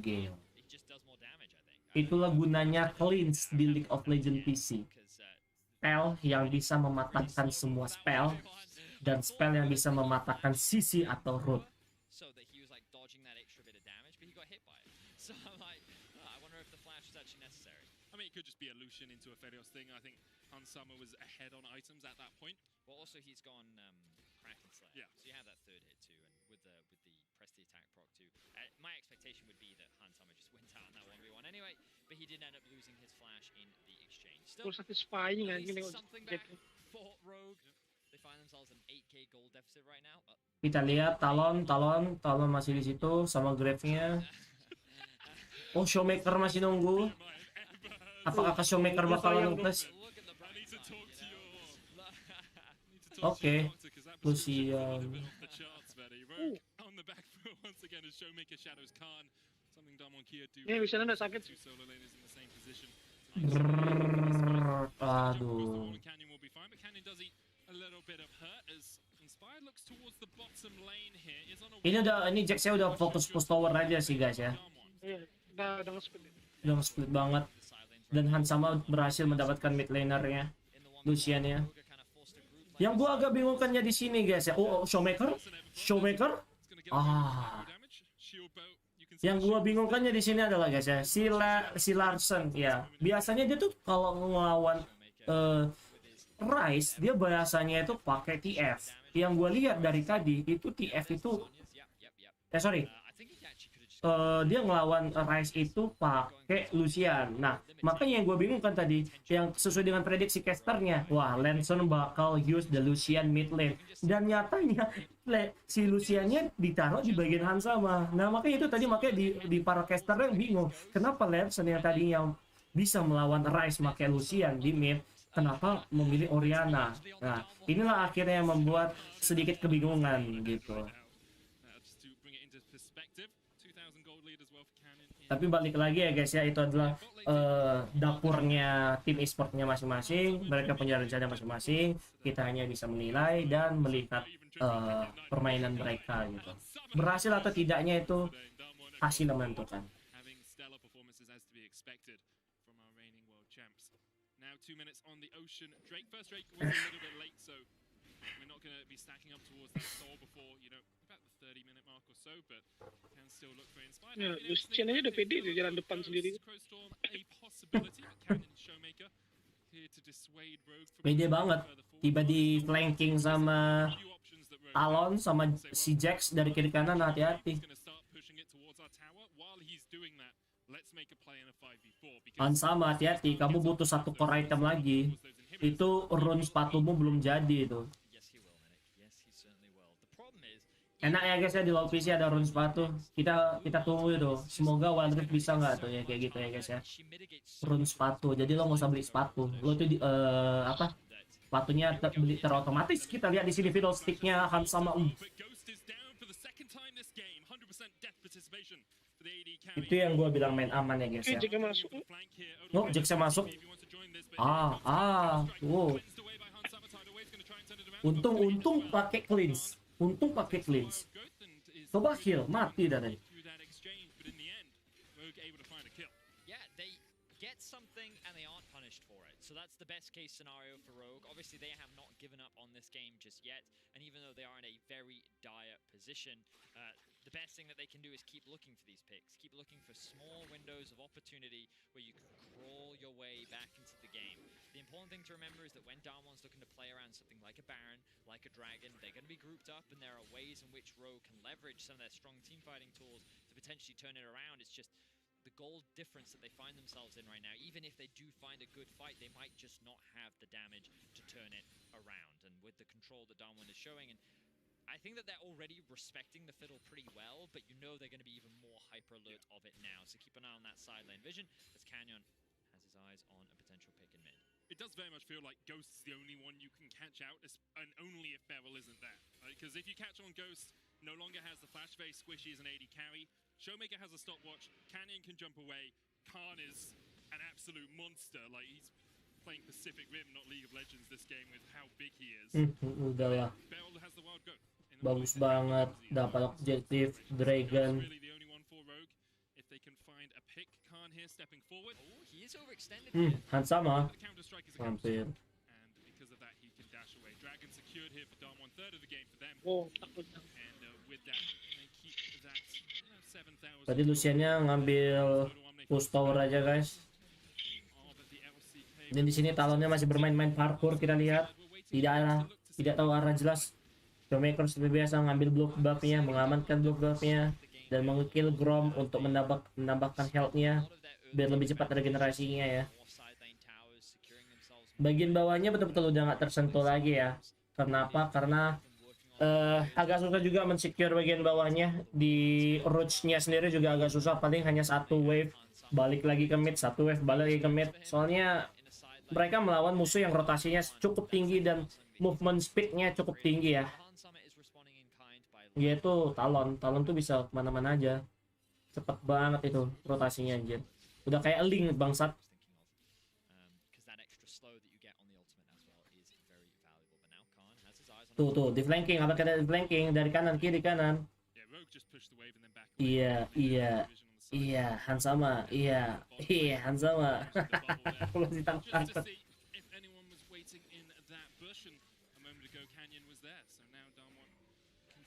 Speaker 1: Gale. Itulah gunanya cleanse di League of Legends PC. Spell yang bisa mematahkan semua spell, dan spell yang bisa mematahkan sisi atau root.
Speaker 5: It could just be a Lucian into a Felios thing. I think Hansama was ahead on items at that point.
Speaker 6: Well, also he's gone Kraken Slayer.
Speaker 5: Yeah.
Speaker 6: So you have that third hit too, and with the press the attack proc too. My expectation would be that Hansama just wins out on that 1v1 anyway, but he did end up losing his flash in the exchange. Still,
Speaker 10: satisfying
Speaker 6: at
Speaker 10: anjing
Speaker 6: least
Speaker 10: nih
Speaker 6: something back for Rogue. They find themselves an 8k gold deficit right now.
Speaker 1: Kita lihat Talon masih di situ sama Grave-nya. Oh, Showmaker masih nunggu. Apakah Showmaker bakalan nge-flash? Oke, Lucian.
Speaker 10: Ini Lucian udah sakit.
Speaker 1: Aduh. Ini Jax-nya udah fokus push tower aja sih, guys ya.
Speaker 10: Iya, udah nge-split.
Speaker 1: Udah nge-split banget. Dan Hansama berhasil mendapatkan mid laner-nya, Lucian-nya. Yang gua agak bingungkannya di sini, guys ya. Oh, Showmaker. Yang gua bingungkannya di sini adalah, guys ya, si Larsen ya. Biasanya dia tuh kalau ngelawan Ryze, dia biasanya itu pakai TF. Yang gua lihat dari tadi itu TF itu dia ngelawan Ryze itu pakai Lucian. Nah, makanya yang gue bingungkan tadi, yang sesuai dengan prediksi casternya, wah, Lanson bakal use the Lucian mid lane. Dan nyatanya si Luciannya ditaruh di bagian Hansama. Nah, makanya itu tadi di para caster yang bingung, kenapa Lanson yang tadinya bisa melawan Ryze pakai Lucian di mid, kenapa memilih Orianna. Nah, inilah akhirnya yang membuat sedikit kebingungan gitu. Tapi balik lagi ya, guys ya, itu adalah dapurnya tim e-sportnya masing-masing. Mereka punya rencana masing-masing. Kita hanya bisa menilai dan melihat permainan mereka gitu. Berhasil atau tidaknya itu hasil menentukan.
Speaker 10: Ya, Lucian aja udah pede di jalan depan sendiri.
Speaker 1: Pede banget. Tiba di flanking sama Talon sama si Jax dari kiri kanan, hati-hati. Hansama, hati-hati, kamu butuh satu core item lagi. Itu rune sepatumu belum jadi itu. Enak ya, guys ya, di low PC ada rune sepatu. Kita tunggu itu. Semoga Wild Rift bisa nggak tuh ya kayak gitu ya, guys ya. Rune sepatu. Jadi lo nggak usah beli sepatu. Lo tuh sepatunya beli terotomatis. Kita lihat di sini video sticknya Hansama. Itu yang gue bilang main aman ya, guys ya. Oh, Jax masuk. Wow. Untung pakai cleanse. Coba heal, mati dah tadi.
Speaker 6: Yeah, they get something and they aren't punished for it. So that's the best case scenario for Rogue. Obviously, they have not given up on this game just yet, and even though they are in a very dire position, the best thing that they can do is keep looking for these picks, keep looking for small windows of opportunity where you can crawl your way back into the game. The important thing to remember is that when Darmon's looking to play around something like a Baron, like a Dragon, they're going to be grouped up, and there are ways in which Rogue can leverage some of their strong team fighting tools to potentially turn it around. It's just the goal difference that they find themselves in right now. Even if they do find a good fight, they might just not have the damage to turn it around. And with the control that Darmon is showing, and I think that they're already respecting the fiddle pretty well, but you know they're going to be even more hyper alert of it now. So keep an eye on that side lane vision as Canyon has his eyes on a potential pick in mid.
Speaker 5: It does very much feel like Ghost is the only one you can catch out, and only if Beryl isn't there. Because if you catch on Ghost, no longer has the flash phase, Squishy is an AD carry, Showmaker has a stopwatch, Canyon can jump away, Khan is an absolute monster. Like, he's playing Pacific Rim, not League of Legends this game with how big he is.
Speaker 1: Udah lah.
Speaker 5: Beryl has the wild goat.
Speaker 1: Bagus banget, dapat objektif Dragon.
Speaker 5: Really the only one for Rogue. If they can find a pick, Khan here stepping forward.
Speaker 6: Oh, he is overextended here.
Speaker 1: Hansama.
Speaker 5: The counter strike is a
Speaker 1: Hampir.
Speaker 5: and because of that he can dash away. Dragon secured here for Dom, 1/3 of the game for them.
Speaker 10: Oh, takut.
Speaker 5: And with that they keep that 7,000.
Speaker 1: Tadi Luciannya ngambil push tower aja guys. Dan di sini Talonnya masih bermain-main parkour, kita lihat tidak tahu arah jelas. Showmaker seperti biasa ngambil block buff-nya, mengamankan block buff-nya, dan mengekill Grom untuk menambahkan health-nya biar lebih cepat regenerasinya ya. Bagian bawahnya betul-betul udah nggak tersentuh lagi ya. Kenapa? Karena agak susah juga mensecure bagian bawahnya. Di roots-nya sendiri juga agak susah, paling hanya satu wave balik lagi ke mid, satu wave balik lagi ke mid. Soalnya mereka melawan musuh yang rotasinya cukup tinggi dan movement speed-nya cukup tinggi ya. Yaitu Talon tuh bisa kemana-mana aja, cepet banget itu rotasinya anjir, udah kayak Link bangsat. Tuh di flanking, apa kata di flanking dari kanan kiri kanan. Iya Hansama, iya Hansama. Masih tangkap.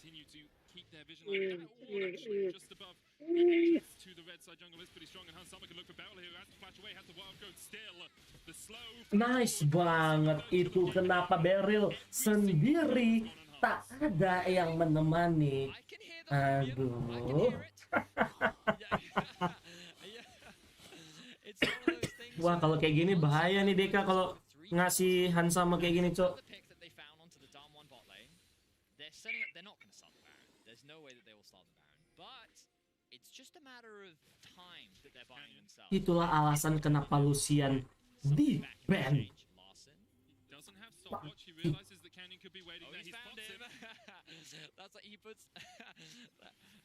Speaker 5: Continue to keep their vision like that. Actually, just above to the red side jungle is pretty strong, and Hansama can look for Beryl here, who has to flash away, has the wild goat still. The slow.
Speaker 1: Nice banget itu, kenapa Beryl sendiri tak ada yang menemani. Aduh. Wah, kalau kayak gini bahaya nih Deka kalau ngasih Hansama kayak gini, Cok.
Speaker 6: They're not going to start the Baron. There's no way that they will start the Baron. But it's just a matter of time that they're buying themselves.
Speaker 1: Itulah alasan kenapa Lucian di ban.
Speaker 5: Doesn't have stopwatch. He realizes that Canyon could be waiting there. He's
Speaker 6: found him. That's like he puts.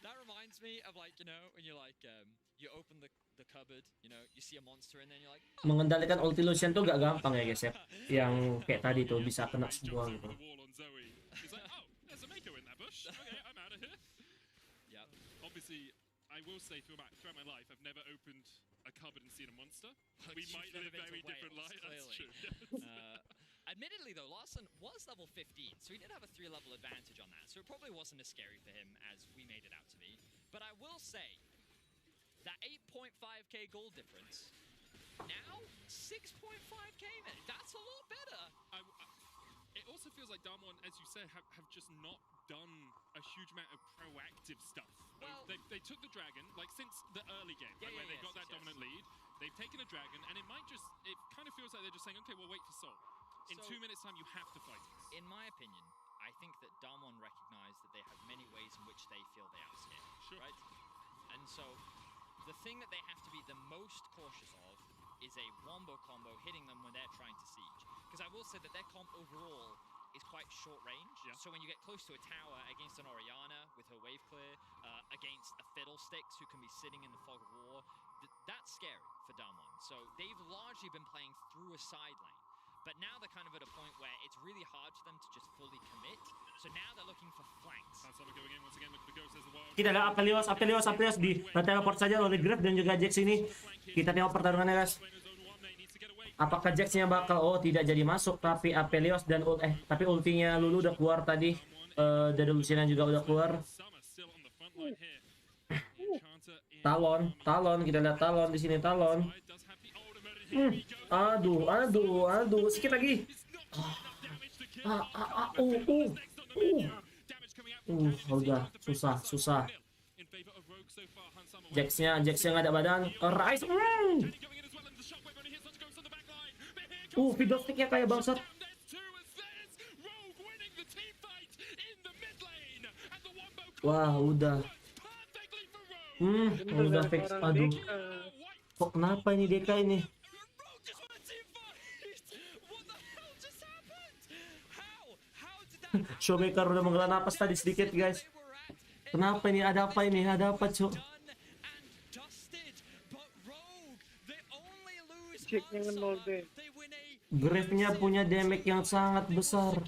Speaker 6: That reminds me of, like, you know, when you're like you open the cupboard, you know, you see a monster and then you're like, oh.
Speaker 1: Mengendalikan ulti Lucian tuh gak gampang ya guys ya. Yang kayak tadi tuh bisa kena semua gitu.
Speaker 5: Okay, I'm out of here. Yeah. Obviously, I will say throughout my life, I've never opened a cupboard and seen a monster. We might live very different lives. That's true.
Speaker 6: Admittedly, though, Larson was level 15, so he did have a 3-level advantage on that. So it probably wasn't as scary for him as we made it out to be. But I will say that 8.5k gold difference. Now 6.5k, man. That's a lot better.
Speaker 5: It also feels like Darmon, as you said, have just not done a huge amount of proactive stuff.
Speaker 6: Well,
Speaker 5: they took the dragon, like, since the early game, where they got that dominant lead. They've taken a dragon, and it kind of feels like they're just saying, okay, we'll wait for Soul. In 2 minutes' time, you have to fight us.
Speaker 6: In my opinion, I think that Darmon recognized that they have many ways in which they feel they outscale, right? And so, the thing that they have to be the most cautious of is a wombo combo hitting them when they're trying to siege. Because I will say that their comp overall is quite short range. Yeah. So when you get close to a tower against an Orianna with her wave clear, against a Fiddlesticks who can be sitting in the fog of war, that's scary for Damwon. So they've largely been playing through a side lane. But now they're kind of at a point where it's really hard for them to just fully commit. So now they're looking for flanks.
Speaker 1: Kita ada Apelios di teleport saja oleh Graf dan juga Jax ini. Kita tengok pertarungannya guys. Apakah Jax-nya bakal tidak jadi masuk, tapi Aphelios dan tapi ultinya Lulu udah keluar tadi. Dari Luciana juga udah keluar. Talon kita lihat Talon di sini Talon. Aduh, sedikit lagi. Udah susah. Jax-nya nggak ada badan. Rise. Fiddlestick-nya kayak bangsat. Wah, udah fix. Aduh. Kok kenapa ini Deka ini? Showmaker udah menghela napas tadi sedikit, guys. Kenapa ini? Ada apa ini? Ada apa, Cok? Grave-nya punya damage yang sangat besar.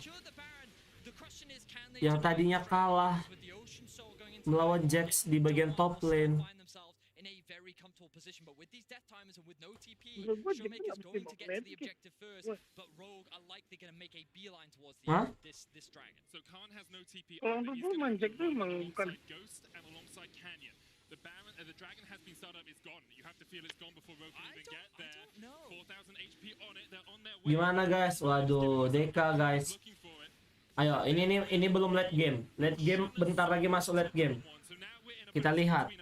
Speaker 1: Yang tadinya kalah melawan Jax di bagian top lane. Hah?
Speaker 5: The dragon has been started up, it's gone. You have to feel it's gone before Rogue can even get there. 4,000 HP on it, they're on their way.
Speaker 1: Gimana guys? Waduh, Deka guys. Ayo, ini belum late game. Late game bentar lagi masuk late game. Kita lihat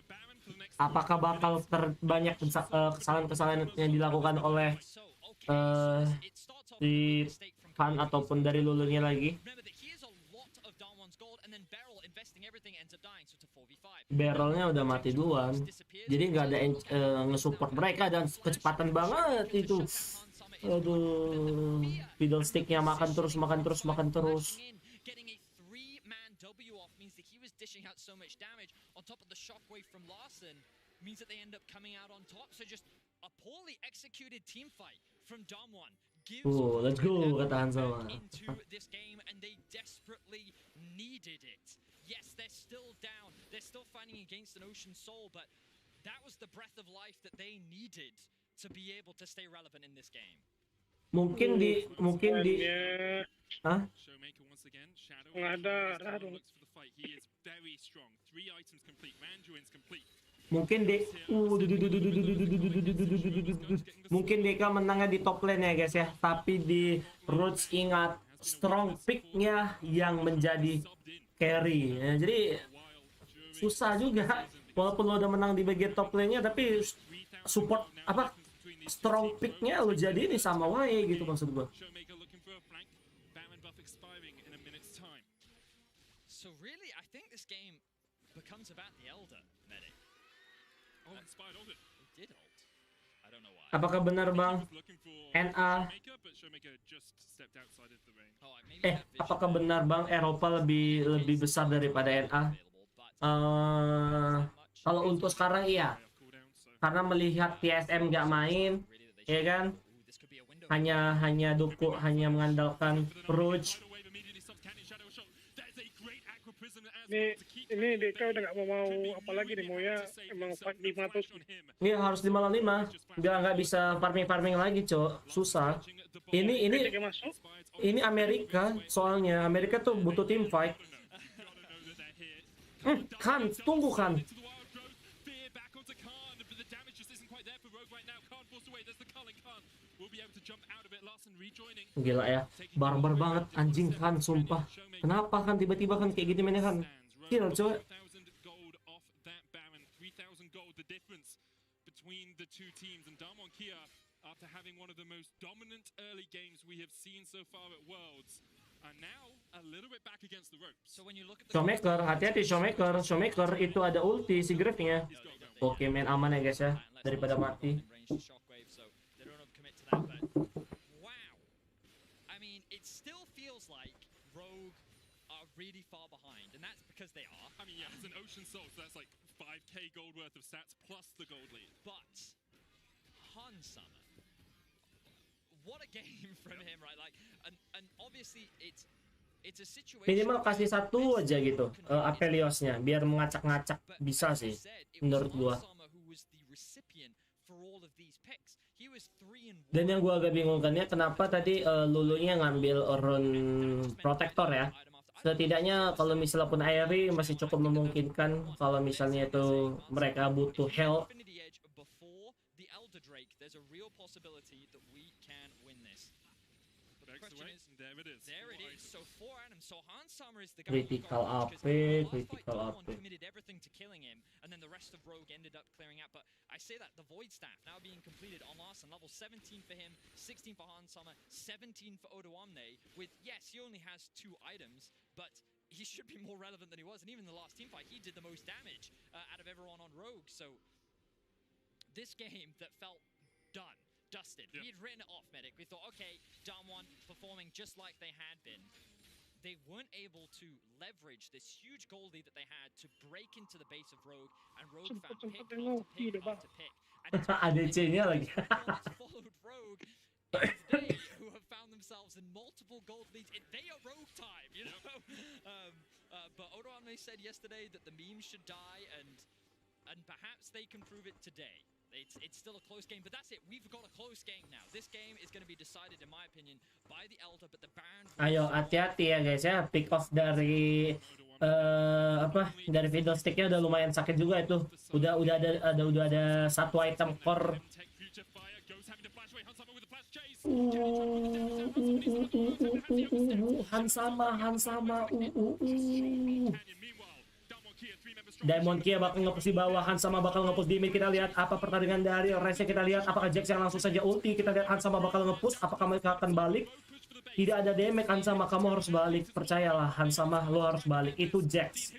Speaker 1: apakah bakal terbanyak kesalahan-kesalahan yang dilakukan oleh si Fan ataupun dari Lulunya lagi. Barrelnya udah mati duluan, jadi nggak ada nge-support mereka dan kecepatan banget itu. Aduh, fiddlestick-nya makan terus. Let's go, kata Hansawa.
Speaker 7: Yes, they're still down. They're still fighting against an ocean soul, but that was the breath of life that they needed to be able to stay relevant in this game.
Speaker 1: Mungkin di Hah? Mungkin Deka menangnya di top lane ya guys ya, tapi di Roots ingat strong pick-nya yang menjadi carry ya, jadi susah juga walaupun lo udah menang di bagian top lane-nya, tapi support strong pick-nya lo jadi ini sama wae gitu maksud gua.
Speaker 7: So really I think this game becomes about the elder medic. It did ult. I don't know why.
Speaker 1: Apakah benar Bang? Apakah benar Bang Eropa lebih besar daripada NA? Kalau untuk sekarang iya. Karena melihat TSM nggak main, ya kan? Hanya mengandalkan Rouge.
Speaker 10: Ini Deka udah nggak mau apalagi nih, mau ya emang 5 terus.
Speaker 1: Iya harus 5-5, nggak bisa farming lagi Cok, susah. Ini Amerika, soalnya Amerika tuh butuh team fight. Kan, tunggu kan. Gila ya, barbar banget anjing kan, sumpah. Kenapa kan tiba-tiba kan kayak gini mainnya kan? Kill coy. Showmaker, hati-hati Showmaker itu ada ulti si Grave-nya. Oke, main aman ya guys ya, daripada mati.
Speaker 7: It still feels like Rogue are really far behind, and that's because they are.
Speaker 5: I mean, yeah, it's an ocean soul, so that's like 5k gold worth of stats plus the gold lead.
Speaker 7: But Hansama, what a game from him, right? Like, and obviously it's a situation.
Speaker 1: Minimal kasih satu aja gitu, Aphelios-nya, biar mengacak-ngacak bisa sih, menurut gua.
Speaker 7: He was 3-1.
Speaker 1: Dan yang gua agak bingungkannya kenapa tadi Lulunya ngambil rune protector ya. Setidaknya kalau misalnya pun Aerie masih cukup memungkinkan kalau misalnya itu mereka butuh help.
Speaker 7: Infinity Edge before the Elder Drake, there's a real possibility that we can win this. But the question is, there it is. So 4 items. So Hansama is the guy who
Speaker 1: Critical
Speaker 7: got
Speaker 1: AP,
Speaker 7: because in the last fight,
Speaker 1: critical
Speaker 7: Dawn
Speaker 1: AP.
Speaker 7: committed everything to killing him, and then the rest of Rogue ended up clearing out. But I say that the Void Staff now being completed on Larson, level 17 for him, 16 for Hansama, 17 for Odoamne. With yes, he only has 2 items, but he should be more relevant than he was. And even in the last team fight, he did the most damage out of everyone on Rogue. So this game that felt done, dusted. We had written it off, Medic. We thought, okay, Damwon performing just like they had been. They weren't able to leverage this huge goal lead that they had to break into the base of Rogue, and Rogue found pick after pick after pick. And it's
Speaker 1: ADC-nya lagi.
Speaker 7: followed Rogue they who have found themselves in multiple gold leads. They are Rogue time, you know. But Odoamne said yesterday that the memes should die, and perhaps they can prove it today. It's still a close game, but that's it. We've got a close game now. This game is going to be decided, in my opinion, by the Elder, but the Baron...
Speaker 1: Ayo hati-hati ya guys ya. Pick off dari dari fiddlesticknya udah lumayan sakit juga itu. Udah ada satu item core. Hansama. Diamond Kia bakal nge-push di bawah, Hansama bakal nge-push di mid. Kita lihat apa pertandingan dari Race-nya, kita lihat apakah Jax yang langsung saja ulti. Kita lihat Hansama bakal nge-push, apakah mereka akan balik. Tidak ada damage, Hansama kamu harus balik. Percayalah Hansama, lo harus balik. Itu Jax.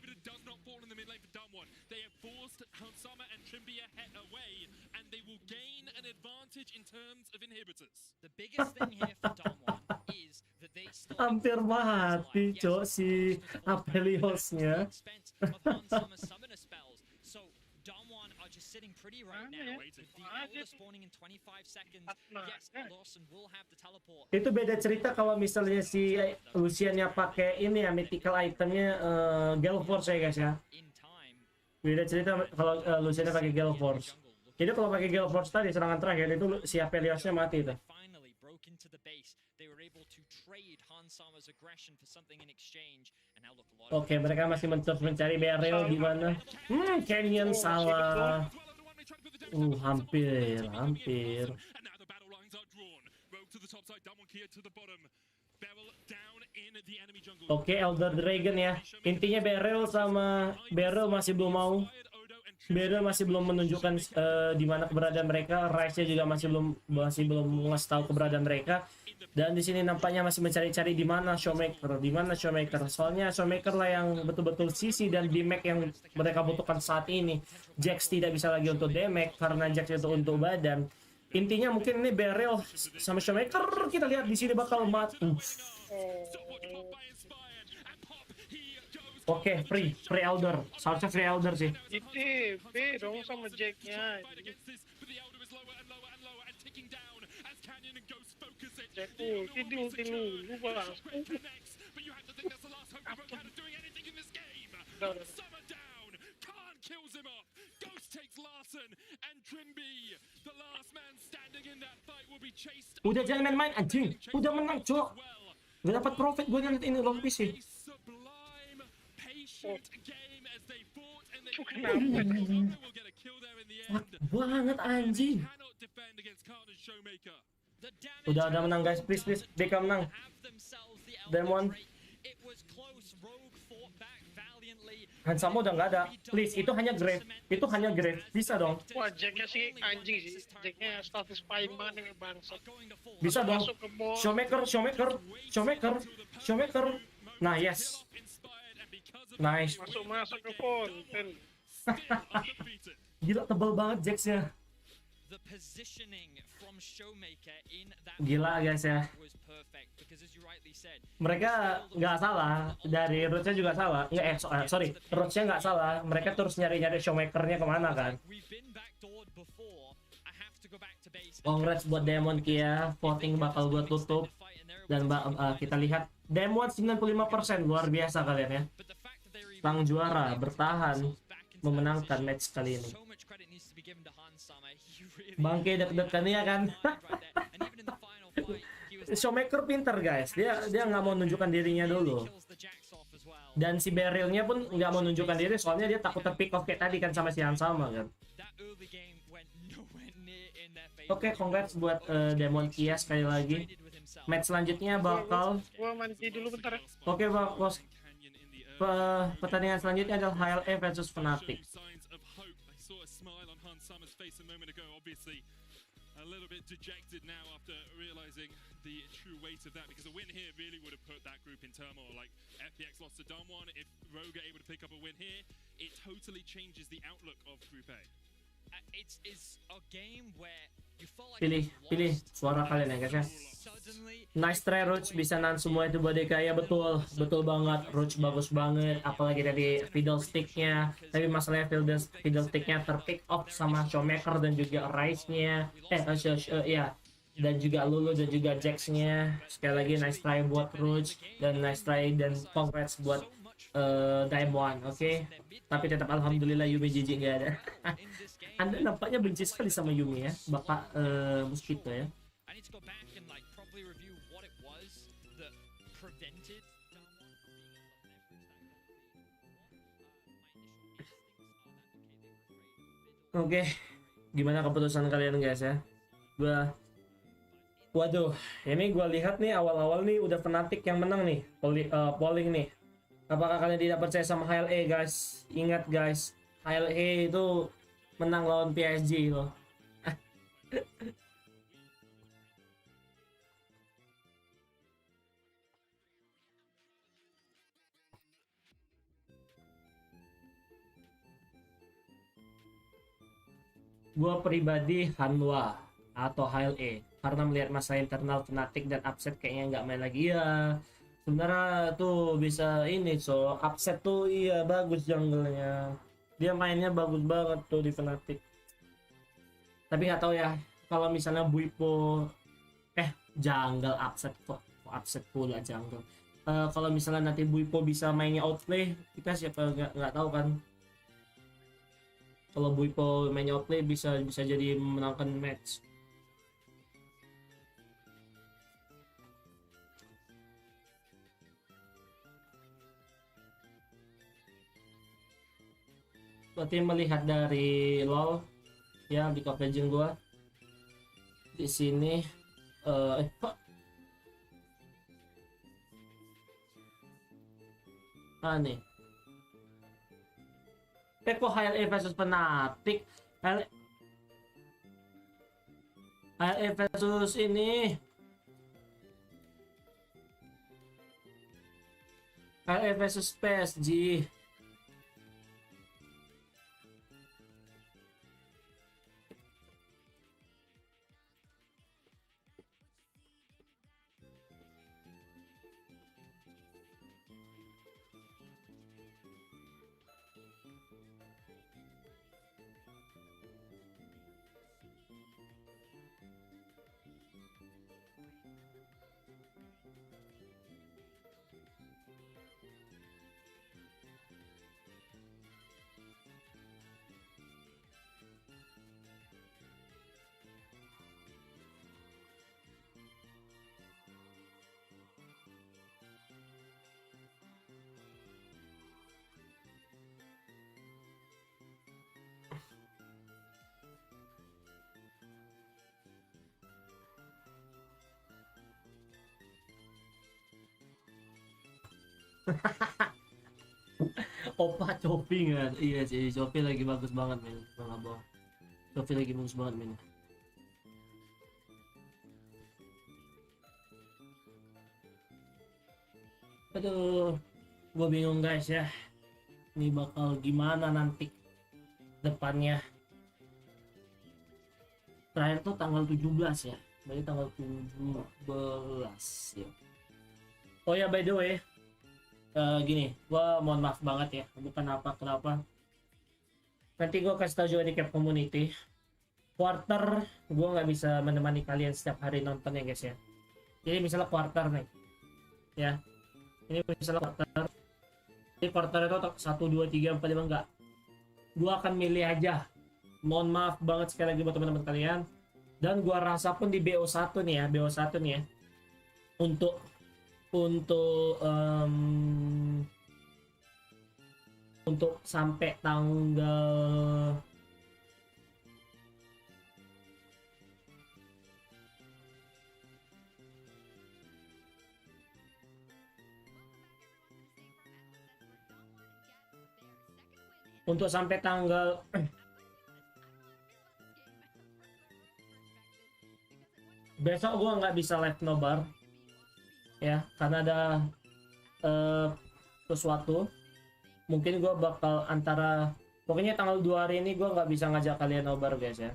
Speaker 7: The biggest thing here for Damwon is that they still
Speaker 1: Hampir mati cok si Apeliosnya.
Speaker 7: of Hansama's summoner spells. So Damwon are just sitting pretty right now. With the Elder spawning in 25 seconds. Yes, Lawson will have the teleport.
Speaker 1: Itu beda cerita kalau misalnya si Luciannya pakai ini ya, mythical itemnya Gale Force ya guys ya.
Speaker 7: In time,
Speaker 1: Beda cerita kalau Luciannya pakai Gale Force. Jadi kalau pakai Gale Force tadi serangan terakhir itu si Apeliosnya mati tuh.
Speaker 7: finally broke into the base. They were able to trade Hansama's aggression for something in exchange. And now look, a lot of
Speaker 1: Oke, mereka masih mencari barrel di mana? Canyon salah. Hampir. Oke, Elder Dragon ya. Intinya Beryl masih belum mau. Beryl masih belum menunjukkan di mana keberadaan mereka. Rice juga masih belum ngasih tahu keberadaan mereka. Dan di sini nampaknya masih mencari-cari di mana Showmaker. Soalnya Showmaker lah yang betul-betul sisi dan damage yang mereka butuhkan saat ini. Jax tidak bisa lagi untuk damage karena Jax itu untuk badan. Intinya mungkin ini Beryl sama Showmaker kita lihat di sini bakal mati. Oke, free Elder. Seharusnya free Elder sih.
Speaker 10: Itu B dong sama Jack-nya. Jack ulti lu bang.
Speaker 1: Udah jangan main-main anjing. Udah menang, Cok. Gak dapat profit gue ngeliat ini long piece sih. Banget anjing. Udah menang guys, please BK menang. Demon. Hansama udah nggak ada. Please, itu hanya grave. Bisa dong.
Speaker 10: Wah, Jack-nya sih anjing sih. Jack-nya status paling banget yang bangsat.
Speaker 1: Bisa dong.
Speaker 10: Masuk ke ball.
Speaker 1: Showmaker. Nah, yes. Nice.
Speaker 10: Masuk ke fonten.
Speaker 1: Gila, tebal banget Jax-nya.
Speaker 7: the positioning from Showmaker in that
Speaker 1: Gila guys ya.
Speaker 7: was perfect because as you rightly said,
Speaker 1: Mereka nggak salah, dari rootnya juga salah. Sorry, rootnya nggak salah. Mereka terus nyari-nyari Showmaker-nya kemana kan.
Speaker 7: we've been backdoored before. I have to go back to base.
Speaker 1: Congrats buat Demon Kia, voting bakal gue tutup. Dan kita lihat Demon 95%, luar biasa kalian ya. Sang juara bertahan memenangkan match kali ini.
Speaker 7: So much credit needs to be given to Hansama. He really
Speaker 1: Bangke deg-degan ya kan.
Speaker 7: right there. And even in the final fight, he was
Speaker 1: Showmaker pinter guys, dia nggak mau nunjukkan dirinya dulu.
Speaker 7: kills the Jax off as well.
Speaker 1: Dan si Berylnya pun nggak mau nunjukkan diri, soalnya dia takut terpick off kayak tadi kan sama si Hansama kan.
Speaker 7: That early game went nowhere near in their favor.
Speaker 1: Oke, congrats buat Demon Kia sekali lagi. Match selanjutnya bakal
Speaker 10: Gua mandi dulu bentar ya.
Speaker 1: oke bos. Pertandingan selanjutnya adalah HLE versus Fnatic.
Speaker 5: Signs of hope. I saw a smile on Hans Summer's face a moment ago. Obviously, a little bit dejected now after realizing the true weight of that, because a win here really would have put that group in turmoil. Like FPX lost to Damwon, if Rogue are able to pick up a win here, it totally changes the outlook of Group A.
Speaker 7: It's a game where you felt like
Speaker 1: Pilih
Speaker 7: you lost,
Speaker 1: suara kalian ya guys ya.
Speaker 7: suddenly
Speaker 1: Nice try Roach, bisa nan semua itu buat DK ya, betul banget. Roach bagus banget, apalagi tadi fiddle sticknya. Tapi masalahnya fiddle sticknya terpick off sama Showmaker dan juga Rise-nya. Ya, dan juga Lulu dan juga Jax-nya. Sekali lagi nice try buat Roach dan nice try dan congrats buat Diamond, oke. Tapi tetap alhamdulillah Yumi GG nggak ada. Anda nampaknya benci sekali sama Yumi ya, Bapak Mosquito ya.
Speaker 7: I need to go back and like properly review what it was that prevented Damwon from being
Speaker 1: Oke, gimana keputusan kalian guys ya? Waduh, ini gua lihat nih awal-awal nih udah Fnatic yang menang nih polling nih. Apakah kalian tidak percaya sama HLE guys? Ingat guys, HLE itu menang lawan PSG loh. Gua pribadi Hanwha atau HLE karena melihat masalah internal Fnatic dan upset kayaknya nggak main lagi ya. Sebenarnya tuh bisa ini upset tuh iya bagus jungle-nya. Dia mainnya bagus banget tuh di Fnatic. Tapi nggak tahu ya kalau misalnya Buipo jungle upset kok upset pula jungle. Kalau misalnya nanti Buipo bisa mainnya outplay, kita siapa nggak tahu kan. Kalau Buipo mainnya outplay bisa jadi memenangkan match. Berarti melihat dari LoL ya di League of Legends gua di sini nih kok HLE versus Fnatic, HLE versus ini HLE versus PSG. Opa Coffee kan? Iya sih, Coffee lagi bagus banget men. Bang Abang. Coffee lagi bagus banget men. Aduh, gue bingung guys ya. Ini bakal gimana nanti depannya. Terakhir tuh tanggal 17 ya. Berarti tanggal 17 ya. Oh ya, by the way, gini, gua mohon maaf banget ya, bukan kenapa. Nanti gua kasih tahu juga di cap community. Quarter, gua nggak bisa menemani kalian setiap hari nonton ya guys ya. Jadi misalnya quarter nih, ya. Ini misalnya quarter. Jadi quarter itu 1, 2, 3, 4, 5 enggak. Gua akan milih aja mohon maaf banget sekali lagi buat teman-teman kalian. Dan gua rasa pun di BO1 nih ya, BO1 nih ya, untuk untuk untuk sampai tanggal untuk sampai tanggal besok gua nggak bisa live nobar ya, karena ada sesuatu. Mungkin gua bakal antara pokoknya tanggal 2 hari ini gua nggak bisa ngajak kalian nobar guys ya.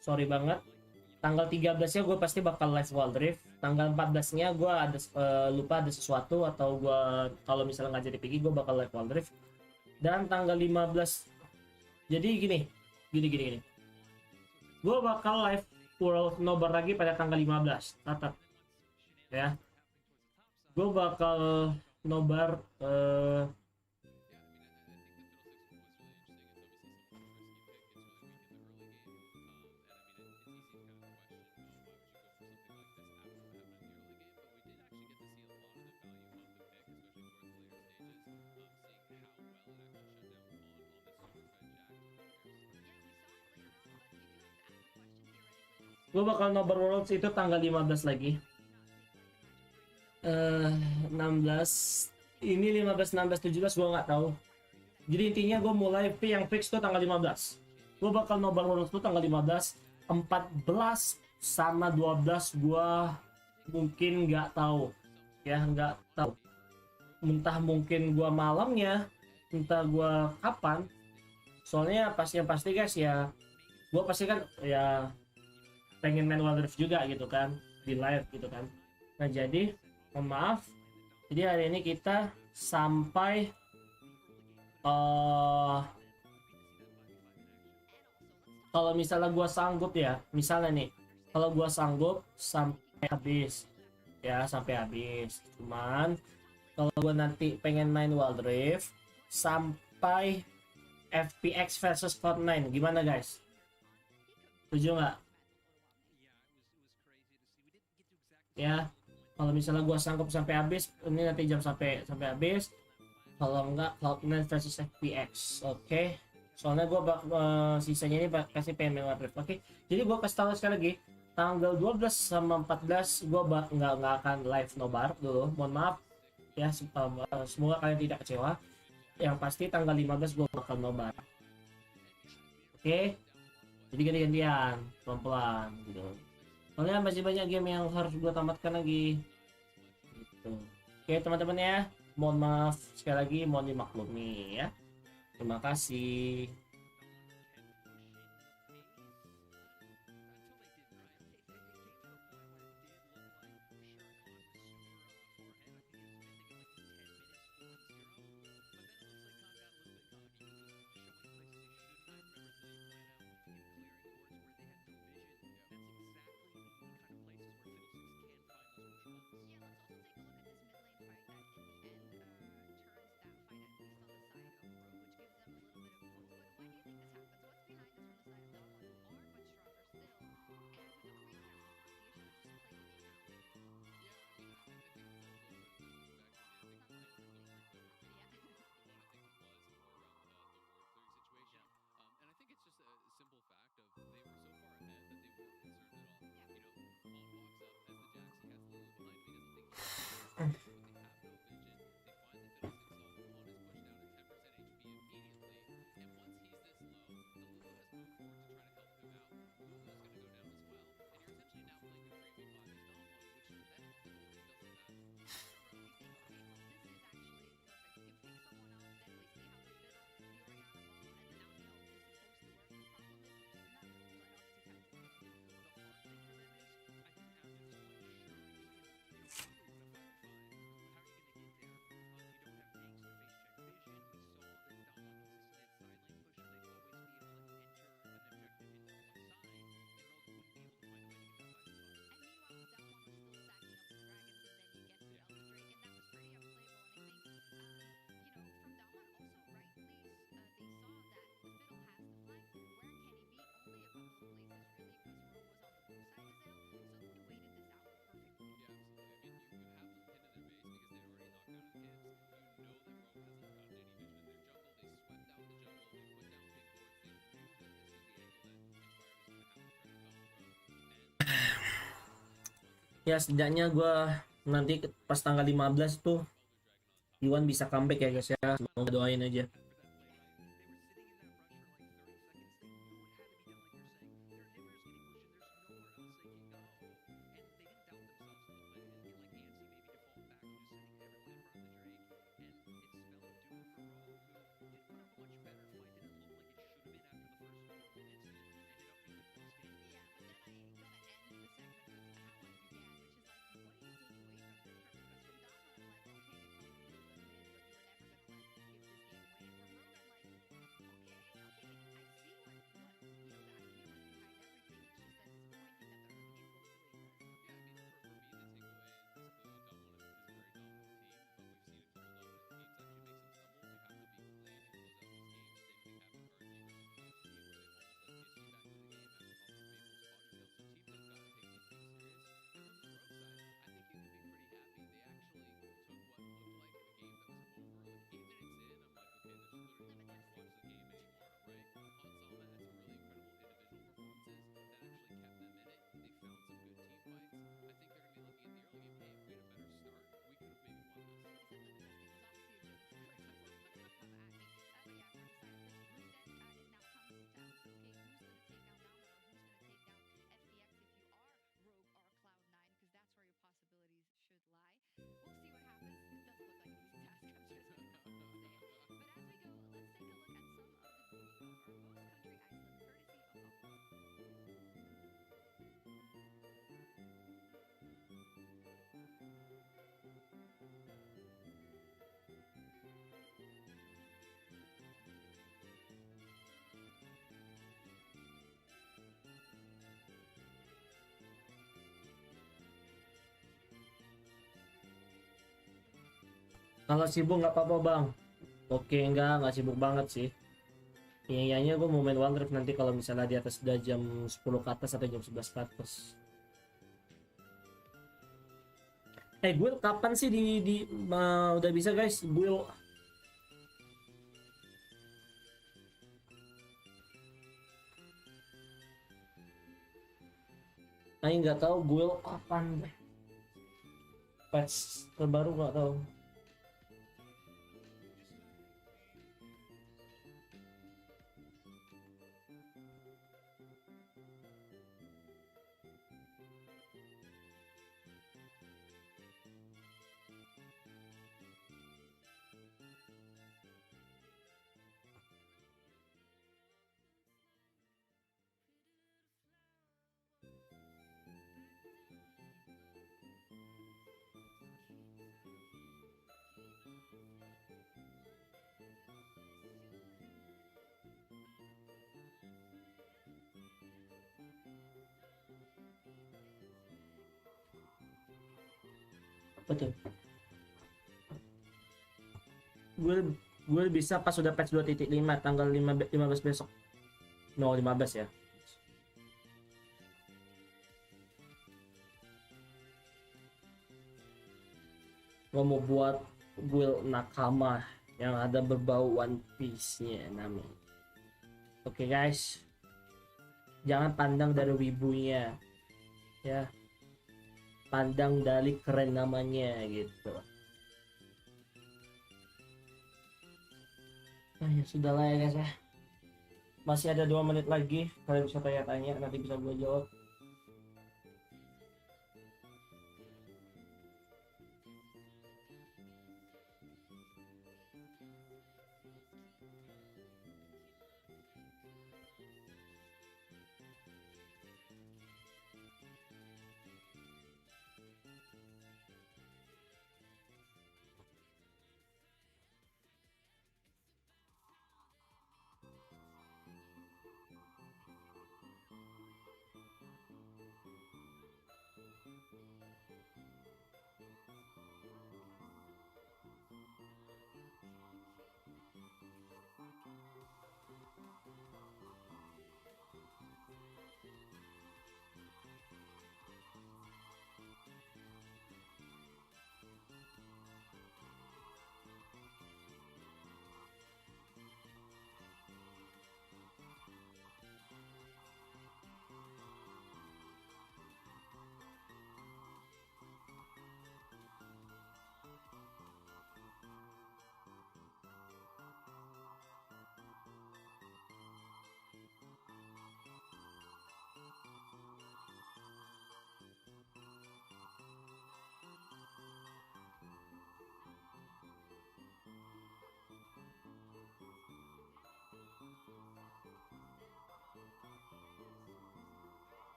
Speaker 1: Sorry banget. Tanggal 13-nya gue pasti bakal live Wild Rift. Tanggal 14-nya gue ada lupa ada sesuatu, atau gue kalau misalnya nggak jadi pergi gue bakal live Wild Rift. Dan tanggal 15, jadi gini. Gue bakal live World Nobar lagi pada tanggal 15. Tetap ya. Gue bakal nobar gue bakal nobar Worlds itu tanggal 15 lagi. 16 ini 15, 16, 17 gue nggak tahu. Jadi intinya gue mulai yang fix tuh tanggal 15. Gue bakal nobar Worlds tuh tanggal 15. 14 sama 12 gue mungkin nggak tahu ya, nggak tahu. Entah mungkin gue malamnya, entah gue kapan. Soalnya pasti guys ya, gue pasti kan ya pengen main Wild Rift juga gitu kan, di live gitu kan. Nah jadi mohon maaf, jadi hari ini kita sampai kalau misalnya gua sanggup ya, misalnya nih kalau gua sanggup sampai habis ya, sampai habis. Cuman kalau gua nanti pengen main Wild Rift sampai FPX versus Cloud9, gimana guys? Setuju nggak? Ya, kalau misalnya gua sanggup sampai habis, ini nanti jam sampai habis. Kalau enggak Cloud9 versus FPX, oke. Soalnya gua sisanya ini kasih pengen Wild Rift, oke. Jadi gua kasih tahu sekali lagi, tanggal 12 sama 14 gua nggak akan live nobar dulu. Mohon maaf ya, semoga kalian tidak kecewa. Yang pasti tanggal 15 gua bakal nobar. Oke. Jadi ganti-gantian, pelan-pelan gitu. Soalnya masih banyak game yang harus gue tamatkan lagi gitu. Oke teman-teman ya, mohon maaf sekali lagi, mohon dimaklumi ya. Terima kasih. Ya setidaknya gue nanti pas tanggal 15 tuh Iwan bisa comeback ya guys ya, semoga doain aja. Kalau sibuk nggak apa-apa bang. Oke, nggak sibuk banget sih. Iya, gue mau main One Drive nanti kalau misalnya di atas udah jam 10 ke atas atau jam 11 ke atas. Gue kapan sih udah bisa guys? Gue nggak tahu gue kapan. Patch terbaru nggak tahu. Betul. Gue bisa pas sudah patch 2.5 tanggal 15 besok. No, 15 ya. Gue mau buat build nakama yang ada berbau One Piece-nya namanya. Oke guys. Jangan pandang dari wibunya. Ya. Pandang dari keren namanya gitu. Nah, ya sudahlah ya guys ya. Masih ada 2 menit lagi. Kalian bisa tanya-tanya, nanti bisa gue jawab.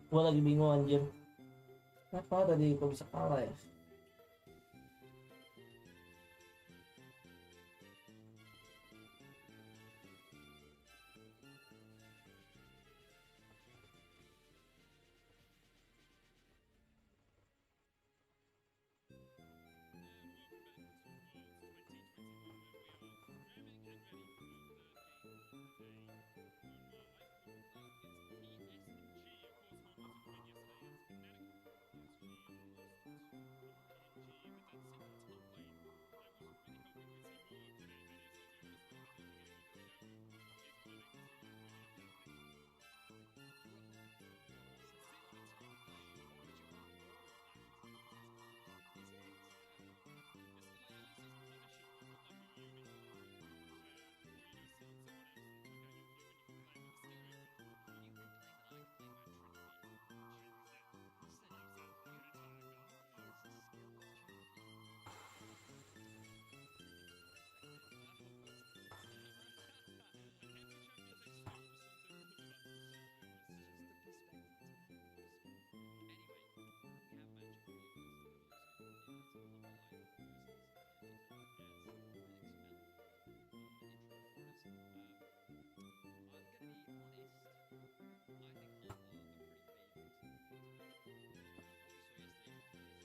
Speaker 1: Gue lagi bingung anjir. Kenapa tadi kok bisa kalah ya?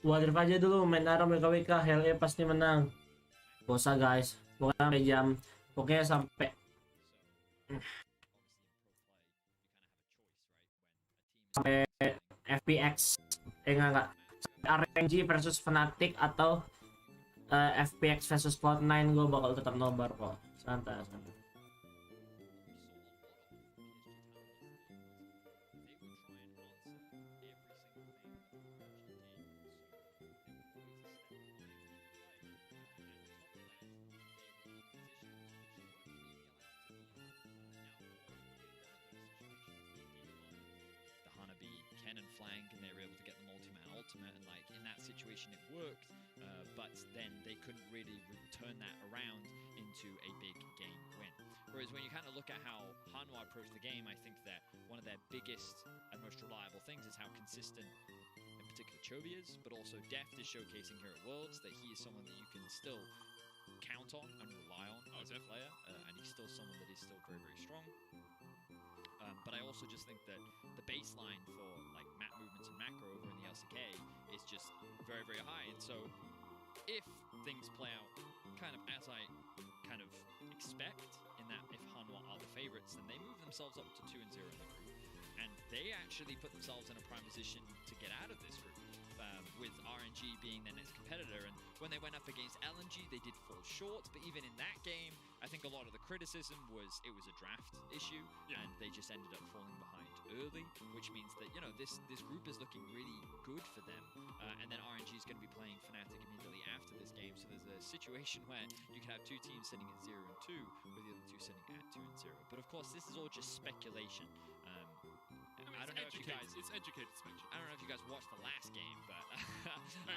Speaker 1: Wadir aja dulu main Aram WKWK HLE pasti menang. Gak usah guys, pokoknya sampai FPX enggak RNG versus Fnatic atau FPX versus Cloud9 gue bakal tetap nobar kok. Santai.
Speaker 6: ultimate, and like in that situation it worked, but then they couldn't really turn that around into a big game win. Whereas when you kind of look at how Hanwha approached the game, I think that one of their biggest and most reliable things is how consistent, in particular, Chovy is, but also Deft is showcasing here at Worlds that he is someone that you can still count on and rely on as a player, and he's still someone that is still very, very strong. But I also just think that the baseline for like map movements and macro over in the LCK is just very, very high. And so if things play out kind of as I kind of expect, in that if Hanwha are the favorites, then they move themselves up to 2-0 in the group. And they actually put themselves in a prime position to get out of this group, with RNG being their next competitor. And when they went up against LNG, they did fall short. But even in that game, I think a lot of the criticism was it was a draft issue, and they just ended up falling behind early, which means that, you know, this group is looking really good for them. And then RNG is going to be playing Fnatic immediately after this game. So there's a situation where you can have two teams sitting at 0 and 2, with the other two sitting at 2 and 0. But of course, this is all just speculation. I don't know if you guys...
Speaker 5: It's educated speculation.
Speaker 6: I don't know if you guys watched the last game, but...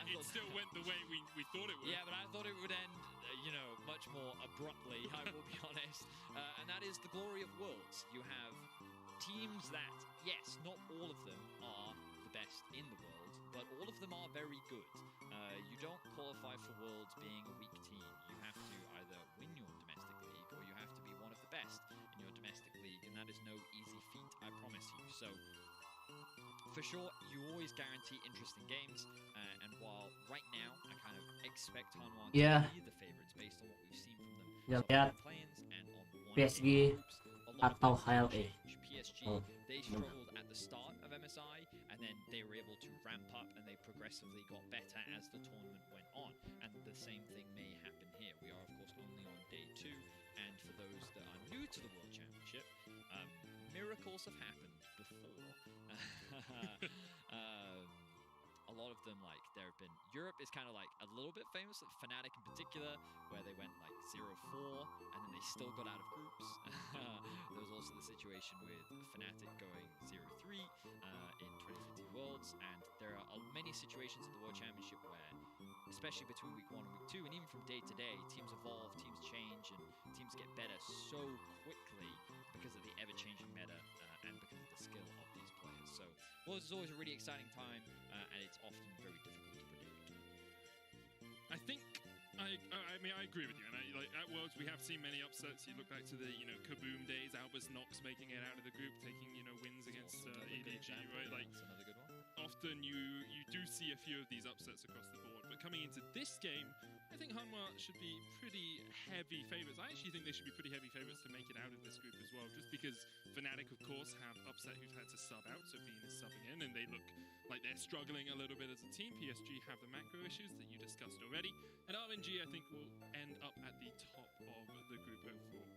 Speaker 5: it still went the way we thought it would.
Speaker 6: Yeah, but I thought it would end, you know, much more abruptly, I will be honest. And that is the glory of Worlds. You have teams that, yes, not all of them are the best in the world, but all of them are very good. You don't qualify for Worlds being a weak team. You have to either win your domestic league, or you have to be one of the best in your domestic league, and that is no easy feat, I promise you. So, for sure, you always guarantee interesting games, and while right now I kind of expect Hanwha to be the favorites based on what we've seen from them
Speaker 1: lihat
Speaker 6: play-ins and on
Speaker 1: PSG atau HLE.
Speaker 6: PSG, they struggled at the start of MSI, and then they were able to ramp up, and they progressively got better as the tournament went on. And the same thing may happen here. We are, of course, only on day 2, and for those that are new to the World Championship, miracles have happened before. A lot of them, like, there have been... Europe is kind of like a little bit famous, Fnatic in particular, where they went like 0-4, and then they still got out of groups. There was also the situation with Fnatic going 0-3 in 2015 Worlds, and there are many situations at the World Championship where, especially between week 1 and week 2, and even from day to day, teams evolve, teams change, and teams get better so quickly because of the ever-changing meta and because of the skill of these players. So Worlds is always a really exciting time, and it's often very difficult to predict.
Speaker 5: I think I mean I agree with you, and like at Worlds we have seen many upsets. You look back to the Kaboom days, Albus Nox making it out of the group, taking wins against EDG, right? Like
Speaker 6: That's another good one.
Speaker 5: often you do see a few of these upsets across the board, but coming into this game, I think Hanwha should be pretty heavy favourites. I actually think they should be pretty heavy favourites to make it out of this group as well, just because Fnatic, of course, have upset who've had to sub out, so Bean is subbing in, and they look like they're struggling a little bit as a team. PSG have the macro issues that you discussed already, and RNG, I think, will end up at the top of the group overall.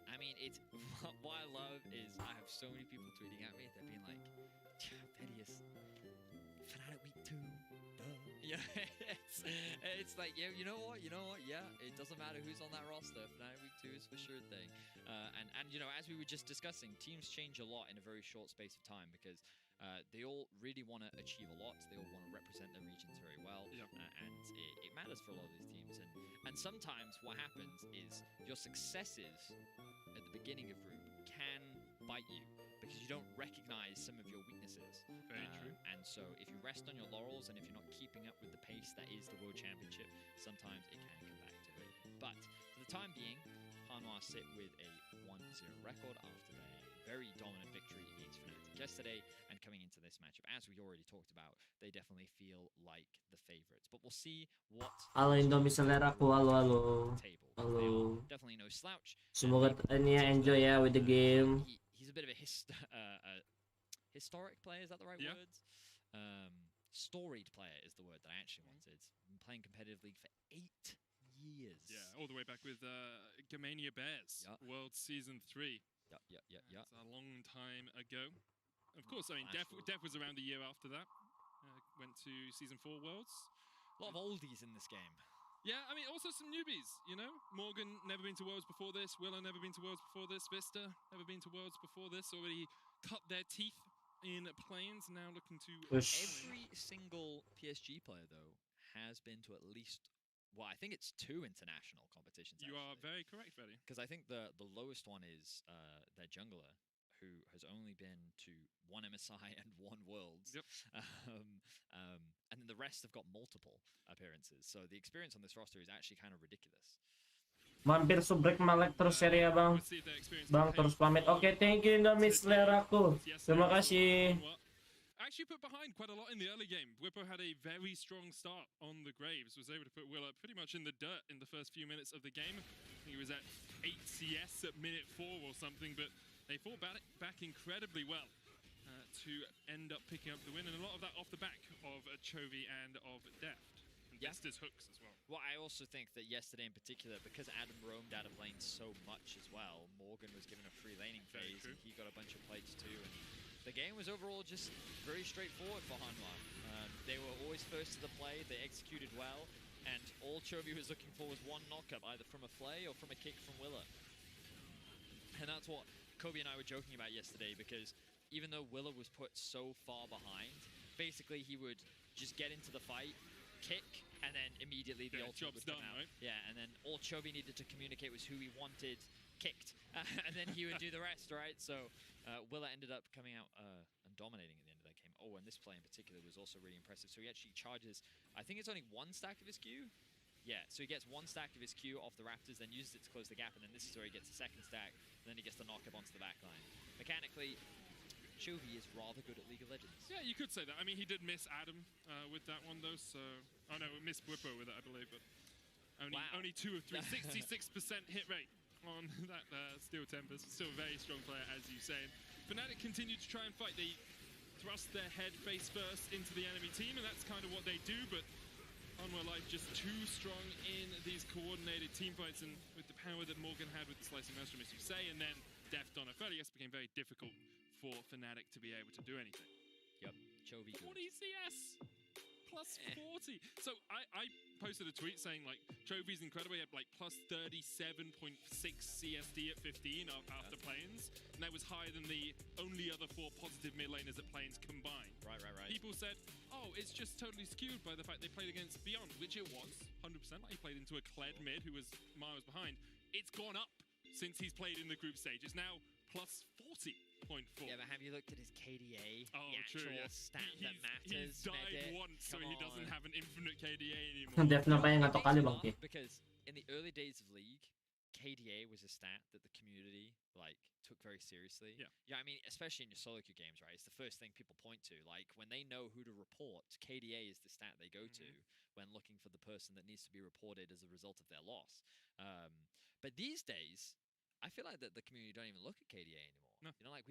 Speaker 6: I mean, it's what I love is I have so many people tweeting at me. They're being like, Pedius, Fnatic week 2. Yeah, it's like, yeah, you know what? Yeah, it doesn't matter who's on that roster. Fnatic week 2 is for sure thing. And as we were just discussing, teams change a lot in a very short space of time because they all really want to achieve a lot. They all want to represent their regions very well.
Speaker 5: Yep.
Speaker 6: And it matters for a lot of these teams. And sometimes what happens is your successes at the beginning of group can bite you because you don't recognize some of your weaknesses.
Speaker 5: Very true.
Speaker 6: And so if you rest on your laurels and if you're not keeping up with the pace that is the World Championship, sometimes it can come back to it. But for the time being, Hanwha sit with a 1-0 record after their very dominant victory against Fnatic yesterday, and coming into this matchup, as we already talked about, they definitely feel like the favorites. But we'll see what
Speaker 1: Halo Indomie seleraku, halo.
Speaker 6: table.
Speaker 1: Halo.
Speaker 6: They are definitely no slouch.
Speaker 1: Semoga Nia enjoy ya with the game.
Speaker 6: He's a bit of a historic player, is that the right
Speaker 5: Yeah.
Speaker 6: words? Storied player is the word that I actually wanted. Been playing competitive league for 8 years.
Speaker 5: Yeah, all the way back with Germania Bears,
Speaker 6: Yup.
Speaker 5: World Season 3.
Speaker 6: Yeah.
Speaker 5: It's a long time ago. Of course, I mean,
Speaker 6: Actually-
Speaker 5: Def was around the year after that. Went to Season 4 Worlds.
Speaker 6: A lot of oldies in this game.
Speaker 5: Yeah, I mean, also some newbies, Morgan, never been to Worlds before this. Willow, never been to Worlds before this. Vista, never been to Worlds before this. Already cut their teeth in Plains, now looking to...
Speaker 6: Every single PSG player, though, has been to at least, well, I think it's 2 international competitions.
Speaker 5: You are very correct, Freddie.
Speaker 6: Because I think the lowest one is their jungler, who has only been to 1 MSI and 1 Worlds.
Speaker 5: Yep.
Speaker 6: And then the rest have got multiple appearances. So the experience on this roster is actually kind of ridiculous.
Speaker 1: Mampir subrek malek terus seri ya bang.
Speaker 5: Let's see if their experience
Speaker 1: Bang
Speaker 5: can
Speaker 1: terus
Speaker 5: pay off.
Speaker 1: pamit. Oke, thank you Indomie seleraku.
Speaker 5: Yes,
Speaker 1: Terima
Speaker 5: sir.
Speaker 1: kasih.
Speaker 5: Actually put behind quite a lot in the early game. Whippo had a very strong start on the Graves, was able to put Willow pretty much in the dirt in the first few minutes of the game. I think he was at 8 CS at minute 4 or something, but they fought back incredibly well to end up picking up the win, and a lot of that off the back of Chovy and of Deft. And
Speaker 6: Yeah.
Speaker 5: Vista's hooks as well.
Speaker 6: Well, I also think that yesterday in particular, because Adam roamed out of lane so much as well, Morgan was given a free laning
Speaker 5: Very
Speaker 6: phase,
Speaker 5: true.
Speaker 6: and he got a bunch of plates too. And the game was overall just very straightforward for Hanwha. They were always first to the play, they executed well, and all Chovy was looking for was one knockup, either from a flay or from a kick from Willa. And that's what Kobe and I were joking about yesterday, because even though Willa was put so far behind, basically he would just get into the fight, kick, and then immediately the
Speaker 5: Yeah,
Speaker 6: ultimate
Speaker 5: job's
Speaker 6: would come
Speaker 5: done,
Speaker 6: out.
Speaker 5: right?
Speaker 6: Yeah, and then all Chovy needed to communicate was who he wanted kicked, and then he would do the rest, right? So Willa ended up coming out and dominating at the end of that game. Oh, and this play in particular was also really impressive. So he actually charges, I think it's only 1 stack of his Q. Yeah, so he gets 1 stack of his Q off the Raptors, then uses it to close the gap, and then this is where he gets a 2nd stack, and then he gets the knock-up onto the backline. Mechanically, Chovy is rather good at League of Legends.
Speaker 5: Yeah, you could say that. I mean, he did miss Adam with that one, though, so... Oh, no, missed Whippo with it, I believe, but only 2 of 3, 66% hit rate on that Steel Tempest. Still a very strong player, as you say. Fnatic continue to try and fight. They thrust their head face first into the enemy team, and that's kind of what they do, but Hanwha Life just too strong in these coordinated team fights, and with the power that Morgan had with the Slicing Maelstrom, as you say, and then Deft on a Felius became very difficult for Fnatic to be able to do anything.
Speaker 6: Yep, Chovy good.
Speaker 5: 40 CS! plus 40. So I posted a tweet saying like Trophy's incredible. He had like plus 37.6 CSD at 15 after Plains, and that was higher than the only other 4 positive mid laners at Plains combined.
Speaker 6: Right.
Speaker 5: People said, oh, it's just totally skewed by the fact they played against Beyond, which it was 100%. Like he played into a Kled mid who was miles behind. It's gone up since he's played in the group stage. It's now plus 40.4.
Speaker 6: Yeah, but have you looked at his KDA?
Speaker 5: Oh,
Speaker 6: the actual
Speaker 5: true, yeah.
Speaker 6: stat that matters.
Speaker 5: He's died
Speaker 6: Medic.
Speaker 5: once, so
Speaker 6: Come
Speaker 5: he doesn't
Speaker 6: on.
Speaker 5: have an infinite KDA anymore.
Speaker 1: Def na pa yung
Speaker 6: It
Speaker 1: ato
Speaker 6: makes
Speaker 1: kali
Speaker 6: me
Speaker 1: bang
Speaker 6: laugh because in the early days of League, KDA was a stat that the community took very seriously.
Speaker 5: Yeah.
Speaker 6: I mean, especially in your solo queue games, right? It's the first thing people point to. Like when they know who to report, KDA is the stat they go to when looking for the person that needs to be reported as a result of their loss. But these days, I feel like that the community don't even look at KDA anymore.
Speaker 5: No.
Speaker 6: You know, like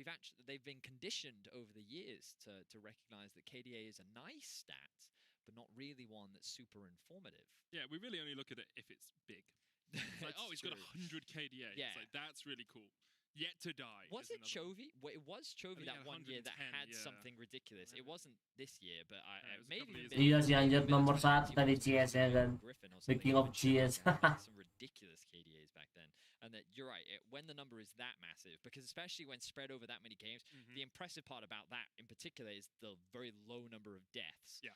Speaker 6: they've been conditioned over the years to recognize that KDA is a nice stat, but not really one that's super informative.
Speaker 5: Yeah, we really only look at it if it's big. It's like, oh, he's got 100 KDA.
Speaker 6: Yeah.
Speaker 5: It's like, that's really cool. Yet to die.
Speaker 6: Was it Chovy? Well, it was Chovy
Speaker 5: think
Speaker 6: that
Speaker 5: he
Speaker 6: one
Speaker 5: had
Speaker 6: year that
Speaker 5: 110,
Speaker 6: had
Speaker 5: yeah.
Speaker 6: something ridiculous. It wasn't this year, but
Speaker 5: it was a
Speaker 6: maybe
Speaker 5: couple of
Speaker 6: even
Speaker 5: years
Speaker 1: Iya
Speaker 6: been-
Speaker 1: si Anjot
Speaker 6: maybe
Speaker 1: nomor
Speaker 6: it's
Speaker 1: 1
Speaker 6: been
Speaker 1: tadi CS ya kan.
Speaker 6: Griffin or
Speaker 1: The
Speaker 6: something.
Speaker 1: king of CS.
Speaker 6: Had some ridiculous KDAs back then, and that you're right. When the number is that massive, because especially when spread over that many games, the impressive part about that in particular is the very low number of deaths.
Speaker 5: Yeah.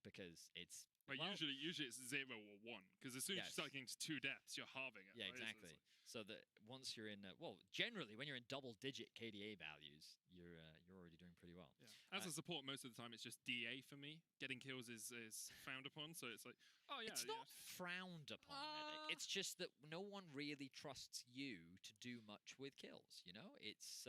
Speaker 6: Because it's
Speaker 5: Like usually it's 0 or 1, because as soon as you start getting to 2 deaths, you're halving it.
Speaker 6: Yeah,
Speaker 5: right?
Speaker 6: exactly. So that once you're in, generally when you're in double-digit KDA values, you're already doing pretty well.
Speaker 5: Yeah. As a support, most of the time it's just DA for me. Getting kills is frowned upon, so it's like, oh yeah.
Speaker 6: It's not frowned upon, Medic. It's just that no one really trusts you to do much with kills. You know, it's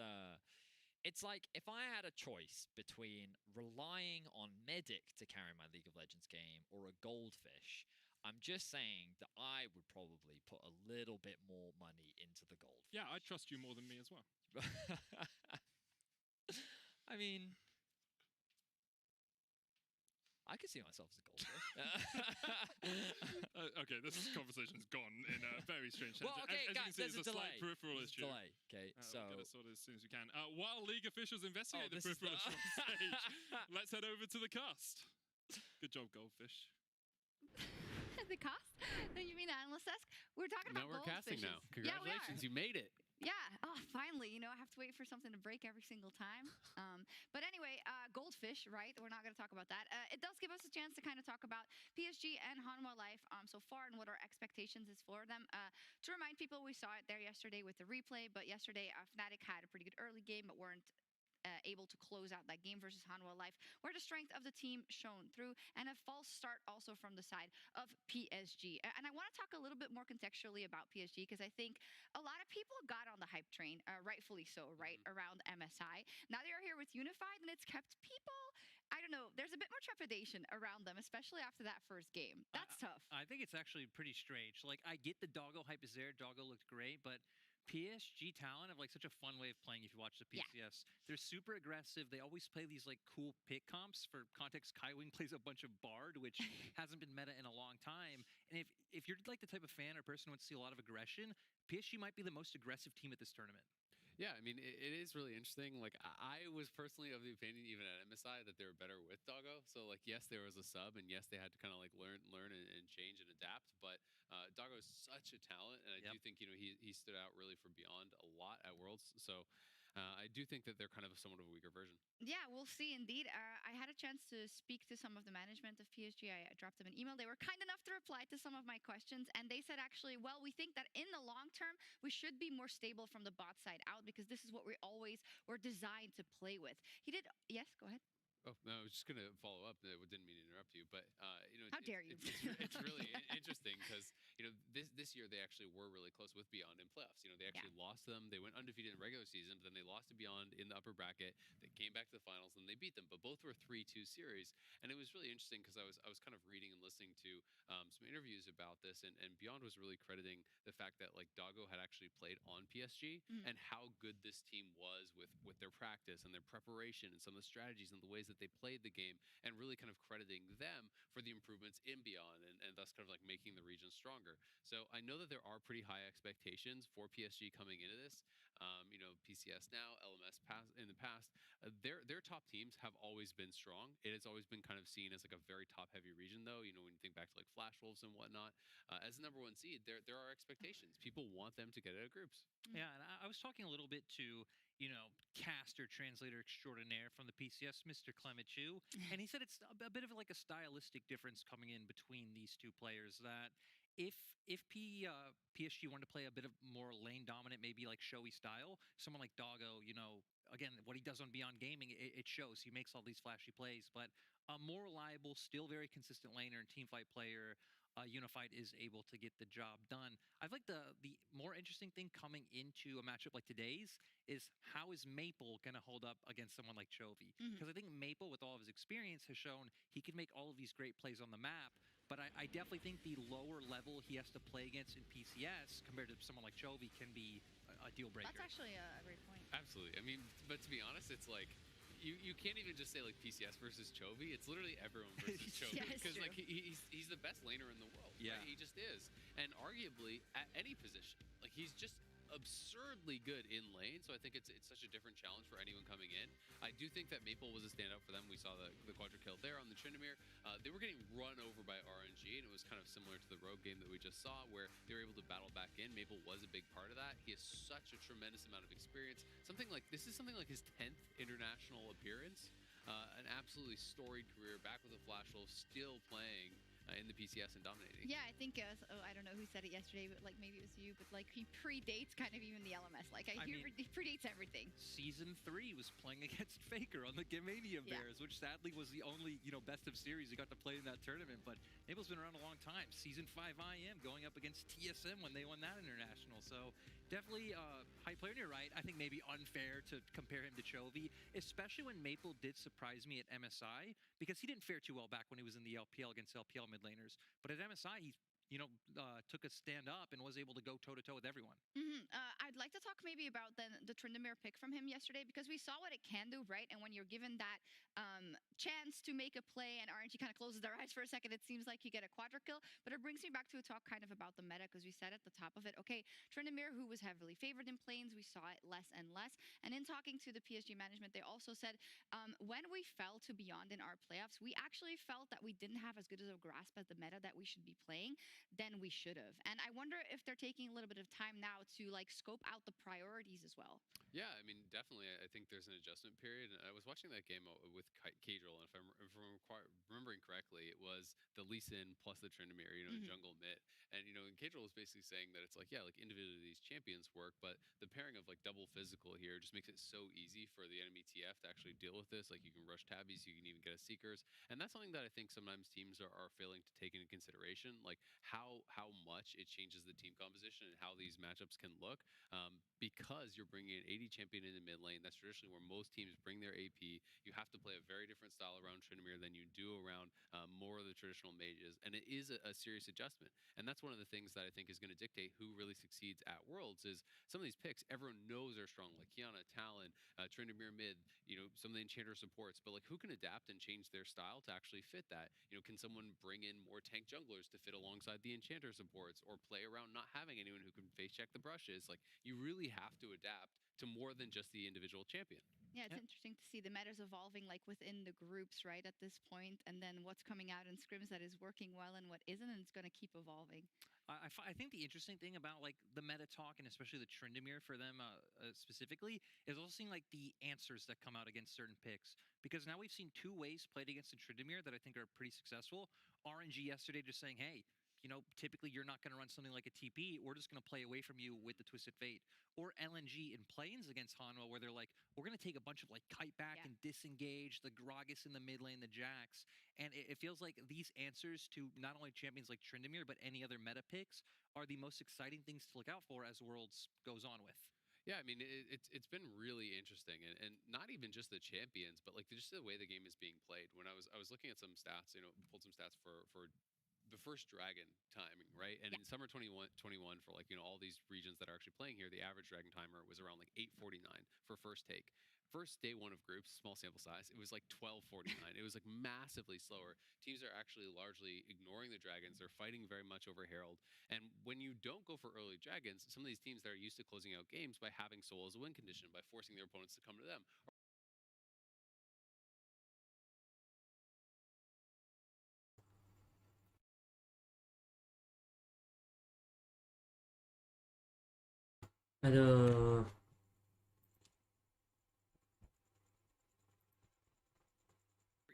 Speaker 6: like if I had a choice between relying on Medic to carry my League of Legends game or a Goldfish, I'm just saying that I would probably put a little bit more money into the Goldfish.
Speaker 5: Yeah, I trust you more than me as well.
Speaker 6: I mean, I could see myself as a Goldfish.
Speaker 5: Okay, this conversation's gone in a very strange
Speaker 6: Well,
Speaker 5: tangent.
Speaker 6: okay,
Speaker 5: as
Speaker 6: guys,
Speaker 5: you can see,
Speaker 6: there's
Speaker 5: it's
Speaker 6: a
Speaker 5: a slight
Speaker 6: delay.
Speaker 5: peripheral
Speaker 6: There's a
Speaker 5: issue.
Speaker 6: delay. Okay, so
Speaker 5: We'll get it sorted as soon as we can. While League officials investigate the
Speaker 6: this is
Speaker 5: peripheral issue on stage, let's head over to the cast. Good job, Goldfish.
Speaker 3: The cost? You mean analyst desk? We're talking
Speaker 11: Now
Speaker 3: about
Speaker 11: we're casting now.
Speaker 3: goldfishes. Yeah, we are.
Speaker 11: Congratulations, you made it.
Speaker 3: Yeah. Oh, finally. You know, I have to wait for something to break every single time. But anyway, goldfish, right? We're not going to talk about that. It does give us a chance to kind of talk about PSG and Hanwha Life so far and what our expectations is for them. To remind people, we saw it there yesterday with the replay, but yesterday Fnatic had a pretty good early game, but weren't able to close out that game versus Hanwha Life, where the strength of the team shone through, and a false start also from the side of PSG. And I want to talk a little bit more contextually about PSG, because I think a lot of people got on the hype train, rightfully so, right, around MSI. Now they are here with Unified, and it's kept people, I don't know, there's a bit more trepidation around them, especially after that first game. That's tough.
Speaker 12: I think it's actually pretty strange. Like, I get the Doggo hype is there. Doggo looked great, but PSG talent have like such a fun way of playing if you watch the PCS. They're super aggressive. They always play these like cool pick comps. For context, Kaiwing plays a bunch of Bard, which hasn't been meta in a long time. And if you're like the type of fan or person who wants to see a lot of aggression, PSG might be the most aggressive team at this tournament.
Speaker 11: Yeah, I mean, it is really interesting. Like, I was personally of the opinion, even at MSI, that they were better with Doggo. So, like, yes, there was a sub, and yes, they had to kind of like learn and change and adapt. But Doggo is such a talent, and I do think he stood out really from Beyond a lot at Worlds. So. I do think that they're kind of somewhat of a weaker version.
Speaker 3: Yeah, we'll see. Indeed, I had a chance to speak to some of the management of PSG. I dropped them an email. They were kind enough to reply to some of my questions, and they said actually, well, we think that in the long term, we should be more stable from the bot side out, because this is what we always were designed to play with. He did. Yes, go ahead.
Speaker 11: Oh, no, I was just going to follow up. I didn't mean to interrupt you, but,
Speaker 3: How dare you?
Speaker 11: It's really interesting because, this year they actually were really close with Beyond in playoffs. They actually lost them. They went undefeated in regular season, but then they lost to Beyond in the upper bracket. They came back to the finals and they beat them, but both were 3-2 series. And it was really interesting because I was kind of reading and listening to some interviews about this, and Beyond was really crediting the fact that like Doggo had actually played on PSG and how good this team was with their practice and their preparation and some of the strategies and the ways that they played the game, and really kind of crediting them for the improvements in Beyond and thus kind of like making the region stronger. So I know that there are pretty high expectations for PSG coming into this. PCS now, LMS in the past, their top teams have always been strong. It has always been kind of seen as like a very top heavy region, though. When you think back to like Flash Wolves and whatnot, as the number one seed, there are expectations. People want them to get out of groups.
Speaker 12: Yeah, and I was talking a little bit to, caster, translator extraordinaire from the PCS, Mr. Clement Chu, and he said it's a bit of like a stylistic difference coming in between these two players. That if PSG wanted to play a bit of more lane dominant, maybe like showy style, someone like Doggo, again, what he does on Beyond Gaming, it shows. He makes all these flashy plays, but a more reliable, still very consistent laner and teamfight player, Unified is able to get the job done. I think the more interesting thing coming into a matchup like today's is how is Maple going to hold up against someone like Chovy? Because I think Maple, with all of his experience, has shown he can make all of these great plays on the map. But I definitely think the lower level he has to play against in PCS compared to someone like Chovy can be a deal breaker.
Speaker 3: That's actually a great point.
Speaker 11: Absolutely. I mean, but to be honest, it's like you can't even just say like PCS versus Chovy. It's literally everyone versus Chovy because like he's the best laner in the world.
Speaker 12: Yeah,
Speaker 11: right? He just is, and arguably at any position, like he's just absurdly good in lane. So I think it's such a different challenge for anyone coming in. I do think that Maple was a standout for them. We saw the quadra kill there on the Tryndamere. They were getting run over by RNG, and it was kind of similar to the Rogue game that we just saw, where they were able to battle back in. Maple was a big part of that. He has such a tremendous amount of experience. This is something like his 10th international appearance. An absolutely storied career, back with the Flash Wolves, still playing in the PCS and dominating.
Speaker 3: Yeah, I think I don't know who said it yesterday, but like maybe it was you. But like he predates kind of even the LMS. Like he predates everything.
Speaker 12: Season 3 was playing against Faker on the Gamania Bears, which sadly was the only best of series he got to play in that tournament. But Maple's been around a long time. Season 5 IM going up against TSM when they won that international. So definitely high player. And you're right. I think maybe unfair to compare him to Chovy, especially when Maple did surprise me at MSI because he didn't fare too well back when he was in the LPL against LPL mid laners. But at MSI, he took a stand up and was able to go toe to toe with everyone.
Speaker 3: I'd like to talk maybe about the Tryndamere pick from him yesterday because we saw what it can do, right? And when you're given that chance to make a play and RNG kind of closes their eyes for a second, it seems like you get a quadra kill. But it brings me back to a talk kind of about the meta because we said at the top of it, okay, Tryndamere, who was heavily favored in planes, we saw it less and less. And in talking to the PSG management, they also said when we fell to Beyond in our playoffs, we actually felt that we didn't have as good as a grasp at the meta that we should be playing than we should have. And I wonder if they're taking a little bit of time now to like scope out the priorities as well.
Speaker 11: Yeah, I mean, definitely. I think there's an adjustment period. I was watching that game with Cadril, and if I'm remembering correctly, it was the Lee Sin plus the Tryndamere, jungle mid. And, and Cadril was basically saying that it's like, yeah, like individually these champions work, but the pairing of like double physical here just makes it so easy for the enemy TF to actually deal with this. Like you can rush tabbies, you can even get a Seekers. And that's something that I think sometimes teams are failing to take into consideration, like how much it changes the team composition and how these matchups can look. Because you're bringing an AD champion in the mid lane, that's traditionally where most teams bring their AP. You have to play a very different style around Tryndamere than you do around more of the traditional mages, and it is a serious adjustment. And that's one of the things that I think is going to dictate who really succeeds at Worlds. Is some of these picks everyone knows are strong, like Kiana, Talon, Tryndamere mid. Some of the Enchanter supports, but like who can adapt and change their style to actually fit that? Can someone bring in more tank junglers to fit alongside the Enchanter supports, or play around not having anyone who can face check the brushes? Like you really have to adapt to more than just the individual champion.
Speaker 3: Yeah, it's interesting to see the metas evolving like within the groups, right, at this point, and then what's coming out in scrims that is working well and what isn't, and it's going to keep evolving.
Speaker 12: I think the interesting thing about like the meta talk and especially the Tryndamere for them specifically is also seeing like the answers that come out against certain picks, because now we've seen two ways played against the Tryndamere that I think are pretty successful. RNG yesterday just saying, hey, typically you're not going to run something like a TP. We're just going to play away from you with the Twisted Fate. Or LNG in planes against Hanwha, where they're like, we're going to take a bunch of like kite back and disengage the Gragas in the mid lane, the Jax. And it feels like these answers to not only champions like Tryndamere, but any other meta picks are the most exciting things to look out for as Worlds goes on with.
Speaker 11: Yeah, I mean, it's been really interesting, and not even just the champions, but like just the way the game is being played. When I was looking at some stats, pulled some stats for the first Dragon timing, right? And in summer 21 for like, all these regions that are actually playing here, the average Dragon timer was around like 8:49 for first take. first day one of groups, small sample size, it was like 12:49. It was like massively slower. Teams are actually largely ignoring the dragons. They're fighting very much over Herald. And when you don't go for early dragons, some of these teams that are used to closing out games by having soul as a win condition, by forcing their opponents to come to them,
Speaker 1: Aduh.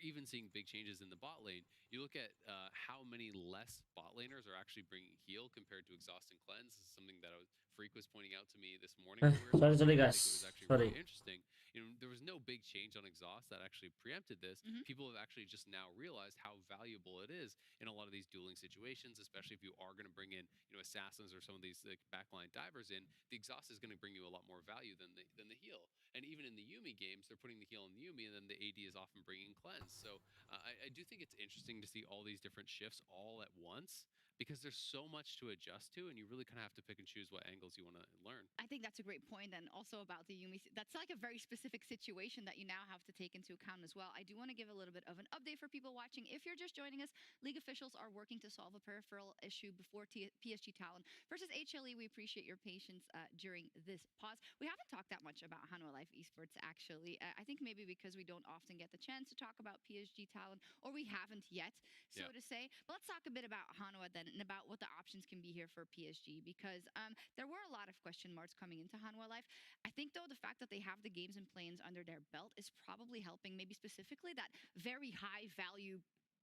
Speaker 11: even seeing big changes in the bot lane. You look at how many less bot laners are actually bringing heal compared to exhaust and cleanse. This is something that Freak was pointing out to me this morning.
Speaker 1: Sorry
Speaker 11: I
Speaker 1: guys.
Speaker 11: think it was actually
Speaker 1: Sorry.
Speaker 11: really interesting. There was no big change on exhaust that actually preempted this. People have actually just now realized how valuable it is in a lot of these dueling situations, especially if you are going to bring in assassins or some of these backline divers in. The exhaust is going to bring you a lot more value than the heal. And even in the Yuumi games, they're putting the heal on the Yuumi, and then the AD is often bringing cleanse. So I do think it's interesting to see all these different shifts all at once, because there's so much to adjust to, and you really kind of have to pick and choose what angles you want to learn.
Speaker 3: I think that's a great point, and also about the Yuumi. That's like a very specific situation that you now have to take into account as well. I do want to give a little bit of an update for people watching. If you're just joining us, League officials are working to solve a peripheral issue before PSG Talon versus HLE. We appreciate your patience during this pause. We haven't talked that much about Hanwha Life Esports, actually. I think maybe because we don't often get the chance to talk about PSG Talon, or we haven't yet, so to say. But let's talk a bit about Hanwha then, and about what the options can be here for PSG, because there were a lot of question marks coming into Hanwha Life. I think, though, the fact that they have the games and play-ins under their belt is probably helping, maybe specifically that very high value,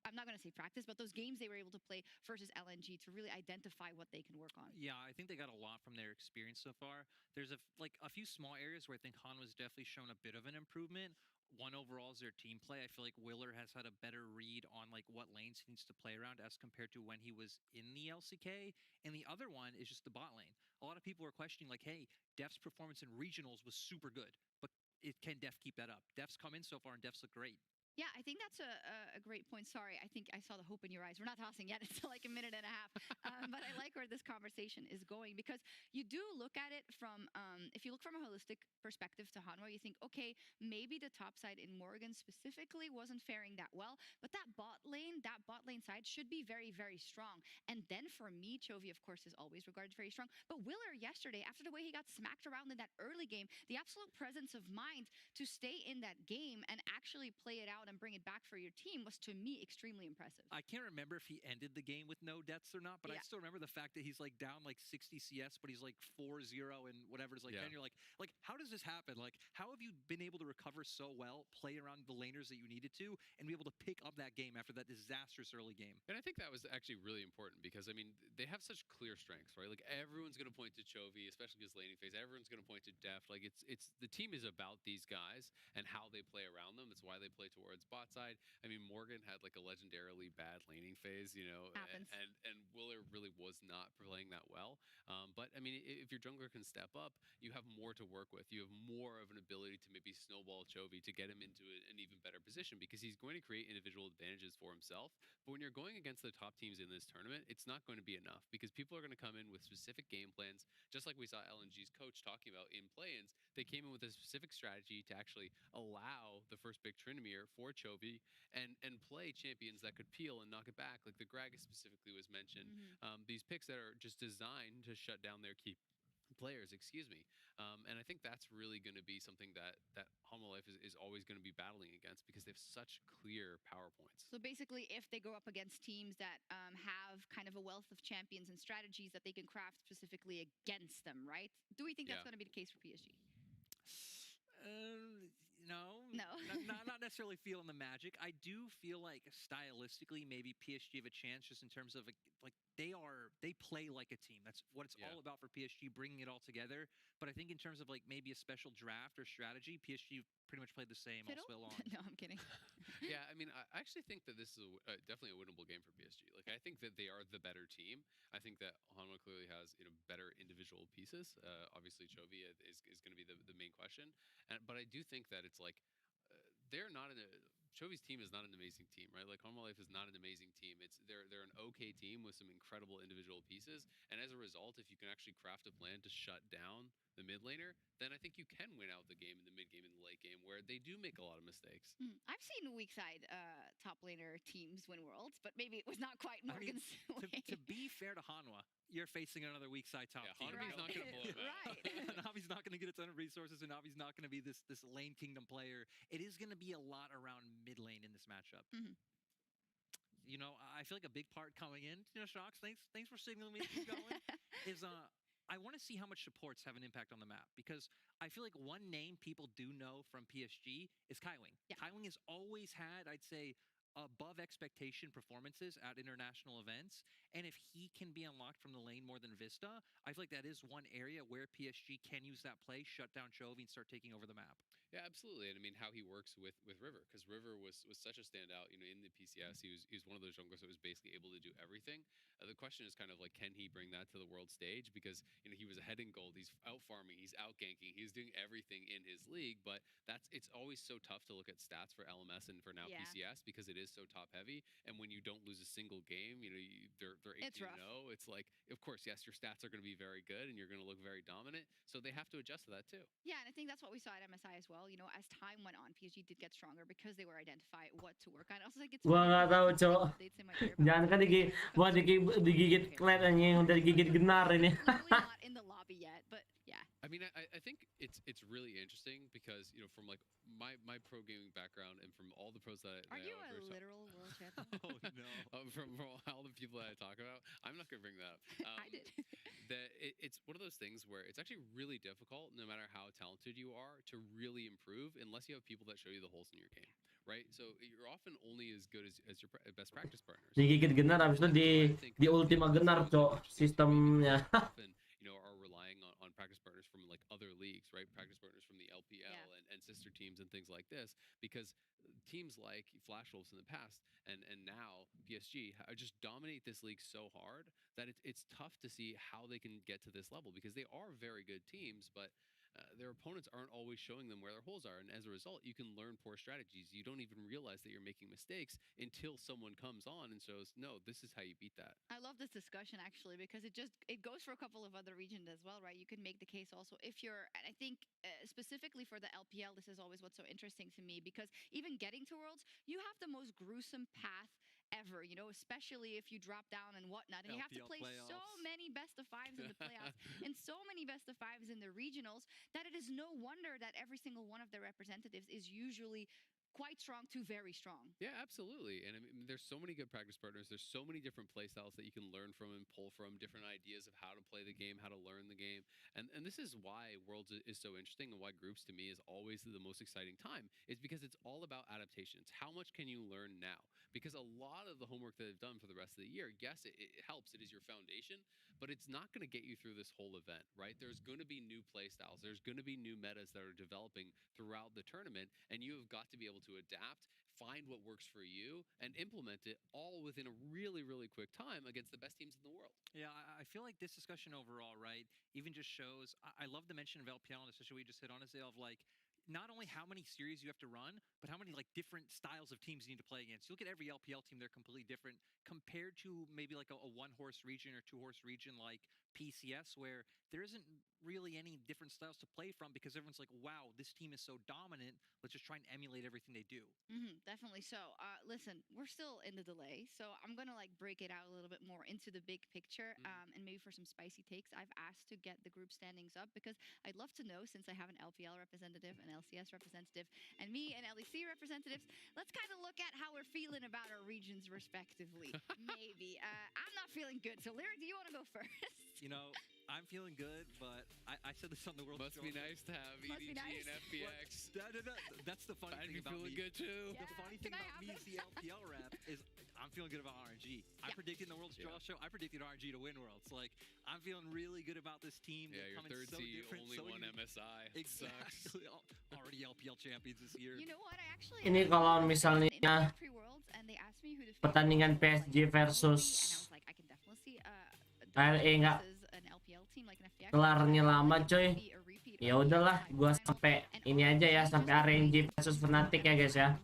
Speaker 3: I'm not going to say practice, but those games they were able to play versus LNG to really identify what they can work on.
Speaker 12: Yeah, I think they got a lot from their experience so far. There's a few small areas where I think Hanwha's definitely shown a bit of an improvement. One overall is their team play. I feel like Willer has had a better read on like what lanes he needs to play around as compared to when he was in the LCK. And the other one is just the bot lane. A lot of people are questioning like, hey, Def's performance in regionals was super good, but can Def keep that up? Def's come in so far and Def's look great.
Speaker 3: Yeah, I think that's a great point. Sorry, I think I saw the hope in your eyes. We're not tossing yet. It's like a minute and a half. But I like where this conversation is going, because you do look at it from, if you look from a holistic perspective to Hanwha, you think, okay, maybe the top side in Morgan specifically wasn't faring that well, but that bot lane side should be very, very strong. And then for me, Chovy, of course, is always regarded very strong. But Willer yesterday, after the way he got smacked around in that early game, the absolute presence of mind to stay in that game and actually play it out and bring it back for your team was, to me, extremely impressive.
Speaker 12: I can't remember if he ended the game with no deaths or not, but I still remember the fact that he's like down like 60 CS, but he's like 4-0 and whatever is like, then you're like, how does this happen? Like, how have you been able to recover so well, play around the laners that you needed to, and be able to pick up that game after that disastrous early game?
Speaker 11: And I think that was actually really important, because, I mean, they have such clear strengths, right? Like, everyone's going to point to Chovy, especially his laning phase. Everyone's going to point to Def. Like, it's the team is about these guys and how they play around them. It's why they play towards bot side. I mean, Morgan had like a legendarily bad laning phase, and Willer really was not playing that well. But I mean, if your jungler can step up, you have more to work with. You have more of an ability to maybe snowball Chovy to get him into an even better position, because he's going to create individual advantages for himself. But when you're going against the top teams in this tournament, it's not going to be enough, because people are going to come in with specific game plans, just like we saw LNG's coach talking about in play-ins. They came in with a specific strategy to actually allow the first big Tryndamere for Chovy and play champions that could peel and knock it back, like the Gragas specifically was mentioned. These picks that are just designed to shut down their key players, and I think that's really going to be something that Hanwha Life is always going to be battling against, because they have such clear power points.
Speaker 3: So basically, if they go up against teams that have kind of a wealth of champions and strategies that they can craft specifically against them, right? Do we think that's going to be the case for PSG?
Speaker 12: No, not necessarily feeling the magic. I do feel like stylistically, maybe PSG have a chance, just in terms of like they play like a team. That's what it's all about for PSG, bringing it all together. But I think in terms of like maybe a special draft or strategy, PSG pretty much played the same all spell on.
Speaker 3: No, I'm kidding.
Speaker 11: Yeah, I mean, I actually think that this is definitely a winnable game for PSG. Like, I think that they are the better team. I think that Hanwha clearly has better individual pieces. Obviously, Chovy is going to be the main question, but I do think that it's like they're not in a Chovy's team is not an amazing team, right? Like Hanwha Life is not an amazing team. They're an okay team with some incredible individual pieces, and as a result, if you can actually craft a plan to shut down the mid laner, then I think you can win out the game in the mid game and the late game, where they do make a lot of mistakes.
Speaker 3: I've seen weak side top laner teams win worlds, but maybe it was not quite
Speaker 12: I mean,
Speaker 3: Morgan's way.
Speaker 12: to be fair to Hanwha, you're facing another weak side top
Speaker 11: Yeah,
Speaker 12: team.
Speaker 11: Hanwha's not going to blow them out.
Speaker 3: Right.
Speaker 12: Navi's not going to get a ton of resources, and Navi's not going to be this lane kingdom player. It is going to be a lot around mid lane in this matchup. You know, I feel like a big part coming in, you know, Shocks, thanks for signaling me to keep going, is I want to see how much supports have an impact on the map, because I feel like one name people do know from PSG is Kaiwing.
Speaker 3: Yeah.
Speaker 12: Kaiwing has always had, I'd say, above expectation performances at international events, and if he can be unlocked from the lane more than Vista, I feel like that is one area where PSG can use that play, shut down Chovy, and start taking over the map.
Speaker 11: Yeah, absolutely. And I mean, how he works with River, because River was such a standout, you know, in the PCS. He was one of those junglers that was basically able to do everything. The question is kind of like, can he bring that to the world stage? Because, you know, he was ahead in gold. He's out farming. He's out ganking. He's doing everything in his league. But it's always so tough to look at stats for LMS and for now PCS, because it is so top heavy. And when you don't lose a single game, you know, they're 18-0. It's like, of course, yes, your stats are going to be very good and you're going to look very dominant. So they have to adjust to that too.
Speaker 3: Yeah, and I think that's what we saw at MSI as well. You know, as time went on, PSG did get stronger because they were identifying what to work on. Also, like it's
Speaker 1: Gua nggak tahu, Cok. Jangan kan digigit klet anjing, udah digigit genar ini.
Speaker 3: not in the lobby yet, but yeah.
Speaker 11: I mean, I think it's really interesting because, you know, from like my pro gaming background and from all the pros that
Speaker 3: Are you
Speaker 11: I
Speaker 3: a literal world champion?
Speaker 11: Oh no! From all the people that I talk about, I'm not gonna bring that up.
Speaker 3: I did.
Speaker 11: It's one of those things where it's actually really difficult, no matter how talented you are, to really improve unless you have people that show you the holes in your game, right? So you're often only as good as your best practice partners.
Speaker 1: Digigit genar, habis itu di ultima genar, Cok, sistemnya.
Speaker 11: Often, you know, are relying on practice partners from like other leagues, right? Practice partners from the LPL and sister teams and things like this, because teams like Flash Wolves in the past and now PSG just dominate this league so hard that it's tough to see how they can get to this level, because they are very good teams, but their opponents aren't always showing them where their holes are, and as a result, you can learn poor strategies. You don't even realize that you're making mistakes until someone comes on and shows, no, this is how you beat that.
Speaker 3: I love this discussion actually, because it goes for a couple of other regions as well, right? You can make the case also if you're, and I think specifically for the LPL, this is always what's so interesting to me, because even getting to Worlds, you have the most gruesome path ever, you know, especially if you drop down and whatnot, and you have to play so many best of fives in the playoffs and so many best of fives in the regionals, that it is no wonder that every single one of their representatives is usually quite strong to very strong.
Speaker 11: Yeah, absolutely. And I mean, there's so many good practice partners. There's so many different play styles that you can learn from and pull from, different ideas of how to play the game, how to learn the game. And this is why Worlds is so interesting, and why groups to me is always the most exciting time, is because it's all about adaptations. How much can you learn now? Because a lot of the homework that they've done for the rest of the year, yes, it helps. It is your foundation, but it's not going to get you through this whole event, right? There's going to be new play styles. There's going to be new metas that are developing throughout the tournament, and you have got to be able to adapt, find what works for you, and implement it all within a really, really quick time against the best teams in the world.
Speaker 12: Yeah, I feel like this discussion overall, right, even just shows, I love the mention of LPL, and especially what you just hit on, Azale, of like, not only how many series you have to run, but how many like different styles of teams you need to play against. You look at every LPL team, they're completely different compared to maybe like a one-horse region or two-horse region like PCS, where there isn't really any different styles to play from, because everyone's like, wow, this team is so dominant, let's just try and emulate everything they do.
Speaker 3: Definitely so. Listen, we're still in the delay, so I'm gonna like break it out a little bit more into the big picture, and maybe for some spicy takes, I've asked to get the group standings up, because I'd love to know, since I have an LPL representative, an LCS representative, and me, an LEC representatives, let's kind of look at how we're feeling about our regions respectively. Maybe. I'm not feeling good, so Lyric, do you want to go first?
Speaker 12: You know, I'm feeling good, but I said this on the World.
Speaker 11: Must be nice to have EDG and FPX.
Speaker 12: That's the funny thing about me.
Speaker 11: Feeling good too.
Speaker 12: The funny thing about me as the LPL rep is I'm feeling good about RNG. I predicted in the World's Draw Show, I predicted RNG to win Worlds. Like, I'm feeling really good about this team.
Speaker 11: Yeah, your third seed, only one MSI.
Speaker 12: Exactly. Already LPL champions this year.
Speaker 3: You know what? I actually
Speaker 1: Ini kalau misalnya pertandingan PSG versus RE nggak kelarnya lama, coy. Ya udahlah, gua sampai ini aja ya, sampai RNG versus Fnatic ya guys ya.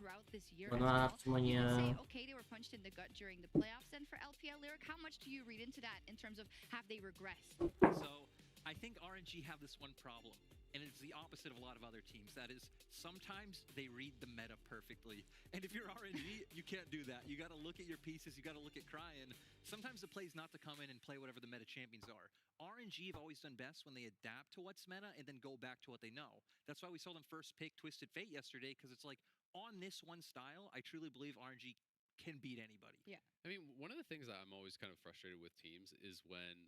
Speaker 3: year
Speaker 1: Mohon
Speaker 3: as
Speaker 1: maaf
Speaker 3: well.
Speaker 1: semuanya.
Speaker 3: You could say, okay, they were punched in the gut during the playoffs. And for LPL Lyric, how much do you read into that in terms of have they regressed?
Speaker 12: So I think RNG have this one problem, and it's the opposite of a lot of other teams. That is, sometimes they read the meta perfectly. And if you're RNG, you can't do that. You got to look at your pieces. You got to look at Cryan. Sometimes the play is not to come in and play whatever the meta champions are. RNG have always done best when they adapt to what's meta and then go back to what they know. That's why we saw them first pick Twisted Fate yesterday, because it's like, on this one style, I truly believe RNG can beat anybody.
Speaker 3: Yeah.
Speaker 11: I mean, one of the things that I'm always kind of frustrated with teams is when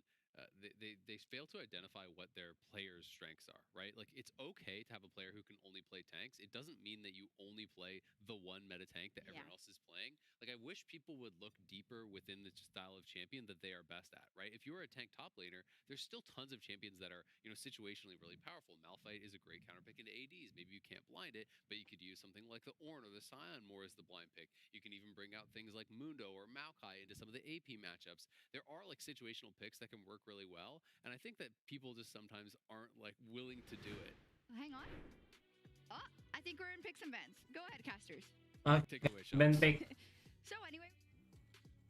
Speaker 11: they fail to identify what their players' strengths are, right? Like, it's okay to have a player who can only play tanks. It doesn't mean that you only play the one meta tank that everyone else is playing. Like, I wish people would look deeper within the style of champion that they are best at, right? If you're a tank top laner, there's still tons of champions that are, situationally really powerful. Malphite is a great counter pick into ADs. Maybe you can't blind it, but you could use something like the Ornn or the Scion more as the blind pick. You can even bring out things like Mundo or Maokai into some of the AP matchups. There are like situational picks that can work really well, and I think that people just sometimes aren't like willing to do it.
Speaker 3: Hang on. Oh, I think we're in picks and bans. Go ahead, casters.
Speaker 11: Take it away, Shocks.
Speaker 1: Ben pick.
Speaker 3: So anyway,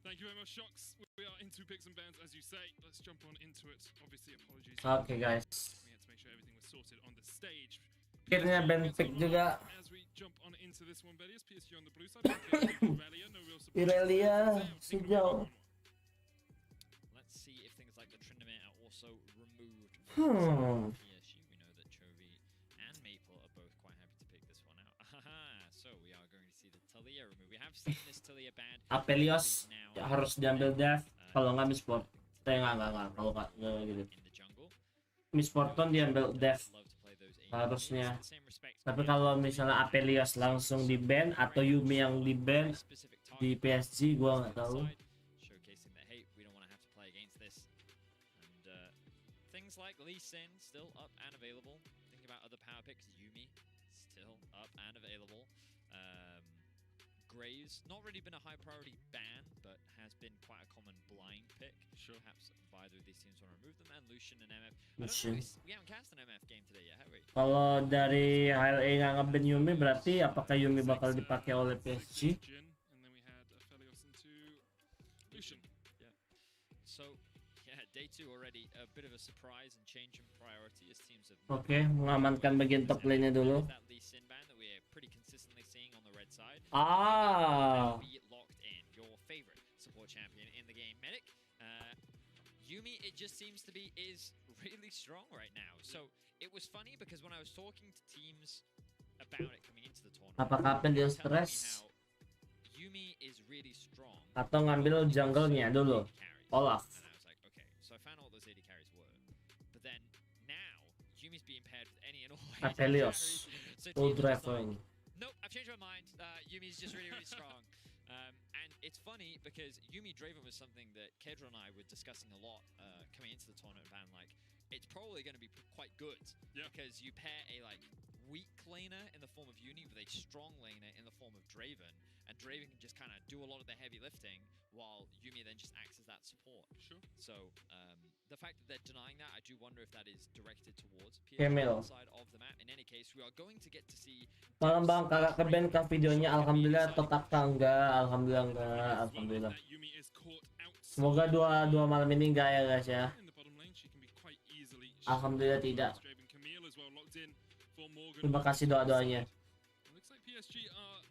Speaker 5: Thank you very much, Shocks. We are into picks and bans, as you say. Let's jump on into it. Obviously, apologies.
Speaker 1: Okay, guys.
Speaker 5: We had to make sure everything was sorted on the stage.
Speaker 1: Akhirnya Ben pick juga.
Speaker 5: As we jump on into this one, Belius, PSG on the blue side. Irelia, no real surprise.
Speaker 1: Irelia sejauh.
Speaker 6: Let's see if things like the Trinidad are also removed from PSG. We know that Chovy and Maple are both quite happy to pick this one out. So we are going to see the Talia removed. We have seen this Talia ban.
Speaker 1: Apelios harus diambil dev, kalau nggak misport. Nggak, kalau nggak gitu. Misporton diambil dev harusnya. Tapi kalau misalnya Apelios langsung di ban atau Yumi yang di ban di PSG, gua nggak tahu.
Speaker 6: Showcasing that, hey, we don't want to have to play against this. And things like Lee Sin still up and available. Thinking about other power picks, Yumi still up and available. Graves, not really been a high priority ban, but has been quite a common blind pick. Sure. Perhaps either of these teams want to remove them. And Lucian and MF.
Speaker 1: Lucian.
Speaker 6: We haven't cast an MF game today yet, have we?
Speaker 1: Kalau dari HLA nggak nge-ban Yumi, berarti apakah Yumi bakal dipakai oleh PSG?
Speaker 5: And then we had Aphelios into Lucian.
Speaker 6: Yeah. So, yeah, day 2 already. A bit of a surprise and change in priority as teams have.
Speaker 1: Oke, mengamankan bagian top lane-nya dulu.
Speaker 6: That Lee Sin ban that we're pretty consistently seeing on the red side. Be locked in. Your favorite support champion in the game, Medic. Yumi, it just seems to be, is really strong right now. So it was funny because when I was talking to teams about it coming into the tournament,
Speaker 1: Apakah Apelios stres
Speaker 6: Yumi is really strong.
Speaker 1: atau ngambil jungle-nya dulu? Olaf.
Speaker 6: And I was like, okay, so I found out what those AD carries were. But then now Yumi's being paired with any and all
Speaker 1: Apelios. Full drive lane.
Speaker 6: Nope, I've changed my mind. Yumi's just really, really strong. And it's funny because Yumi Draven was something that Kedra and I were discussing a lot coming into the tournament ban. Like, it's probably going to be quite good because you pair a like weak laner in the form of Yumi with a strong laner in the form of Draven, and Draven can just kind of do a lot of the heavy lifting while Yumi then just acts as that support.
Speaker 5: Sure.
Speaker 6: So the fact that they're denying that, I do wonder if that is directed towards
Speaker 1: Camille.
Speaker 6: side of the map. In any case, we are going to get to see.
Speaker 1: Malam bang, kagak ke-ban kah videonya? Alhamdulillah, tetap enggak. Alhamdulillah enggak. Alhamdulillah. Semoga dua malam ini enggak ya guys ya. Alhamdulillah tidak. Terima kasih doa-doanya.
Speaker 5: Looks like PSG are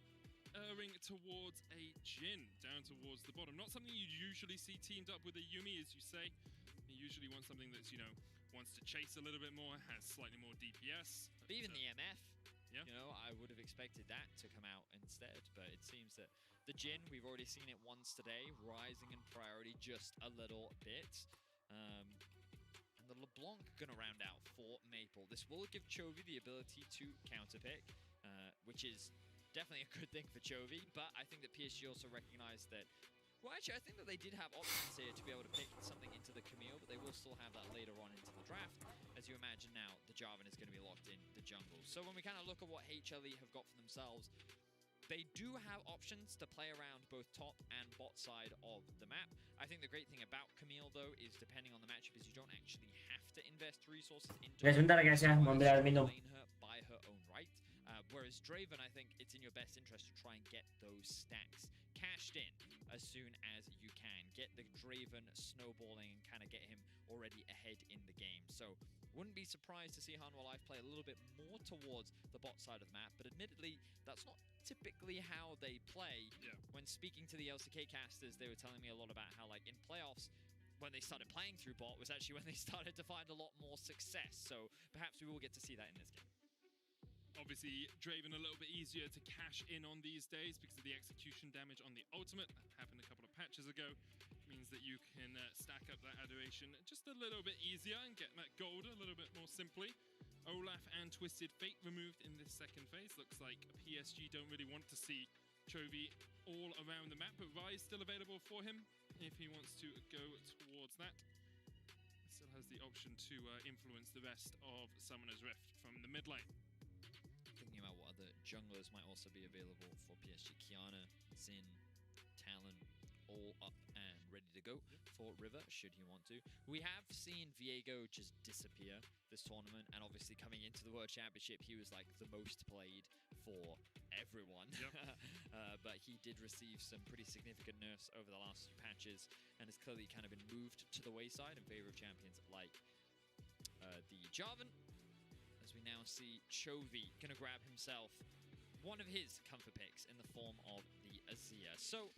Speaker 5: erring towards a Jhin down towards the bottom. Not something you usually see teamed up with a Yumi, as you say. You usually want something that's, wants to chase a little bit more, has slightly more DPS.
Speaker 6: But even the MF, I would have expected that to come out instead. But it seems that the Jhin, we've already seen it once today, rising in priority just a little bit. And the LeBlanc gonna round out for Maple. This will give Chovy the ability to counterpick, which is definitely a good thing for Chovy. But I think that PSG also recognized that. Well, actually, I think that they did have options here to be able to pick something into the Camille, but they will still have that later on into the draft. As you imagine now, the Jarvan is going to be locked in the jungle. So when we kind of look at what HLE have got for themselves, they do have options to play around both top and bot side of the map. I think the great thing about Camille, though, is depending on the matchup, is you don't actually have to invest resources into
Speaker 1: Guys, bentar guys ya, mau ambil air minum.
Speaker 6: by her own right. Whereas Whereas Draven, I think it's in your best interest to try and get those stacks cashed in as soon as you can. Get the Draven snowballing and kind of get him already ahead in the game. So wouldn't be surprised to see Hanwha Life play a little bit more towards the bot side of the map, but admittedly, that's not typically how they play.
Speaker 5: Yeah.
Speaker 6: When speaking to the LCK casters, they were telling me a lot about how, like, in playoffs, when they started playing through bot was actually when they started to find a lot more success. So perhaps we will get to see that in this game.
Speaker 5: Obviously, Draven a little bit easier to cash in on these days because of the execution damage on the ultimate. That happened a couple of patches ago. Means that you can stack up that adoration just a little bit easier and get that gold a little bit more simply. Olaf and Twisted Fate removed in this second phase. Looks like PSG don't really want to see Chovy all around the map, but Rise still available for him if he wants to go towards that. Still has the option to influence the rest of Summoner's Rift from the mid lane.
Speaker 6: Thinking about what other junglers might also be available for PSG. Kiana, Xin, Talon, all up and ready to go for River, should he want to. We have seen Viego just disappear this tournament, and obviously coming into the World Championship, he was like the most played for everyone.
Speaker 5: Yep.
Speaker 6: But he did receive some pretty significant nerfs over the last few patches, and has clearly kind of been moved to the wayside in favor of champions like the Jarvan. As we now see Chovy gonna grab himself one of his comfort picks in the form of the Azir. So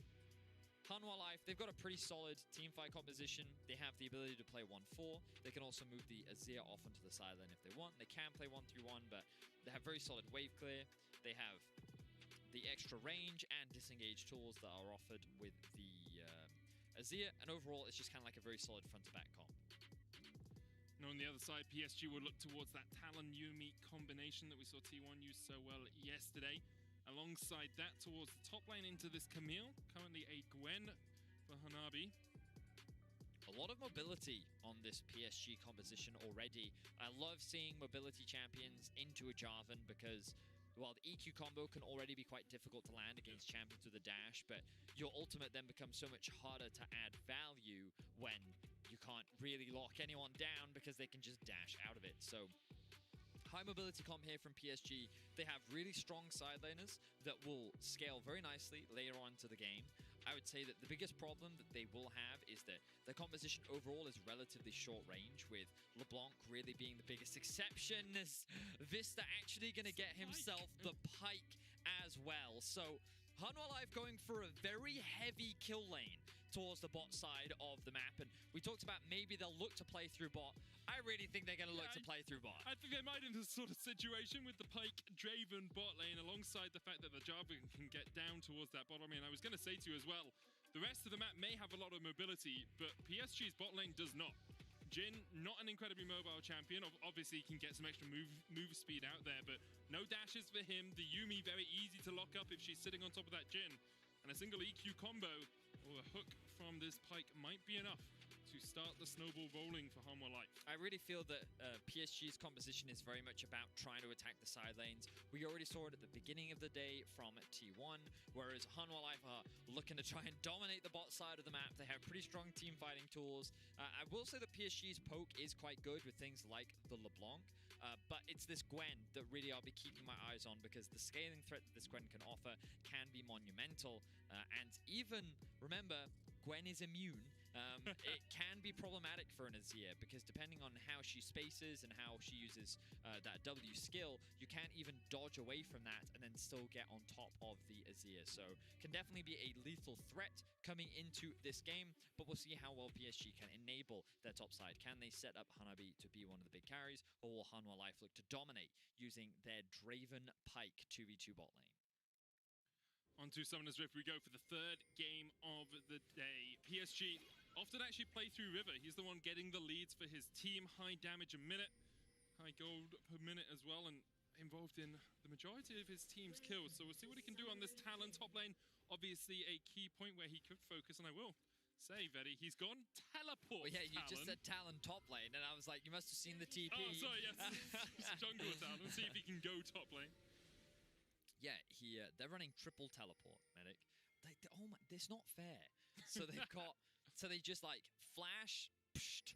Speaker 6: Hanwha Life, they've got a pretty solid teamfight composition. They have the ability to play 1-4. They can also move the Azir off onto the sideline if they want. They can play 1-3-1, but they have very solid wave clear. They have the extra range and disengage tools that are offered with the Azir, and overall it's just kind of like a very solid front-to-back comp.
Speaker 5: And on the other side, PSG will look towards that Talon Yumi combination that we saw T1 use so well yesterday. Alongside that, towards the top lane into this Camille, currently a Gwen for Hanabi.
Speaker 6: A lot of mobility on this PSG composition already. I love seeing mobility champions into a Jarvan because, well, the EQ combo can already be quite difficult to land against champions with a dash, but your ultimate then becomes so much harder to add value when you can't really lock anyone down because they can just dash out of it. So high mobility comp here from PSG. They have really strong side laners that will scale very nicely later on to the game. I would say that the biggest problem that they will have is that the composition overall is relatively short range, with LeBlanc really being the biggest exception. Is Vista actually going to get himself the pike as well? So Hanwha Life going for a very heavy kill lane towards the bot side of the map, and we talked about maybe they'll look to play through bot. I really think they're going to look to play through bot.
Speaker 5: I think they might in this sort of situation with the Pike Draven bot lane, alongside the fact that the Jarvan can get down towards that bot. I mean, I was going to say to you as well, the rest of the map may have a lot of mobility, but PSG's bot lane does not. Jhin, not an incredibly mobile champion. Obviously, he can get some extra move speed out there, but no dashes for him. The Yumi, very easy to lock up if she's sitting on top of that Jhin. And a single EQ combo or a hook from this Pike might be enough to start the snowball rolling for Hanwha Life.
Speaker 6: I really feel that PSG's composition is very much about trying to attack the side lanes. We already saw it at the beginning of the day from T1, whereas Hanwha Life are looking to try and dominate the bot side of the map. They have pretty strong team fighting tools. I will say that PSG's poke is quite good with things like the LeBlanc, but it's this Gwen that really I'll be keeping my eyes on, because the scaling threat that this Gwen can offer can be monumental. And even, remember, Gwen is immune. It can be problematic for an Azir, because depending on how she spaces and how she uses that W skill, you can't even dodge away from that and then still get on top of the Azir. So can definitely be a lethal threat coming into this game, but we'll see how well PSG can enable their top side. Can they set up Hanabi to be one of the big carries, or will Hanwha Life look to dominate using their Draven Pike 2v2 bot lane?
Speaker 5: On to Summoner's Rift we go for the third game of the day. PSG often actually play through River. He's the one getting the leads for his team. High damage a minute, high gold per minute as well, and involved in the majority of his team's kills. So we'll see what he can do on this Talon top lane. Obviously a key point where he could focus, and I will say, Vedi, he's gone teleport.
Speaker 6: Well, yeah, you
Speaker 5: Talon.
Speaker 6: just said Talon top lane, and I was like, you must have seen the TP.
Speaker 5: Oh, sorry, yes. It's jungle Talon. See if he can go top lane.
Speaker 6: Yeah, they're running triple teleport, Medic. Oh my, it's not fair. So they've got, so they just like flash, psht,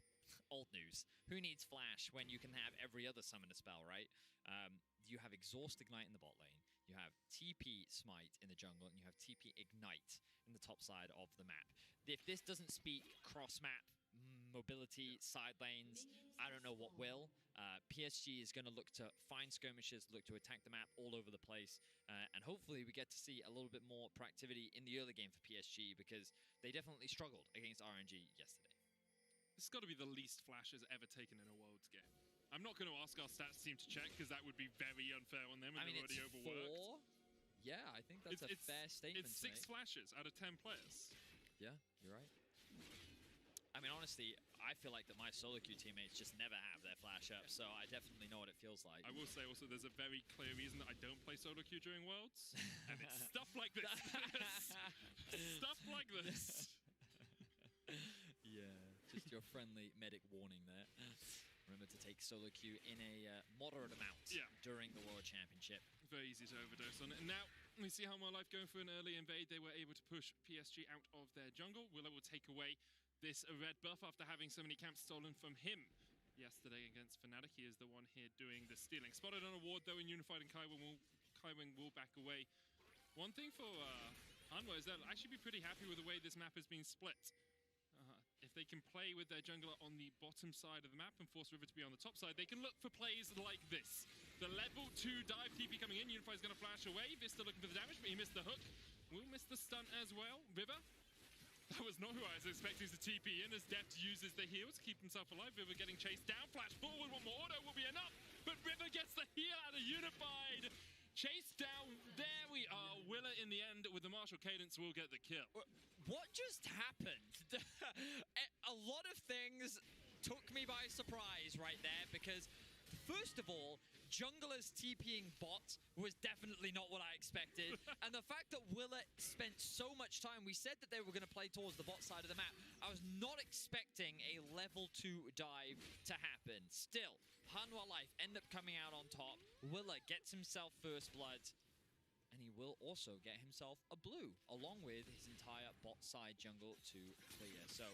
Speaker 6: old news. Who needs flash when you can have every other summoner spell, right? you have Exhaust Ignite in the bot lane, you have TP Smite in the jungle, and you have TP Ignite in the top side of the map. If this doesn't speak cross-map mobility, side lanes, I don't know what will. PSG is going to look to find skirmishes, look to attack the map all over the place, and hopefully we get to see a little bit more proactivity in the early game for PSG, because they definitely struggled against RNG yesterday.
Speaker 5: This has got to be the least flashes ever taken in a Worlds game. I'm not going to ask our stats team to check, because that would be very unfair on them, and they're already overworked.
Speaker 6: 4? Yeah, I think that's a fair statement.
Speaker 5: It's 6 flashes out of 10 players.
Speaker 6: Yeah, you're right. I mean, honestly, I feel like that my solo queue teammates just never have their flash up, so I definitely know what it feels like.
Speaker 5: I will say also there's a very clear reason that I don't play solo queue during Worlds, and it's stuff like this. Stuff like this.
Speaker 6: Yeah, just your friendly medic warning there. Remember to take solo queue in a moderate amount during the World Championship.
Speaker 5: Very easy to overdose on it. And now, we see how my life going for an early invade. They were able to push PSG out of their jungle. Willow will take away this red buff after having so many camps stolen from him yesterday against Fnatic. He is the one here doing the stealing. Spotted on a ward though in Unified, and Kaiwing will back away. One thing for Hanwha is they'll actually be pretty happy with the way this map has been split. If they can play with their jungler on the bottom side of the map and force River to be on the top side, they can look for plays like this. The level 2 dive TP coming in. Unify's going to flash away. Vista looking for the damage, but he missed the hook. Will miss the stun as well. River, that was not who I was expecting to TP in, as Deft uses the heal to keep himself alive. River getting chased down. Flash forward. One more auto will be enough, but River gets the heal out of Unified. Chased down. There we are. Willa in the end with the martial cadence will get the kill.
Speaker 6: What just happened? A lot of things took me by surprise right there, because first of all, junglers TPing bot was definitely not what I expected. And the fact that Willa spent so much time, we said that they were going to play towards the bot side of the map. I was not expecting a level 2 dive to happen. Still, Hanwha Life end up coming out on top. Willa gets himself first blood, and he will also get himself a blue, along with his entire bot side jungle to clear. So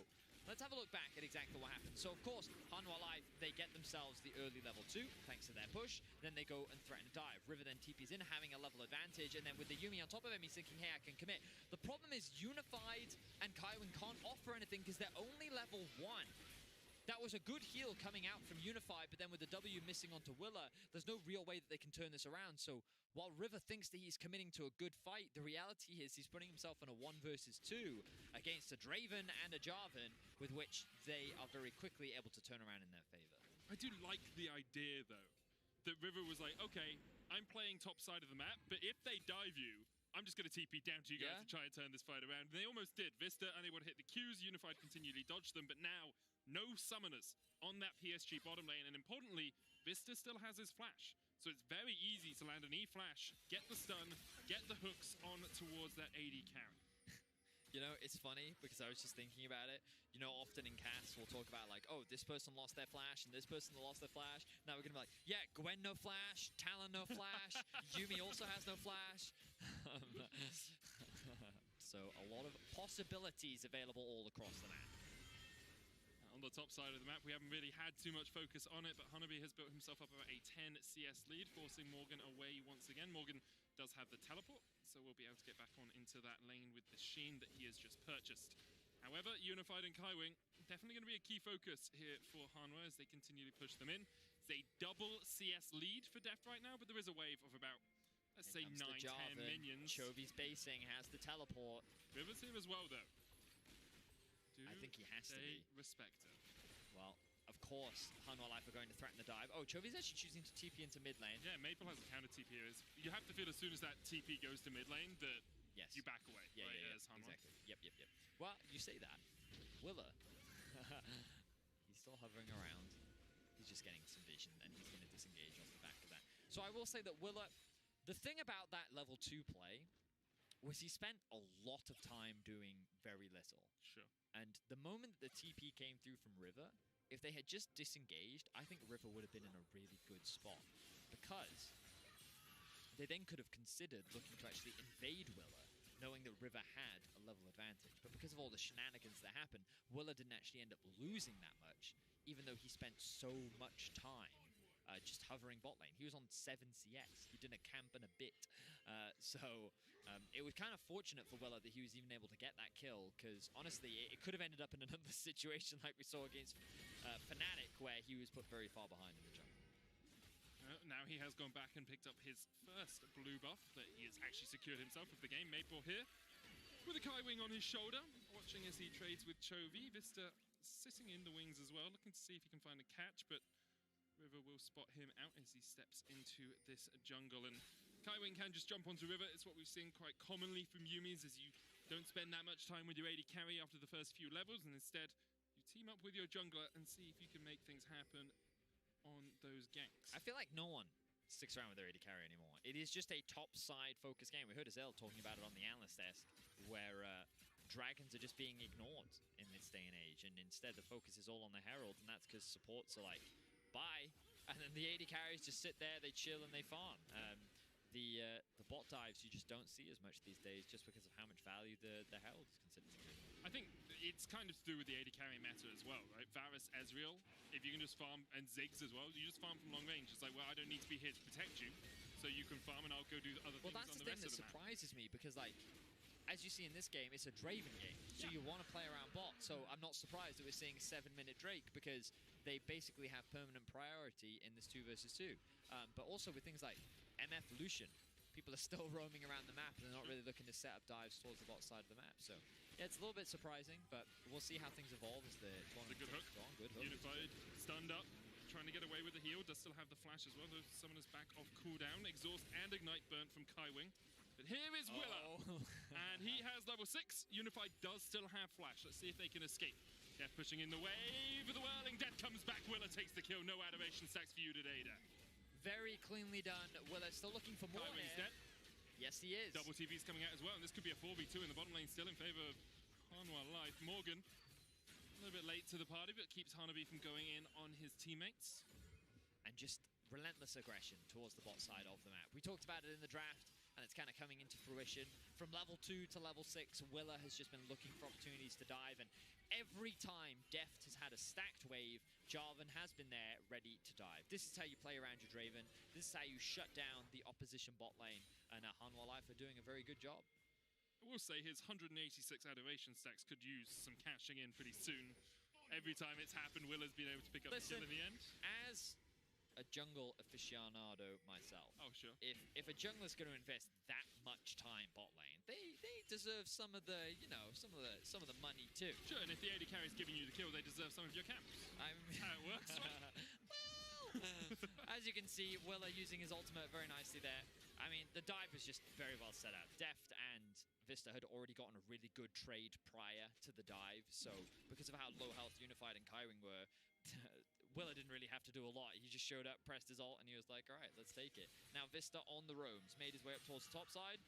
Speaker 6: let's have a look back at exactly what happened. So, of course, Hanwha Life, they get themselves the early level 2, thanks to their push. Then they go and threaten a dive. River then TP's in, having a level advantage. And then with the Yuumi on top of him, he's thinking, hey, I can commit. The problem is Unified and Kaiwing can't offer anything because they're only level 1. That was a good heal coming out from Unified, but then with the W missing onto Willa, there's no real way that they can turn this around. So while River thinks that he's committing to a good fight, the reality is he's putting himself in a 1 versus 2 against a Draven and a Jarvan, with which they are very quickly able to turn around in their favor.
Speaker 5: I do like the idea, though, that River was like, okay, I'm playing top side of the map, but if they dive you, I'm just going to TP down to you guys to try and turn this fight around. And they almost did. Vista unable to hit the Qs. Unified continually dodged them, but now no summoners on that PSG bottom lane. And importantly, Vista still has his flash. So it's very easy to land an E-flash, get the stun, get the hooks on towards that AD carry.
Speaker 6: You know, it's funny because I was just thinking about it. You know, often in casts we'll talk about like, oh, this person lost their flash and this person lost their flash. Now we're going to be like, yeah, Gwen no flash, Talon no flash, Yuumi also has no flash. So a lot of possibilities available all across the map.
Speaker 5: On the top side of the map, we haven't really had too much focus on it, but Hanabi has built himself up about a 10 CS lead, forcing Morgan away once again. Morgan does have the teleport, so we'll be able to get back on into that lane with the Sheen that he has just purchased. However, Unified and Kaiwing, definitely going to be a key focus here for Hanwha as they continually push them in. It's a double CS lead for Deft right now, but there is a wave of about, let's say, 9-10 minions.
Speaker 6: Chovy's basing, has the teleport.
Speaker 5: River's here as well, though.
Speaker 6: I think he has to be.
Speaker 5: Respect it.
Speaker 6: Well, of course, Hanwha Life are going to threaten the dive. Oh, Chovy's actually choosing to TP into mid lane.
Speaker 5: Yeah, Maple has a counter TP here. You have to feel as soon as that TP goes to mid lane that you back away.
Speaker 6: Yeah,
Speaker 5: right,
Speaker 6: yeah,
Speaker 5: as Hanwha.
Speaker 6: exactly. Yep. Well, you say that. Willa, he's still hovering around. He's just getting some vision, and he's going to disengage off the back of that. So I will say that Willa, the thing about that level 2 play was he spent a lot of time doing very little.
Speaker 5: Sure.
Speaker 6: And the moment that the TP came through from River, if they had just disengaged, I think River would have been in a really good spot. Because they then could have considered looking to actually invade Willa, knowing that River had a level advantage. But because of all the shenanigans that happened, Willa didn't actually end up losing that much, even though he spent so much time just hovering bot lane. He was on 7 CS. He didn't camp and a bit. It was kind of fortunate for Willa that he was even able to get that kill, because honestly, it could have ended up in another situation like we saw against Fnatic, where he was put very far behind in the jungle.
Speaker 5: Now he has gone back and picked up his first blue buff that he has actually secured himself with the game. Maple here with a Kai wing on his shoulder, watching as he trades with Chovy. Vista sitting in the wings as well, looking to see if he can find a catch, but River will spot him out as he steps into this jungle. And Kai wing can just jump onto River. It's what we've seen quite commonly from Yumi's, as you don't spend that much time with your AD carry after the first few levels, and instead you team up with your jungler and see if you can make things happen on those ganks.
Speaker 6: I feel like no one sticks around with their AD carry anymore. It is just a top-side focused game. We heard Azel talking about it on the analyst desk, where dragons are just being ignored in this day and age, and instead the focus is all on the Herald, and that's because supports are like, bye, and then the AD carries just sit there, they chill, and they farm. The bot dives you just don't see as much these days, just because of how much value the Herald is considered to be.
Speaker 5: I think it's kind of to do with the AD carry meta as well, right? Varus, Ezreal, if you can just farm, and Ziggs as well, you just farm from long range. It's like, well, I don't need to be here to protect you, so you can farm and I'll go do other things on the rest of the map.
Speaker 6: Well, that's the thing that surprises me, because like, as you see in this game, it's a Draven game, so you want to play around bot, so I'm not surprised that we're seeing a 7-minute Drake, because they basically have permanent priority in this 2 versus 2. But also with things like MF Lucian, people are still roaming around the map, and they're not really looking to set up dives towards the bot side of the map. So yeah, it's a little bit surprising, but we'll see how things evolve as the tournament
Speaker 5: good hook.
Speaker 6: on. Good hook.
Speaker 5: Unified, stunned up, trying to get away with the heal, does still have the flash as well. The summoner's back off cooldown, exhaust and ignite burnt from Kai wing. But here is Willa, and he has level 6. Unified does still have flash. Let's see if they can escape. Death pushing in the wave of the whirling. Death comes back. Willa takes the kill. No adoration stacks for you today, Death.
Speaker 6: Very cleanly done. Willa still looking for more.
Speaker 5: Kai wing's dead.
Speaker 6: Yes, he is.
Speaker 5: Double TV's coming out as well, and this could be a 4v2 in the bottom lane, still in favor of Hanwha Life. Morgan, a little bit late to the party, but keeps Hanabi from going in on his teammates.
Speaker 6: And just relentless aggression towards the bot side of the map. We talked about it in the draft, and it's kind of coming into fruition. From level 2 to level 6, Willa has just been looking for opportunities to dive, and every time Deft has had a stacked wave, Jarvan has been there ready to dive. This is how you play around your Draven. This is how you shut down the opposition bot lane, and Hanwha Life are doing a very good job.
Speaker 5: I will say his 186 adoration stacks could use some cashing in pretty soon. Every time it's happened, Willa's been able to pick up the kill in the end.
Speaker 6: As a jungle aficionado myself,
Speaker 5: sure.
Speaker 6: If a jungler's going to invest that much time bot lane, they deserve some of the, you know, some of the money too.
Speaker 5: Sure, and if the AD carry is giving you the kill, they deserve some of your camps. How it works, right?
Speaker 6: Well, as you can see, Willa using his ultimate very nicely there. I mean, the dive was just very well set up. Deft and Vista had already gotten a really good trade prior to the dive, so because of how low health Unified and Kai wing were, Willa didn't really have to do a lot. He just showed up, pressed his ult, and he was like, all right, let's take it. Now Vista on the roams, made his way up towards the top side.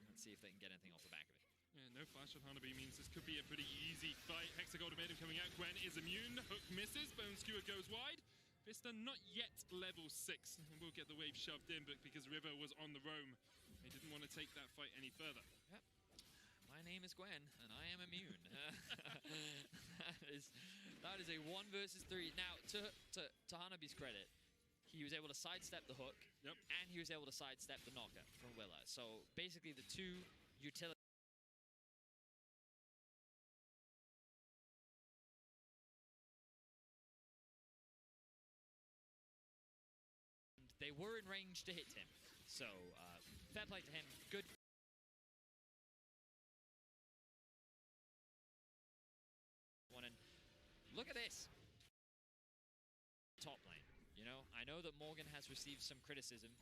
Speaker 6: Let's see if they can get anything off the back of it.
Speaker 5: Yeah, no flash on Hanabi means this could be a pretty easy fight. Hexagold Maiden coming out. Gwen is immune. Hook misses. Bone Skewer goes wide. Vista not yet level 6. And we'll get the wave shoved in, but because River was on the roam, they didn't want to take that fight any further.
Speaker 6: Yep. My name is Gwen, and I am immune. that is a 1 versus 3. Now, to Hanabi's credit, he was able to sidestep the hook, and he was able to sidestep the knocker from Willa. So basically, the 2 utility. They were in range to hit him. So, fair play to him. Good. And look at this. Top lane. You know, I know that Morgan has received some criticism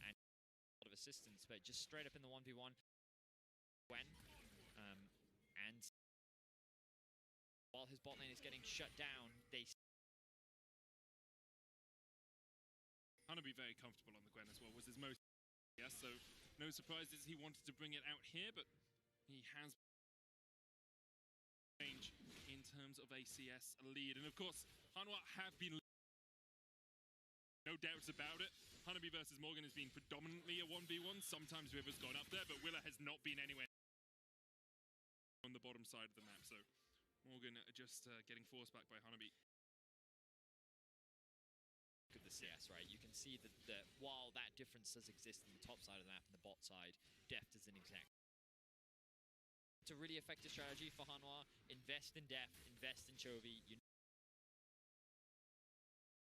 Speaker 6: and a lot of assistance, but just straight up in the 1v1. Gwen. And while his bot lane is getting shut down, they...
Speaker 5: Hanabi very comfortable on the Gwen as well, was his most... Yes, so no surprises he wanted to bring it out here, but he has range in terms of ACS lead. And of course, Hanwha have been... No doubts about it. Hanabi versus Morgan has been predominantly a 1v1. Sometimes River's gone up there, but Willa has not been anywhere on the bottom side of the map. So Morgan just getting forced back by Hanabi.
Speaker 6: Look at the CS, right? You can see that while that difference does exist in the top side of the map and the bot side, Deft is an exact. It's a really effective strategy for Hanwha. Invest in Deft, invest in Chovy. You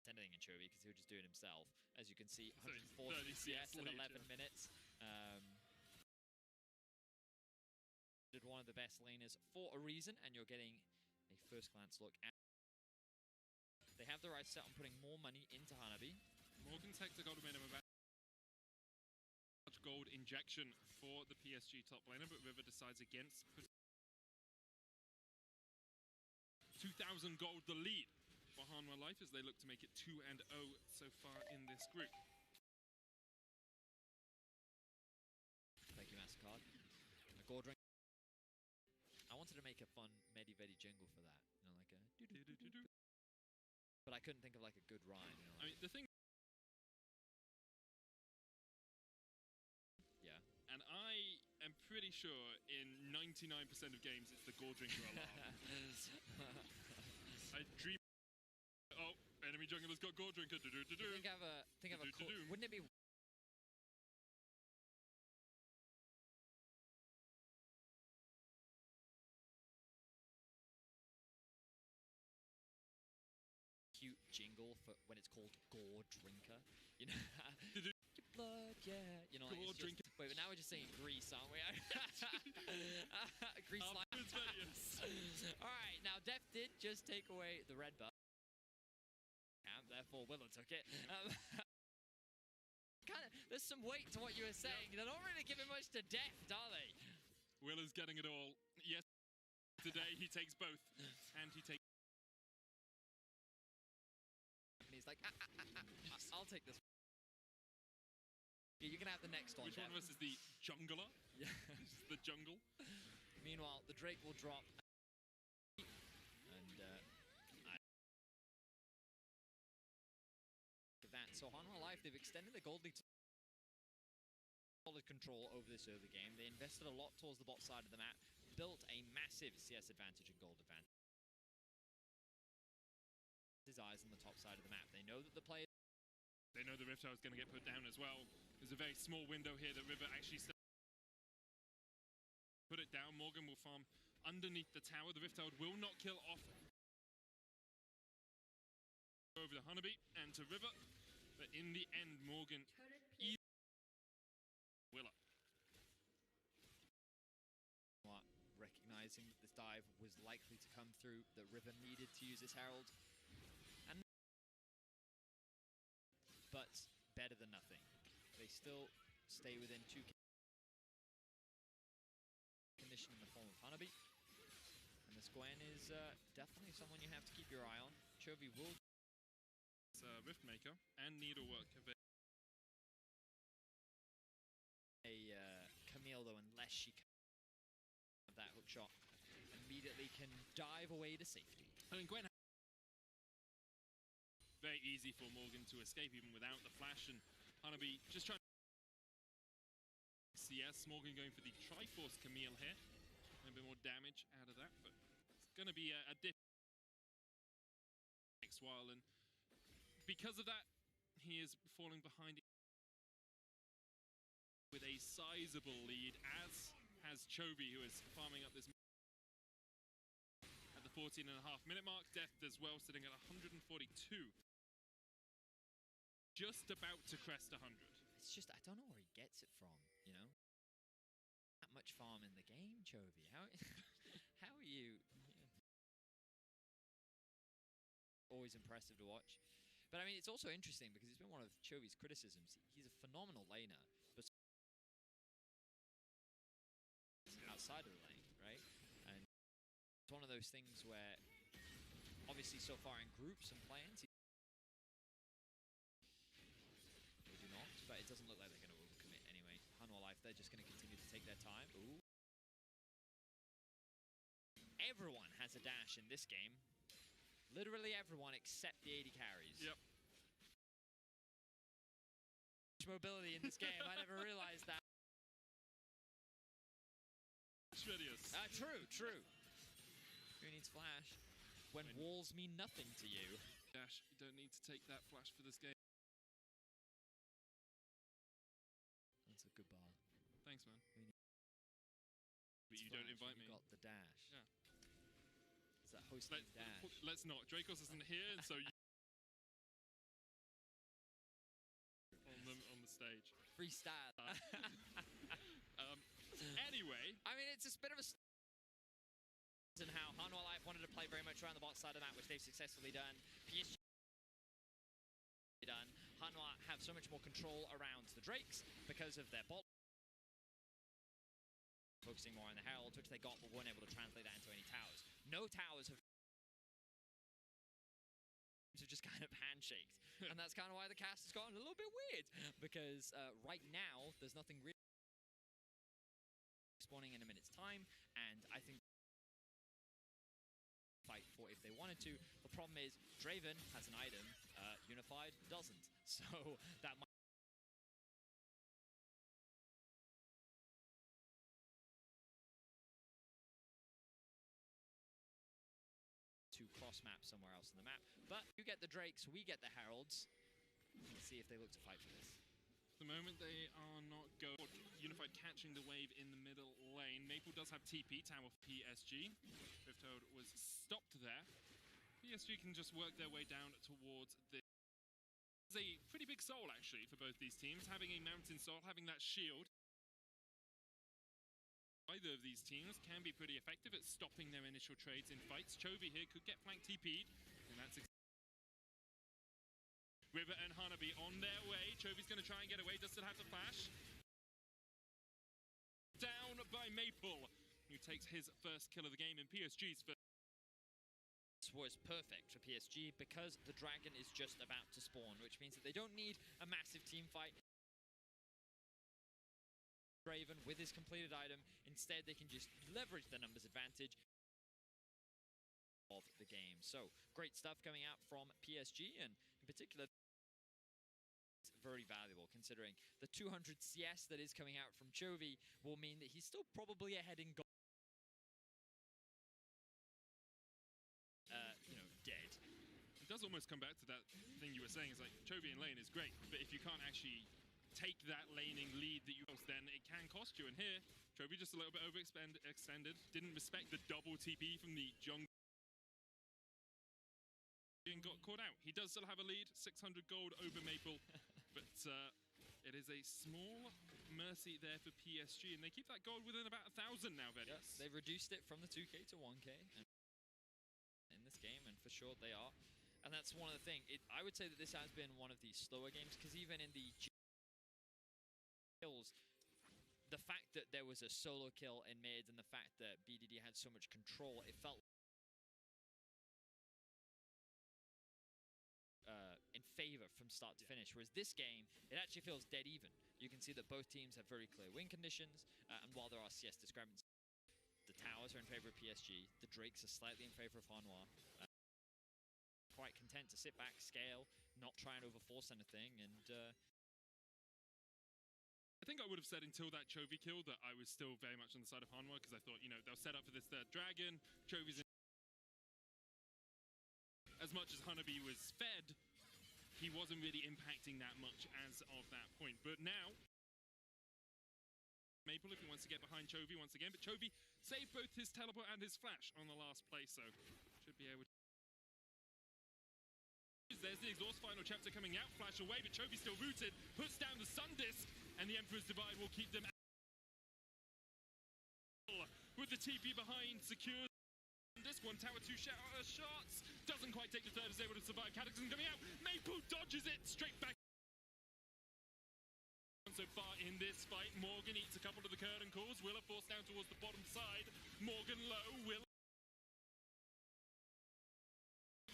Speaker 6: anything in Chovy because he'll just do it himself. As you can see, 140 CS in 11 minutes. Did one of the best laners for a reason, and you're getting a first glance look at. They have the right set on putting more money into Hanabi.
Speaker 5: Morgan takes a gold minimum about gold injection for the PSG top laner, but River decides against 2,000 gold the lead for Hanwha Life as they look to make it 2-0 so far in this group.
Speaker 6: Thank you, MasterCard. A gold ring. I wanted to make a fun Medi-Vedi jingle for that, you know, like a doo-doo-doo-doo-doo. But I couldn't think of like a good rhyme. You know, like,
Speaker 5: I mean, the thing.
Speaker 6: Yeah.
Speaker 5: And I am pretty sure in 99% of games it's the gold drinker alarm. I dream. Oh, enemy jungler's got gold drinker.
Speaker 6: Think of a. Wouldn't it be? Cute jingle for when it's called Gore Drinker, you know. Your blood, yeah, you know. Like, just, wait, but now we're just saying Greece, aren't we? Greece. All right, now Deft did just take away the red buff, and therefore Willow took it. There's some weight to what you were saying. They're not really giving much to Deft, are they?
Speaker 5: Willow's getting it all. Yes, today he takes both, and he takes.
Speaker 6: And he's like, I'll take this. Yeah, you can have the next one.
Speaker 5: Which one of us is the jungler?
Speaker 6: Yeah.
Speaker 5: This is the jungle.
Speaker 6: Meanwhile, the Drake will drop. And that. So Hanwha Life, they've extended the gold lead to solid control over this early game. They invested a lot towards the bot side of the map, built a massive CS advantage and gold advantage. His eyes on the top side of the map. They know that the player.
Speaker 5: They know the Rift Tower is going to get put down as well. There's a very small window here that River actually put it down. Morgan will farm underneath the tower. The Rift Tower will not kill off over to Hanabi and to River, but in the end, Morgan Willow.
Speaker 6: Recognizing that this dive was likely to come through, that River needed to use this Herald. But better than nothing. They still stay within 2 condition in the form of Hanabi. And the Squen is definitely someone you have to keep your eye on. Chovy will.
Speaker 5: It's Riftmaker and Needlework.
Speaker 6: A Camille though, unless she can have that hook shot, immediately can dive away to safety.
Speaker 5: I mean, Gwen. Very easy for Morgan to escape even without the flash, and Hanabi just trying to CS. Morgan going for the Triforce Camille here. A bit more damage out of that, but it's going to be a diff next while, and because of that, he is falling behind with a sizable lead, as has Chovy, who is farming up this at the 14.5-minute mark. Deft as well, sitting at 142. Just about to crest 100.
Speaker 6: It's just, I don't know where he gets it from, you know? That much farm in the game, Chovy. How are you? Yeah. Always impressive to watch. But I mean, it's also interesting because it's been one of Chovy's criticisms. He's a phenomenal laner, but outside of the lane, right? And it's one of those things where, obviously so far in groups and plans, but it doesn't look like they're going to overcommit anyway. Hanwha Life, they're just going to continue to take their time. Ooh. Everyone has a dash in this game. Literally everyone except the AD carries.
Speaker 5: Yep.
Speaker 6: Mobility in this game, I never realized that. True. Who needs flash? When walls mean nothing to you.
Speaker 5: Dash, you don't need to take that flash for this game. Thanks, man.
Speaker 6: We need
Speaker 5: But you don't invite me.
Speaker 6: Got the dash.
Speaker 5: Yeah.
Speaker 6: Is that hosting dash?
Speaker 5: Let's not. Dracos isn't here, and so you on the stage.
Speaker 6: Freestyle.
Speaker 5: Anyway,
Speaker 6: I mean, it's a bit of a and how Hanwha Life wanted to play very much around the bot side of that, which they've successfully done. PSG done. Hanwha have so much more control around the Drakes because of their bot. Focusing more on the Heralds, which they got, but weren't able to translate that into any towers. No towers have just kind of handshaked. And that's kind of why the cast has gotten a little bit weird. Because right now, there's nothing really spawning in a minute's time. And I think fight for if they wanted to. The problem is, Draven has an item, Unified doesn't. So that might to cross map somewhere else in the map. But you get the Drakes, we get the Heralds. Let's see if they look to fight for this.
Speaker 5: At the moment they are not going. Unified catching the wave in the middle lane. Maple does have TP, tower for PSG. Rifthold was stopped there. PSG can just work their way down towards the... It's a pretty big soul, actually, for both these teams. Having a mountain soul, having that shield. Either of these teams can be pretty effective at stopping their initial trades in fights. Chovy here could get flank TP'd, and that's... River and Hanabi on their way. Chovy's going to try and get away, does still have the flash. Down by Maple, who takes his first kill of the game in PSG's first.
Speaker 6: This was perfect for PSG because the dragon is just about to spawn, which means that they don't need a massive team fight. Draven with his completed item, instead they can just leverage the numbers advantage of the game. So great stuff coming out from PSG, and in particular very valuable considering the 200 CS that is coming out from Chovy will mean that he's still probably ahead in gold. Dead.
Speaker 5: It does almost come back to that thing you were saying, is like Chovy in lane is great, but if you can't actually take that laning lead that you then it can cost you. And here, Chovy just a little bit overextended, didn't respect the double TP from the jungle and got caught out. He does still have a lead, 600 gold over Maple, but it is a small mercy there for PSG, and they keep that gold within about 1,000 now, Vedis.
Speaker 6: Yes, they've reduced it from the 2k to 1k in this game, and for sure they are. And that's one of the things. I would say that this has been one of the slower games, because even in the kills, the fact that there was a solo kill in mid and the fact that BDD had so much control, it felt in favor from start to finish, whereas this game, it actually feels dead even. You can see that both teams have very clear win conditions, and while there are CS discrepancies, the towers are in favor of PSG, the Drakes are slightly in favor of Hanwha. Quite content to sit back, scale, not try and overforce anything, and
Speaker 5: I think I would have said until that Chovy kill that I was still very much on the side of Hanwha, because I thought, you know, they'll set up for this third dragon, Chovy's in. As much as Hanabi was fed, he wasn't really impacting that much as of that point. But now, Maple, if he wants to get behind Chovy once again, but Chovy saved both his teleport and his flash on the last play, so should be able to. There's the exhaust final chapter coming out, flash away, but Chovy's still rooted, puts down the Sun Disc, and the Emperor's Divide will keep them with the TP behind, secures this one tower, two shots, doesn't quite take the third, is able to survive. Cataclysm coming out, Maple dodges it straight back. So far in this fight, Morgan eats a couple of the curtain calls, Willa forced down towards the bottom side, Morgan low, Willa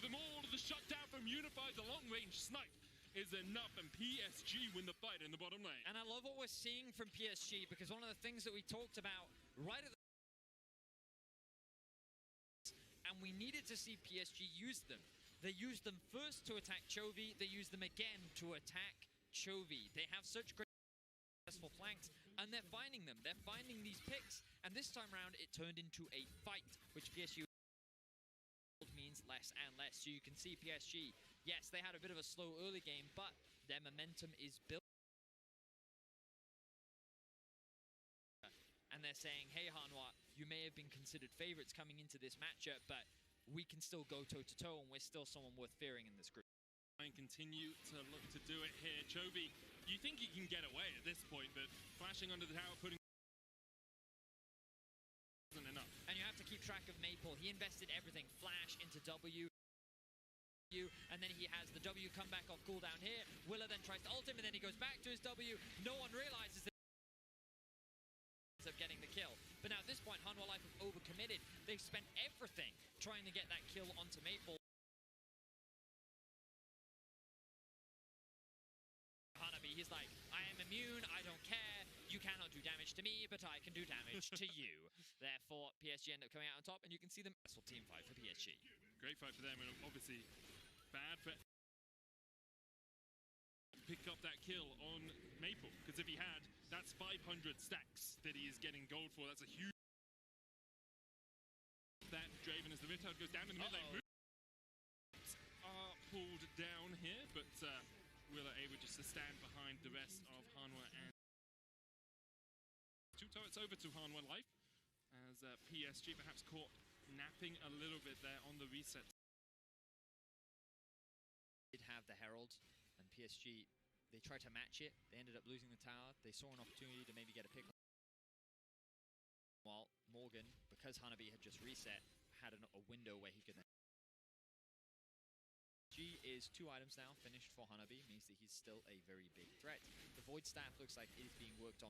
Speaker 5: them all, the shutdown from Unified, the long-range snipe is enough, and PSG win the fight in the bottom lane.
Speaker 6: And I love what we're seeing from PSG, because one of the things that we talked about right at the and we needed to see PSG use them. They used them first to attack Chovy, they used them again to attack Chovy. They have such great successful flanks, and they're finding them. They're finding these picks, and this time around it turned into a fight, which PSG means less and less. So you can see PSG, yes, they had a bit of a slow early game, but their momentum is built.
Speaker 7: and they're saying, hey, Hanwha, you may have been considered favorites coming into this matchup, but we can still go toe-to-toe, and we're still someone worth fearing in this group.
Speaker 5: And continue to look to do it here. Chovy, you think he can get away at this point, but flashing under the tower, putting isn't enough.
Speaker 7: And you have to keep track of Maple. He invested everything. Flash into W, and then he has the W come back off cooldown here. Willa then tries to ult him, and then he goes back to his W. No one realizes that of getting the kill. But now at this point, Hanwha Life have overcommitted. They've spent everything trying to get that kill onto Maple. Hanabi, he's like, I am immune, I don't care. You cannot do damage to me, but I can do damage to you. Therefore, PSG end up coming out on top, and you can see the successful team fight for PSG.
Speaker 5: Great fight for them, and obviously bad for pick up that kill on Maple, because if he had, that's 500 stacks that he is getting gold for. That's a huge... That Draven as the Riftard goes down in the mid lane. Are pulled down here, but Willa able just to stand behind the rest of Hanwha, and 2 turrets over to Hanwha Life, as PSG perhaps caught napping a little bit there on the reset.
Speaker 7: Did have the Herald, and PSG, they tried to match it. They ended up losing the tower. They saw an opportunity to maybe get a pick. While Morgan, because Hanabi had just reset, had a window where he could then... G is 2 items now finished for Hanabi, means that he's still a very big threat. The Void Staff looks like it is being worked on.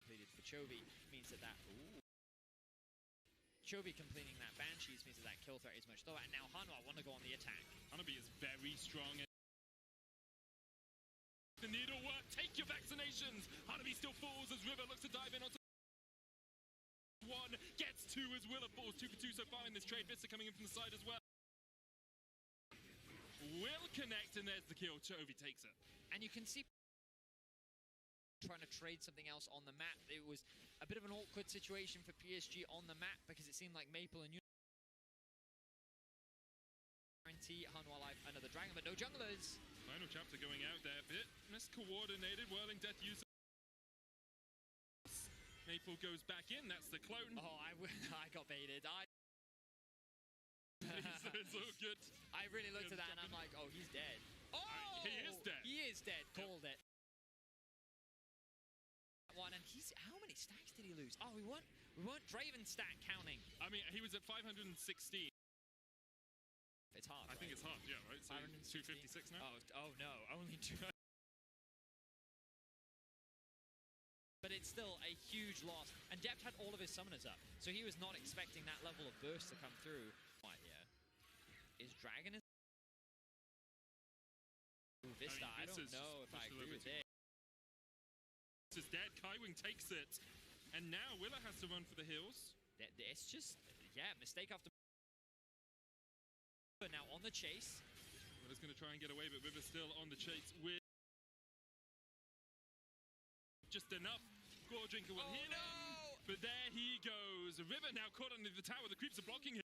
Speaker 7: Completed for Chovy, means that ooh. Chovy completing that Banshees means that kill threat is much lower, and now Hanwha want to go on the attack.
Speaker 5: Hanabi is very strong. The needle work, take your vaccinations! Hanabi still falls as River looks to dive in onto 1, gets 2 as Willa falls, 2 for 2 so far in this trade. Vista coming in from the side as well. Will connect, and there's the kill. Chovy takes it.
Speaker 7: And you can see trying to trade something else on the map. It was a bit of an awkward situation for PSG on the map, because it seemed like Maple and guarantee Hanwha Life another dragon, but no junglers.
Speaker 5: Final chapter going out there, a bit miscoordinated. Whirling Death user. Maple goes back in, that's the clone.
Speaker 7: Oh, I got baited.
Speaker 5: It's all good.
Speaker 7: I really looked at that and I'm like, oh, he's dead. Oh!
Speaker 5: He is dead.
Speaker 7: He is dead. Called it. One, and he's... How many stacks did he lose? Oh, we weren't Draven stack counting.
Speaker 5: I mean, he was at 516.
Speaker 7: It's hard,
Speaker 5: I think it's hard, yeah, right? So 256 now?
Speaker 7: Oh no, only 2. But it's still a huge loss. And Dept had all of his summoners up, so he was not expecting that level of burst to come through. Right, yeah. Is Dragon... Ooh, Vista, I don't know if I agree with it.
Speaker 5: This is dead, Kaiwing takes it. And now Willa has to run for the hills.
Speaker 7: It's just, yeah, mistake after... Now on the chase.
Speaker 5: Willa's going to try and get away, but River's still on the chase with just enough. Gore Drinker will hit him, but there he goes. River now caught under the tower. The creeps are blocking him.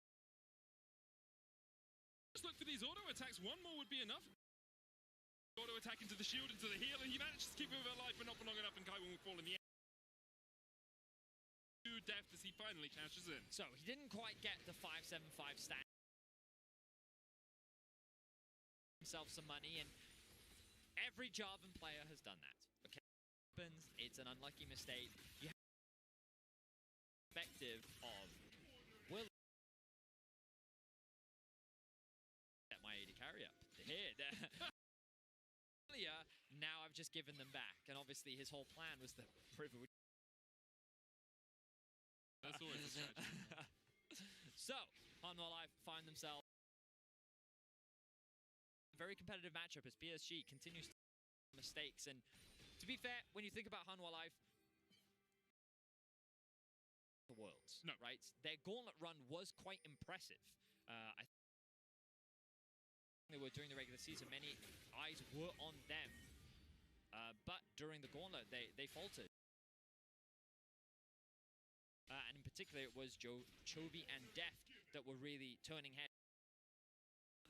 Speaker 5: Just look for these auto attacks. One more would be enough. Auto attack into the shield, into the heal, and he manages to keep River alive, but not for long enough, and Kaiwing will fall in the end. Death as he finally cashes in.
Speaker 7: So he didn't quite get the 575 stack. Himself some money, and every Jarvan player has done that. Okay, it's an unlucky mistake. You have perspective of will get my AD carry up here. Earlier, now I've just given them back, and obviously his whole plan was that River would.
Speaker 5: That's always a strategy.
Speaker 7: So, Hanwha Life find themselves. Very competitive matchup as PSG continues to make mistakes, and to be fair, when you think about Hanwha Life, the worlds,
Speaker 5: no,
Speaker 7: right? Their gauntlet run was quite impressive. I think they were during the regular season. Many eyes were on them, but during the gauntlet, they faltered. And in particular, it was Chovy and Deft that were really turning heads.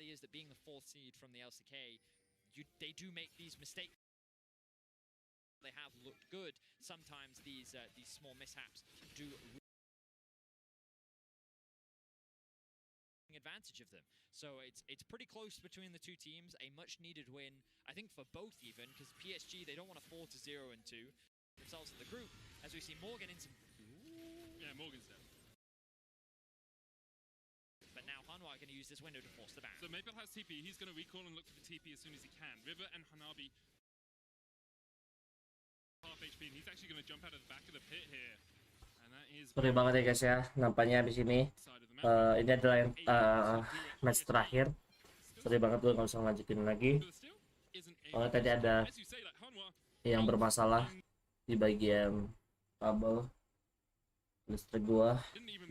Speaker 7: Is that being the 4th seed from the LCK, they do make these mistakes.
Speaker 6: they have looked good, sometimes these small mishaps do advantage of them. So it's pretty close between the two teams. A much needed win, I think, for both even, because PSG, they don't want to fall to 0-2 themselves in the group, as we see Morgan into...
Speaker 5: Yeah, Morgan's dead.
Speaker 6: But now Hanwha are going to use this window to force the Baron.
Speaker 5: So Maple has TP. He's going to recall and look for the TP as soon as he can. River and Hanabi half HP, and he's actually going to jump out of the back of the pit here. And that is...
Speaker 1: Sorry banget ya guys ya, nampaknya di sini ini adalah yang match terakhir. Sorry banget gue nggak bisa ngelanjutin lagi. Soalnya tadi ada yang bermasalah di bagian kabel listrik gua,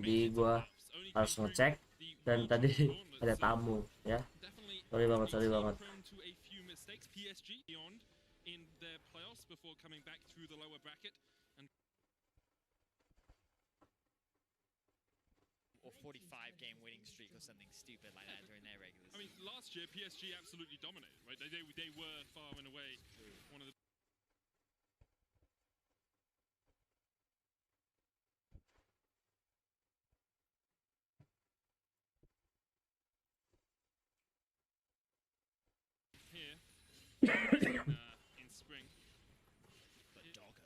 Speaker 1: jadi gua harus ngecek, dan tadi ada tamu ya. Sorry banget, sorry banget.
Speaker 6: Or 45-game winning streak or something stupid like that during their regular season.
Speaker 5: I mean, last year PSG absolutely dominated, right? They were far and away one of the... Here in spring.
Speaker 6: But doggo.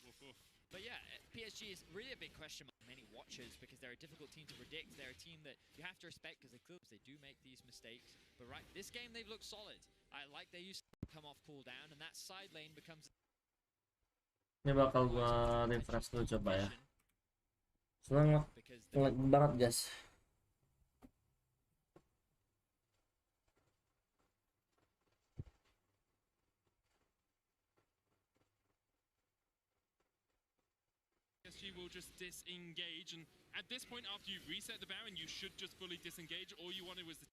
Speaker 5: Woof, woof.
Speaker 6: But yeah, PSG is really a big question mark for many watchers because they're a difficult team to predict. They're a team that you have to respect because they do make these mistakes. But right, this game they've looked solid. I like they used to come off cooldown, and that side lane becomes...
Speaker 1: Ini bakal gua refresh dulu coba ya. Senang banget guys.
Speaker 5: Will just disengage, and at this point after you've reset the Baron you should just fully disengage. All you wanted was the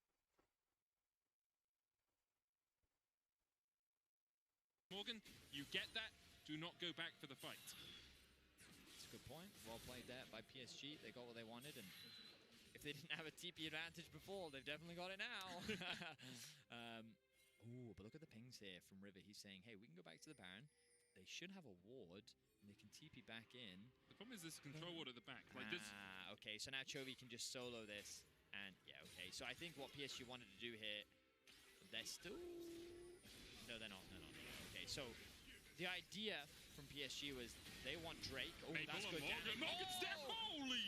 Speaker 5: Morgan, you get that, do not go back for the fight.
Speaker 6: That's a good point, well played there by PSG. They got what they wanted, and if they didn't have a TP advantage before, they've definitely got it now. Ooh, but look at the pings here from River. He's saying, hey, we can go back to the Baron, they should have a ward, and they can TP back in.
Speaker 5: The problem is this control ward at the back. Like this.
Speaker 6: Okay, so now Chovy can just solo this, and yeah, okay. So I think what PSG wanted to do here, they're still... No, they're not. Okay, so the idea from PSG was they want Drake. Oh, that's good damage.
Speaker 5: Morgan's dead. Holy!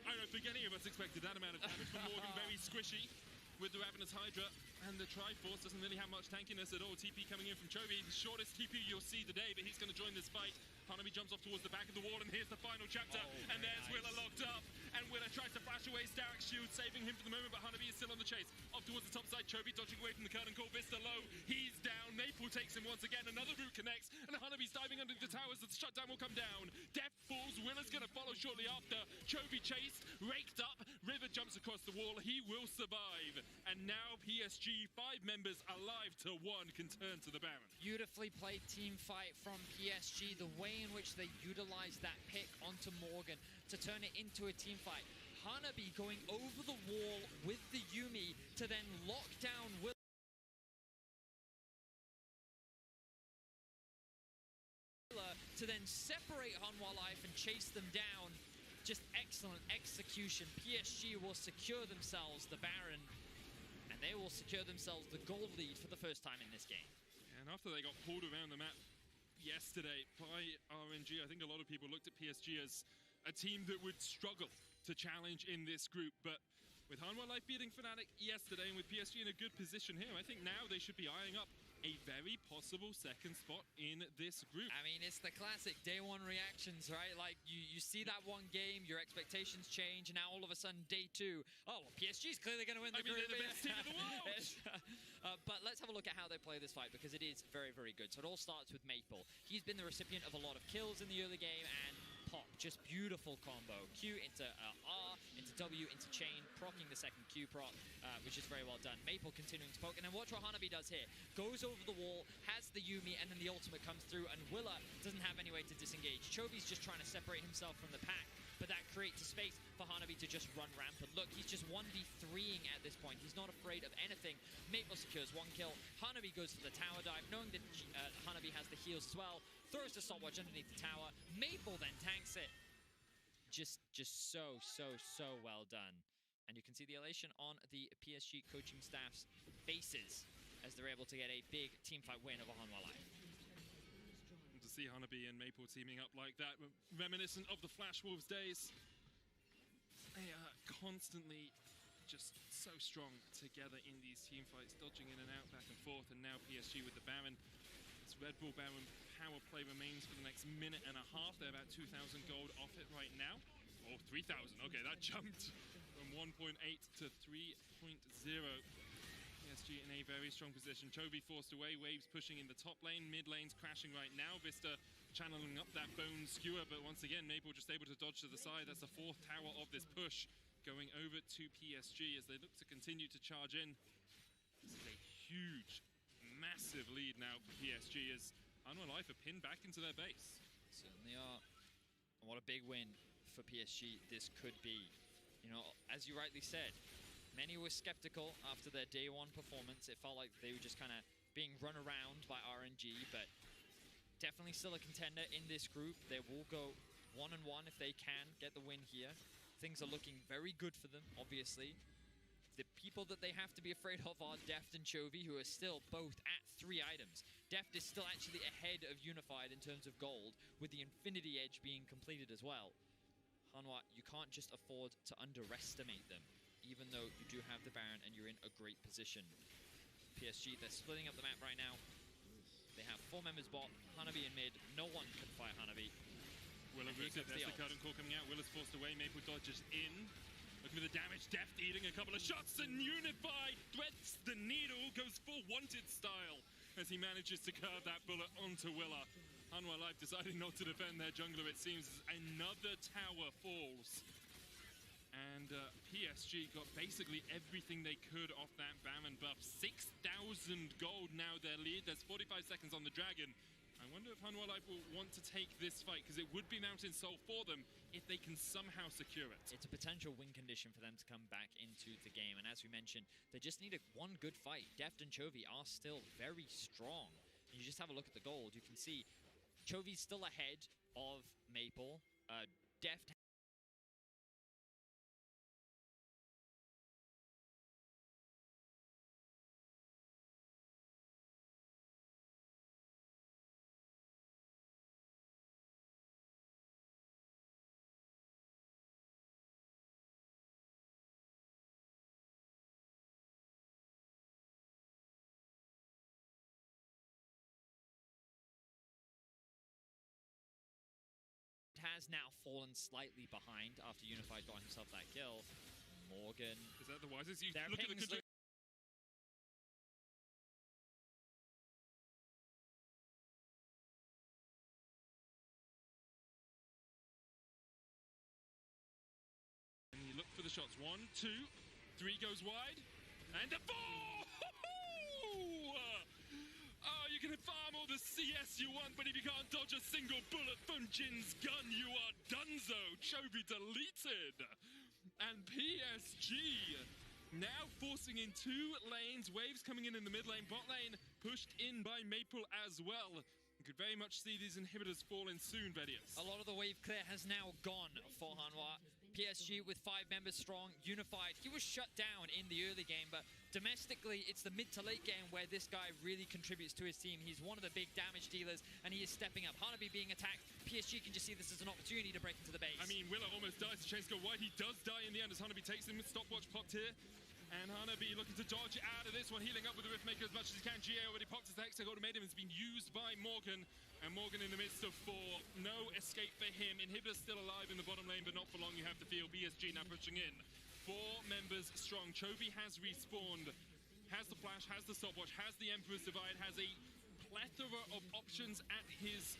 Speaker 5: I don't think any of us expected that amount of damage from Morgan. Very squishy with the Ravenous Hydra, and the Triforce doesn't really have much tankiness at all. TP coming in from Chovy, the shortest TP you'll see today, but he's going to join this fight. Hanabi jumps off towards the back of the wall, and here's the final chapter. And there's nice. Willa locked up, and Willa tries to flash away Starrick's shield, saving him for the moment, but Hanabi is still on the chase. Off towards the top side, Chovy dodging away from the curtain call. Vista low, he's down. Maple takes him once again, another route connects, and Hanabi's diving under the towers. The shutdown will come down. Death falls, Willa's going to follow shortly after. Chovy chased, raked up, River jumps across the wall, he will survive. And now PSG, 5 members alive to 1, can turn to the Baron.
Speaker 6: Beautifully played team fight from PSG. The way in which they utilized that pick onto Morgan to turn it into a team fight. Hanabi going over the wall with the Yuumi to then lock down Will. To then separate Hanwha Life and chase them down. Just excellent execution. PSG will secure themselves the Baron, and they will secure themselves the gold lead for the first time in this game.
Speaker 5: And after they got pulled around the map yesterday by RNG, I think a lot of people looked at PSG as a team that would struggle to challenge in this group. But with Hanwha Life beating Fnatic yesterday, and with PSG in a good position here, I think now they should be eyeing up a very possible second spot in this group.
Speaker 6: I mean, it's the classic day one reactions, right? Like, you see that one game, your expectations change, and now all of a sudden, day two, oh, well, PSG's clearly going to win the group.
Speaker 5: They're the best team in the world!
Speaker 6: But let's have a look at how they play this fight, because it is very, very good. So it all starts with Maple. He's been the recipient of a lot of kills in the early game, and pop, just beautiful combo. Q into R, into W, into chain, proccing the second Q proc, which is very well done. Maple continuing to poke, and then watch what Hanabi does here. Goes over the wall, has the Yuumi, and then the ultimate comes through, and Willa doesn't have any way to disengage. Chovy's just trying to separate himself from the pack. but that creates a space for Hanabi to just run rampant. Look, he's just 1v3ing at this point. He's not afraid of anything. Maple secures 1 kill. Hanabi goes for the tower dive, knowing that Hanabi has the heals as well. Throws the stopwatch underneath the tower. Maple then tanks it. Just so well done. And you can see the elation on the PSG coaching staff's faces as they're able to get a big teamfight win over Hanwha Life.
Speaker 5: To see Hanabi and Maple teaming up like that, reminiscent of the Flash Wolves days. They are constantly just so strong together in these team fights, dodging in and out, back and forth, and now PSG with the Baron. This Red Bull Baron power play remains for the next minute and a half. They're about 2,000 gold off it right now. Oh, 3,000. Okay, that jumped from 1.8 to 3.0. PSG in a very strong position. Chovy forced away, Waves pushing in the top lane, mid lane's crashing right now. Vista channeling up that bone skewer, but once again, Maple just able to dodge to the side. That's the 4th tower of this push going over to PSG as they look to continue to charge in. This is a huge, massive lead now for PSG as Hanwha Life are pinned back into their base.
Speaker 6: Certainly are. And what a big win for PSG this could be. You know, as you rightly said, many were skeptical after their day one performance. It felt like they were just kind of being run around by RNG, but definitely still a contender in this group. They will go 1-1 if they can get the win here. Things are looking very good for them, obviously. The people that they have to be afraid of are Deft and Chovy, who are still both at 3 items. Deft is still actually ahead of Unified in terms of gold, with the Infinity Edge being completed as well. Hanwha, you can't just afford to underestimate them, even though you do have the Baron and you're in a great position. PSG, they're splitting up the map right now. They have 4 members bot, Hanabi in mid. No one can fight Hanabi.
Speaker 5: Willa rooted, there's the curtain call coming out. Willa's forced away, Maple dodges in. Looking for the damage, Deft eating a couple of shots, and Unified threads the needle, goes full Wanted style as he manages to curve that bullet onto Willa. Hanwha Life deciding not to defend their jungler, it seems, as another tower falls. And PSG got basically everything they could off that Baron buff. 6,000 gold now their lead. There's 45 seconds on the Dragon. I wonder if Hanwha Life will want to take this fight, because it would be Mountain Soul for them if they can somehow secure it.
Speaker 6: It's a potential win condition for them to come back into the game. And as we mentioned, they just need one good fight. Deft and Chovy are still very strong. You just have a look at the gold. You can see Chovy's still ahead of Maple. Deft has now fallen slightly behind after Unified got himself that kill. Morgan.
Speaker 5: Is that the wisest? You
Speaker 6: Their
Speaker 5: look at the
Speaker 6: pings look
Speaker 5: and you look for the shots. 1, 2, 3 goes wide, and a 4! Oh, you can farm all the CS you want, but if you can't dodge a single bullet from Jin's gun, you are donezo. Chovy deleted. And PSG now forcing in 2 lanes. Waves coming in the mid lane. Bot lane pushed in by Maple as well. You could very much see these inhibitors fall in soon, Vedius.
Speaker 6: a lot of the wave clear has now gone for Hanwha. PSG with 5 members strong, Unified. He was shut down in the early game, but domestically, it's the mid to late game where this guy really contributes to his team. He's one of the big damage dealers, and he is stepping up. Hanabi being attacked. PSG can just see this as an opportunity to break into the base.
Speaker 5: I mean, Willa almost dies. The chains go wide. He does die in the end as Hanabi takes him with stopwatch popped here. And Hanabi looking to dodge out of this one, healing up with the Riftmaker as much as he can. GA already popped his Hexagol Maiden, has been used by Morgan. And Morgan in the midst of 4. No escape for him. Inhibitor still alive in the bottom lane, but not for long, you have to feel. PSG now pushing in. 4 members strong. Chovy has respawned. Has the flash, has the stopwatch, has the Emperor's Divide, has a plethora of options at his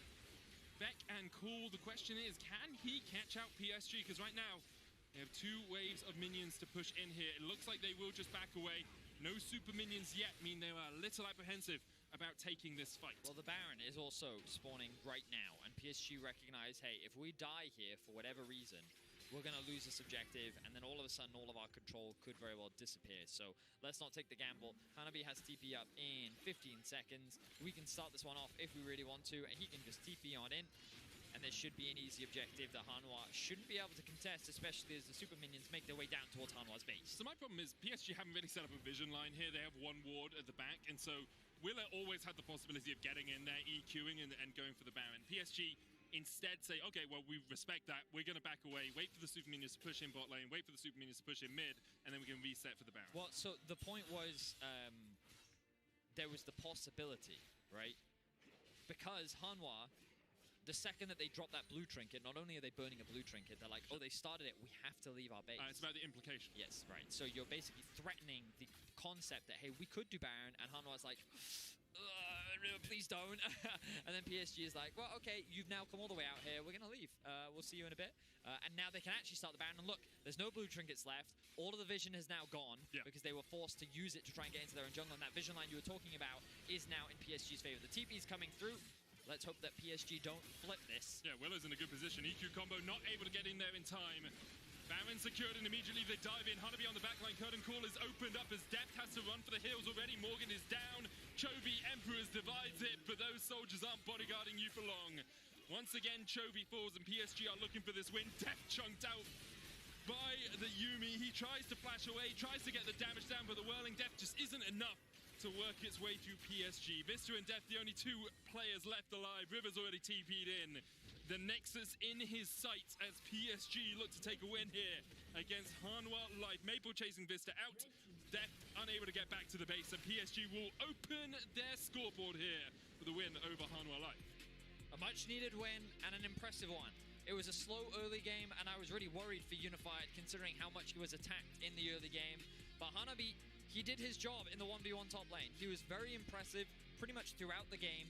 Speaker 5: beck and call. The question is, can he catch out PSG? Because right now, they have 2 waves of minions to push in here. It looks like they will just back away. No super minions yet mean they are a little apprehensive about taking this fight.
Speaker 6: Well, the Baron is also spawning right now, and PSG recognize, hey, if we die here for whatever reason, we're going to lose this objective, and then all of a sudden, all of our control could very well disappear. So let's not take the gamble. Hanabi has TP up in 15 seconds. We can start this one off if we really want to, and he can just TP on in. And this should be an easy objective that Hanwha shouldn't be able to contest, especially as the super minions make their way down towards Hanwha's base.
Speaker 5: So my problem is PSG haven't really set up a vision line here. They have one ward at the back, and so Willa always had the possibility of getting in there, EQing and going for the Baron. PSG instead say, okay, well, we respect that. We're going to back away, wait for the super minions to push in bot lane, wait for the super minions to push in mid, and then we can reset for the Baron.
Speaker 6: Well, so the point was there was the possibility, right? Because Hanwha, the second that they drop that blue trinket, not only are they burning a blue trinket, they're like, oh, they started it, we have to leave our base.
Speaker 5: It's about the implication.
Speaker 6: Yes, right. So you're basically threatening the concept that, hey, we could do Baron, and Hanwha's like, please don't. And then PSG is like, well, okay, you've now come all the way out here, we're going to leave. We'll see you in a bit. And now they can actually start the Baron, and look, there's no blue trinkets left. All of the vision has now gone because they were forced to use it to try and get into their own jungle, and that vision line you were talking about is now in PSG's favor. The TP's coming through. Let's hope that PSG don't flip this.
Speaker 5: Yeah, Willow's in a good position. EQ combo not able to get in there in time. Baron secured, and immediately they dive in. Hanabi on the backline. Curtain Call is opened up as Depth has to run for the hills already. Morgan is down. Chovy, Emperors divides it, but those soldiers aren't bodyguarding you for long. Once again, Chovy falls, and PSG are looking for this win. Depth chunked out by the Yuumi. He tries to flash away, tries to get the damage down, but the Whirling Death just isn't enough to work its way through PSG. Vista and Depth, the only two players left alive. River's already TP'd in. The Nexus in his sights as PSG look to take a win here against Hanwha Life. Maple chasing Vista out. Depth unable to get back to the base, and PSG will open their scoreboard here for the win over Hanwha Life.
Speaker 6: A much-needed win and an impressive one. It was a slow early game, and I was really worried for Unified considering how much he was attacked in the early game. But Hanabi, he did his job in the 1v1 top lane. He was very impressive pretty much throughout the game.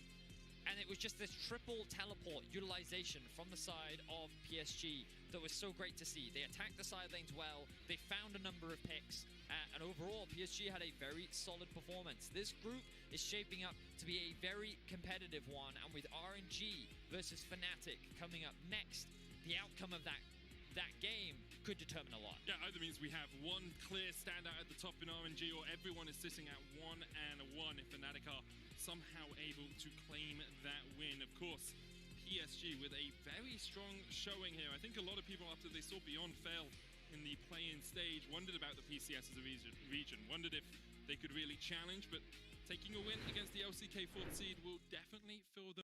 Speaker 6: And it was just this triple teleport utilization from the side of PSG that was so great to see. They attacked the side lanes well. They found a number of picks. And overall, PSG had a very solid performance. This group is shaping up to be a very competitive one. And with RNG versus Fnatic coming up next, the outcome of that game could determine a lot.
Speaker 5: Yeah, either means we have one clear standout at the top in RNG, or everyone is sitting at 1-1 if Fnatic are somehow able to claim that win. Of course, PSG with a very strong showing here. I think a lot of people, after they saw Beyond fail in the play-in stage, wondered about the PCS as a region, wondered if they could really challenge, but taking a win against the LCK 4th seed will definitely fill them.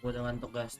Speaker 1: Gue udah ngantuk guys.